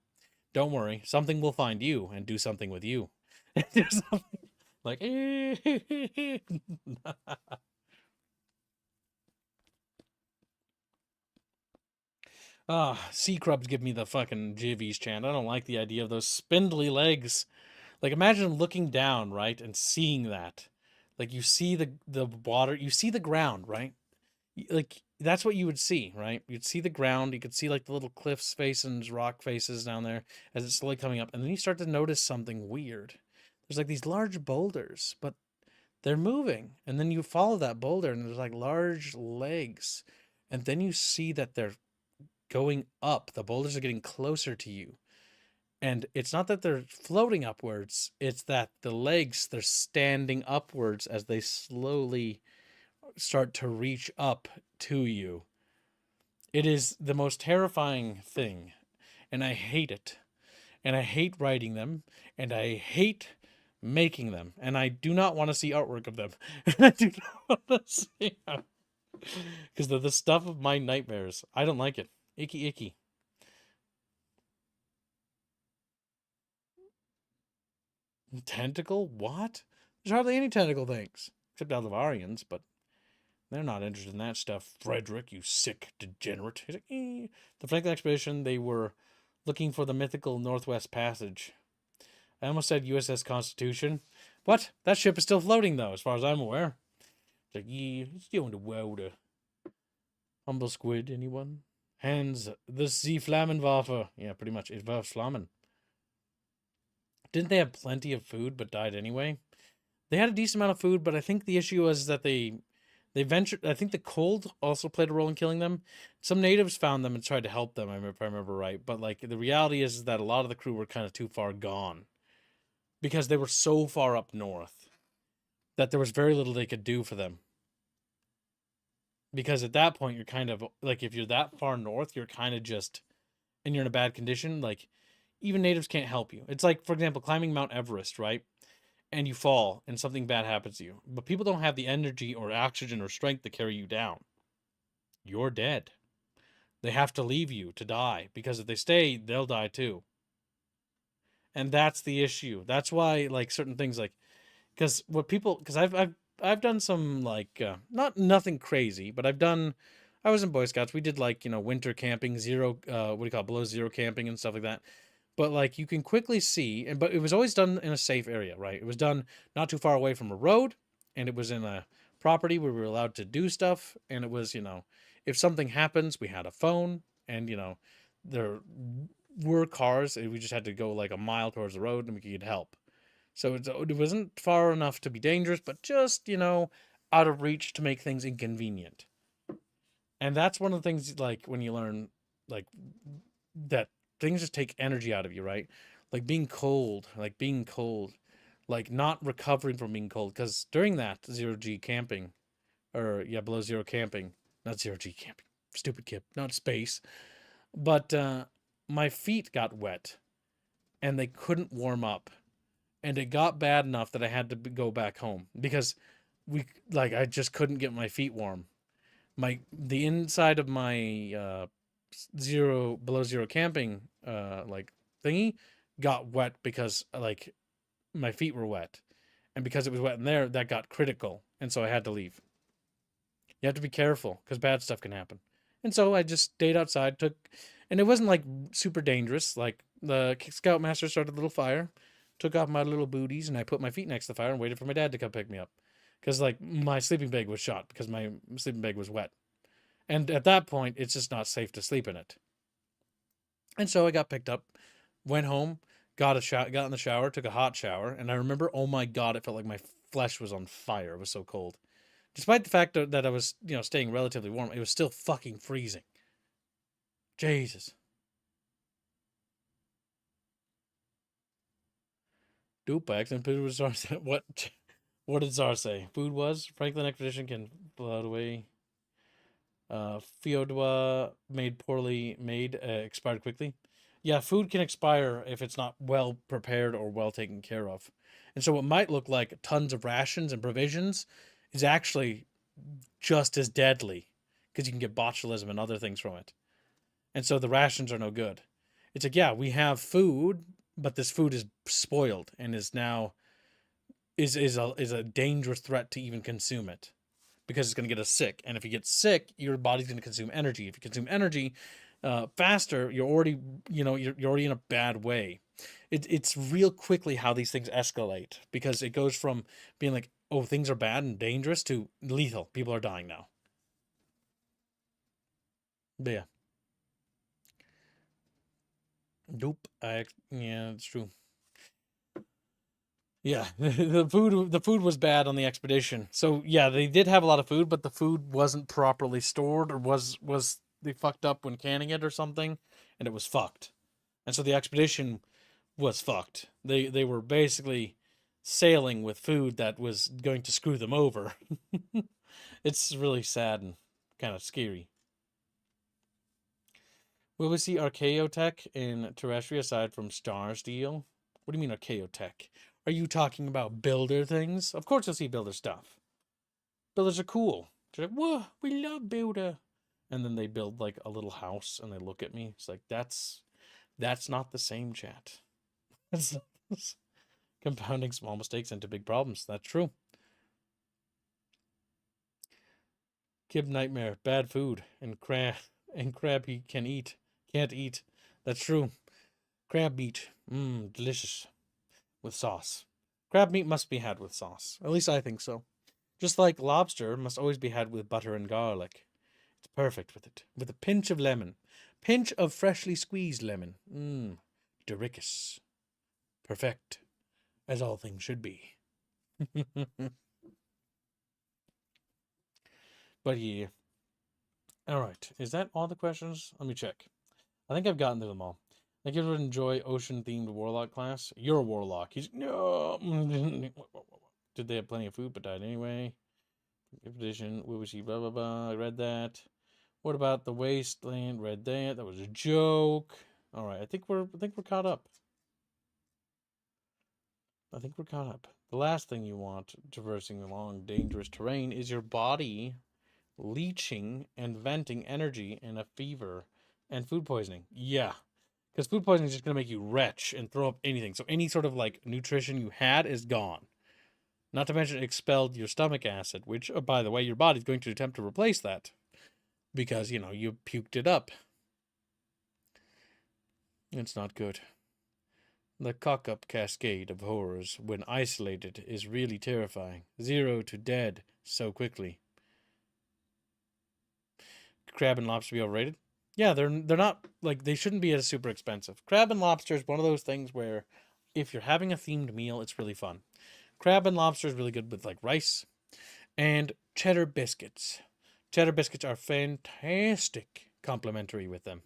Speaker 1: Don't worry, something will find you and do something with you. There's something like sea crabs give me the fucking jivvies, chant. I don't like the idea of those spindly legs. Like, imagine looking down, right, and seeing that. Like, you see the water, you see the ground, right? Like, that's what you would see, right? You'd see the ground, you could see, like, the little cliffs faces, rock faces down there as it's slowly coming up. And then you start to notice something weird. There's, like, these large boulders, but they're moving. And then you follow that boulder, and there's, like, large legs. And then you see that they're going up. The boulders are getting closer to you. And it's not that they're floating upwards, it's that the legs, they're standing upwards as they slowly start to reach up to you. It is the most terrifying thing, and I hate it. And I hate writing them, and I hate making them, and I do not want to see artwork of them. I do not want to see them. Because they're the stuff of my nightmares. I don't like it. Icky, icky. Tentacle? What? There's hardly any tentacle things. Except Aldivarians, but They're not interested in that stuff, Frederick, you sick degenerate. He's like, eh. The Franklin expedition, they were looking for the mythical Northwest Passage. I almost said USS Constitution. What? That ship is still floating, though, as far as I'm aware. It's like, yeah, it's still in the water. Humble squid, anyone? Hands, the sea Flammenwaffe. Yeah, pretty much. It was Flammen. Didn't they have plenty of food but died anyway? They had a decent amount of food, but I think the issue was that they ventured. I think the cold also played a role in killing them. Some natives found them and tried to help them, if I remember right. But like the reality is that a lot of the crew were kind of too far gone because they were so far up north that there was very little they could do for them. Because at that point, you're kind of like, if you're that far north, you're kind of just, and you're in a bad condition. Like even natives can't help you. It's like, for example, climbing Mount Everest, right? And you fall and something bad happens to you. But people don't have the energy or oxygen or strength to carry you down. You're dead. They have to leave you to die because if they stay, they'll die too. And that's the issue. That's why like certain things like because what people because I've done some like not nothing crazy, but I was in Boy Scouts. We did like, winter camping, zero what do you call it, below zero camping and stuff like that. But like you can quickly see, but it was always done in a safe area, right? It was done not too far away from a road, and it was in a property where we were allowed to do stuff. And it was, if something happens, we had a phone, and there were cars, and we just had to go like a mile towards the road, and we could get help. So it wasn't far enough to be dangerous, but just out of reach to make things inconvenient. And that's one of the things like when you learn like that things just take energy out of you, right? Like being cold, like not recovering from being cold. Because during that zero G camping, or yeah, below zero camping, not zero G camping, stupid kid, not space, but my feet got wet and they couldn't warm up. And it got bad enough that I had to go back home because I just couldn't get my feet warm. The inside of my zero below zero camping like thingy got wet because like my feet were wet, and because it was wet in there, that got critical, and so I had to leave. You have to be careful because bad stuff can happen. And so I just stayed outside, and it wasn't like super dangerous. Like the scoutmaster started a little fire, took off my little booties, and I put my feet next to the fire and waited for my dad to come pick me up. Because like my sleeping bag was shot because my sleeping bag was wet. And at that point, it's just not safe to sleep in it. And so I got picked up, went home, got in the shower, took a hot shower, and I remember, oh my god, it felt like my flesh was on fire. It was so cold. Despite the fact that I was, staying relatively warm, it was still fucking freezing. Jesus. Doop, I accidentally put Czar say. What did Czar say? Food was? Franklin expedition can blow out away. Fyodwa made expired quickly. Yeah, food can expire if it's not well prepared or well taken care of. And so what might look like tons of rations and provisions is actually just as deadly because you can get botulism and other things from it. And so the rations are no good. It's like, yeah, we have food, but this food is spoiled and is now is a dangerous threat to even consume it because it's going to get us sick. And if you get sick, your body's going to consume energy. If you consume energy faster, you're already you're already in a bad way. It's real quickly how these things escalate because it goes from being like, oh, things are bad and dangerous to lethal. People are dying now. But yeah. Nope. Yeah, it's true. Yeah, the food was bad on the expedition. So yeah, they did have a lot of food, but the food wasn't properly stored, or was they fucked up when canning it or something, and it was fucked. And so the expedition was fucked. They were basically sailing with food that was going to screw them over. It's really sad and kind of scary. Will we see Archaeotech in Terrestria aside from Star Steel? What do you mean Archaeotech? Are you talking about builder things? Of course you'll see builder stuff. Builders are cool. They're like, whoa, we love builder. And then they build like a little house and they look at me. It's like, that's not the same, chat. That's compounding small mistakes into big problems. That's true. Kib nightmare, bad food, and crab he can't eat. That's true. Crab meat, delicious with sauce. Crab meat must be had with sauce. At least I think so. Just like lobster must always be had with butter and garlic. It's perfect with it, with a pinch of lemon, pinch of freshly squeezed lemon. Delicious, perfect, as all things should be. But yeah. All right. Is that all the questions? Let me check. I think I've gotten to them all. Like, you would enjoy ocean-themed warlock class? You're a warlock. He's no. Did they have plenty of food but died anyway? Expedition. Woo-woo-she, blah blah blah. I read that. What about the wasteland? Read that. That was a joke. All right. I think we're caught up. I think we're caught up. The last thing you want traversing along dangerous terrain is your body leaching and venting energy in a fever and food poisoning. Yeah. Because food poisoning is just going to make you retch and throw up anything. So any sort of like nutrition you had is gone. Not to mention expelled your stomach acid, which, by the way, your body's going to attempt to replace that. Because, you puked it up. It's not good. The cock-up cascade of horrors, when isolated, is really terrifying. 0 to dead so quickly. Crab and lobster be overrated? Yeah, they're not, like, they shouldn't be as super expensive. Crab and lobster is one of those things where if you're having a themed meal, it's really fun. Crab and lobster is really good with, like, rice and cheddar biscuits. Cheddar biscuits are fantastic complementary with them.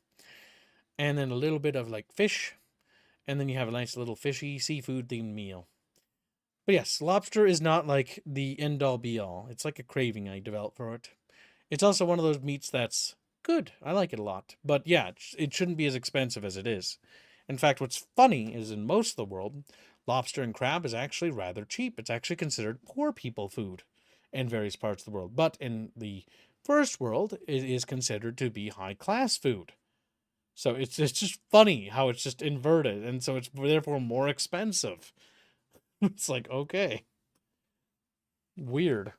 Speaker 1: And then a little bit of, like, fish, and then you have a nice little fishy seafood themed meal. But yes, lobster is not like the end all be all. It's like a craving I developed for it. It's also one of those meats that's good. I like it a lot. But yeah, it shouldn't be as expensive as it is. In fact, what's funny is in most of the world, lobster and crab is actually rather cheap. It's actually considered poor people food in various parts of the world. But in the first world, it is considered to be high class food. So it's just funny how it's just inverted. And so it's therefore more expensive. It's like, okay. Weird.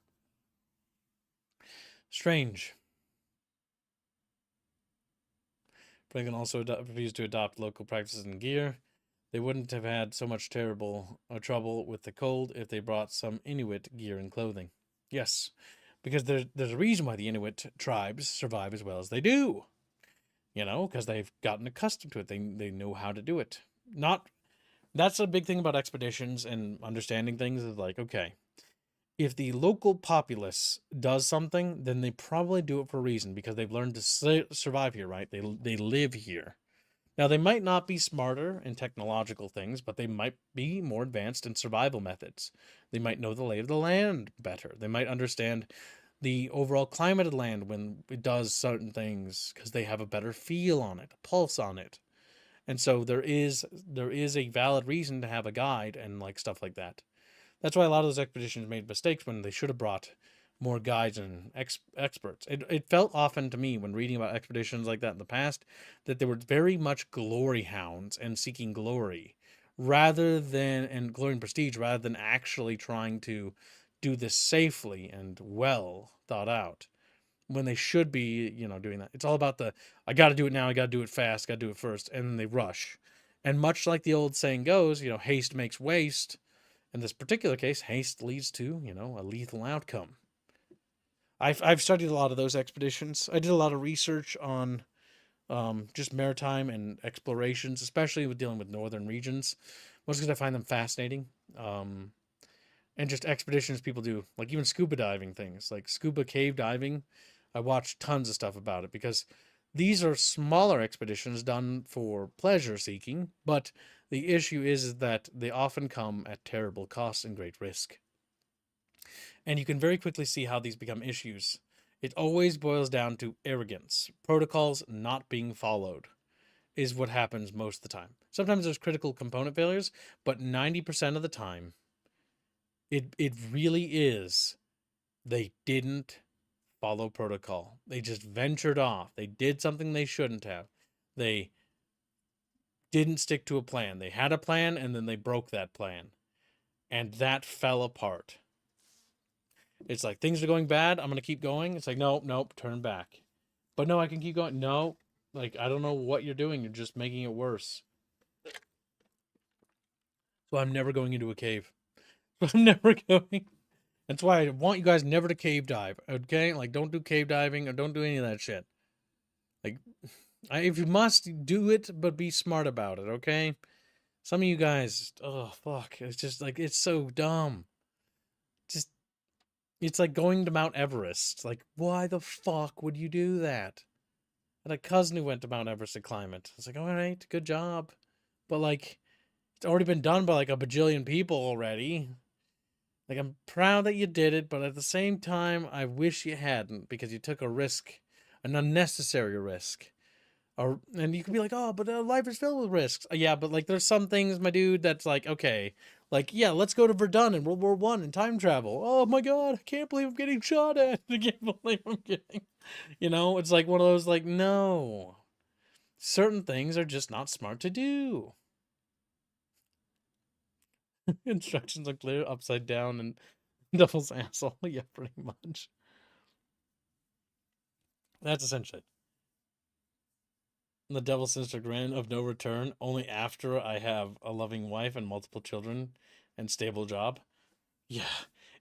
Speaker 1: Strange. But they can also refuse to adopt local practices and gear. They wouldn't have had so much terrible trouble with the cold if they brought some Inuit gear and clothing. Yes, because there's a reason why the Inuit tribes survive as well as they do. Because they've gotten accustomed to it. They know how to do it. That's a big thing about expeditions and understanding things is like, okay, if the local populace does something, then they probably do it for a reason because they've learned to survive here, right? They live here. Now, they might not be smarter in technological things, but they might be more advanced in survival methods. They might know the lay of the land better. They might understand the overall climate of the land when it does certain things because they have a better feel on it, a pulse on it. And so there is a valid reason to have a guide and like stuff like that. That's why a lot of those expeditions made mistakes when they should have brought more guides and experts. It felt often to me when reading about expeditions like that in the past that they were very much glory hounds and seeking glory and glory and prestige rather than actually trying to do this safely and well thought out when they should be, doing that. It's all about I got to do it now. I got to do it fast. Got to do it first. And then they rush. And much like the old saying goes, haste makes waste. In this particular case, haste leads to, a lethal outcome. I've studied a lot of those expeditions. I did a lot of research on just maritime and explorations, especially with dealing with northern regions, mostly because I find them fascinating. And just expeditions people do, like even scuba diving things, like scuba cave diving. I watched tons of stuff about it because these are smaller expeditions done for pleasure seeking, but the issue is that they often come at terrible cost and great risk. And you can very quickly see how these become issues. It always boils down to arrogance. Protocols not being followed is what happens most of the time. Sometimes there's critical component failures, but 90% of the time, it really is they didn't follow protocol. They just ventured off. They did something they shouldn't have. They didn't stick to a plan. They had a plan and then they broke that plan. And that fell apart. It's like things are going bad. I'm gonna keep going. It's like nope, turn back. But no, I can keep going. No, like I don't know what you're doing. You're just making it worse. So I'm never going into a cave. I'm never going. That's why I want you guys never to cave dive. Okay, like don't do cave diving or don't do any of that shit. Like, if you must do it, but be smart about it. Okay. Some of you guys, oh fuck, it's just like it's so dumb. Just it's like going to Mount Everest. Like, why the fuck would you do that? I had a cousin who went to Mount Everest to climb it. I was like, all right, good job. But like, it's already been done by like a bajillion people already. Like, I'm proud that you did it, but at the same time, I wish you hadn't because you took a risk, an unnecessary risk. Or, and you can be like, oh, but life is filled with risks. Yeah, but like, there's some things, my dude, that's like, okay, like, yeah, let's go to Verdun in World War One and time travel. Oh my god, I can't believe I'm getting shot at. I can't believe I'm getting, it's like one of those, like, no, certain things are just not smart to do. Instructions are clear, upside down, and devil's asshole. Yeah, pretty much. That's essentially it. The devil's sinister grin of no return only after I have a loving wife and multiple children and stable job. Yeah.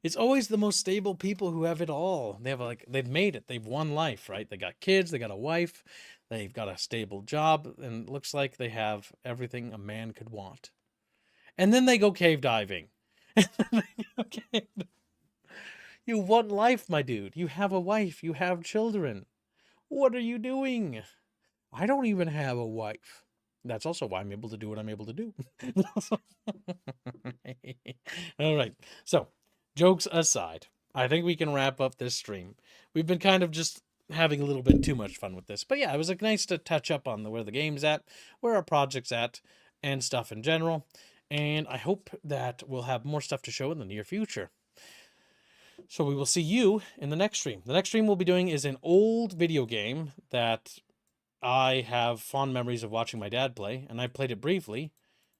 Speaker 1: It's always the most stable people who have it all. They have they've made it. They've won life, right? They got kids, they got a wife, they've got a stable job, and it looks like they have everything a man could want. And then they go cave diving. Okay. You won life, my dude. You have a wife, you have children. What are you doing? I don't even have a wife. That's also why I'm able to do what I'm able to do. All right. So, jokes aside, I think we can wrap up this stream. We've been kind of just having a little bit too much fun with this. But yeah, it was like nice to touch up on where the game's at, where our project's at, and stuff in general. And I hope that we'll have more stuff to show in the near future. So we will see you in the next stream. The next stream we'll be doing is an old video game that I have fond memories of watching my dad play, and I played it briefly.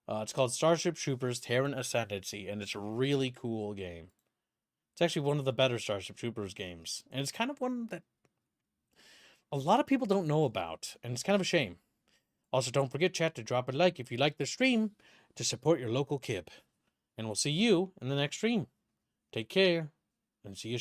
Speaker 1: It's called Starship Troopers Terran Ascendancy, and it's a really cool game. It's actually one of the better Starship Troopers games, and it's kind of one that a lot of people don't know about, and it's kind of a shame. Also, don't forget, chat, to drop a like if you like the stream to support your local kib. And we'll see you in the next stream. Take care, and see you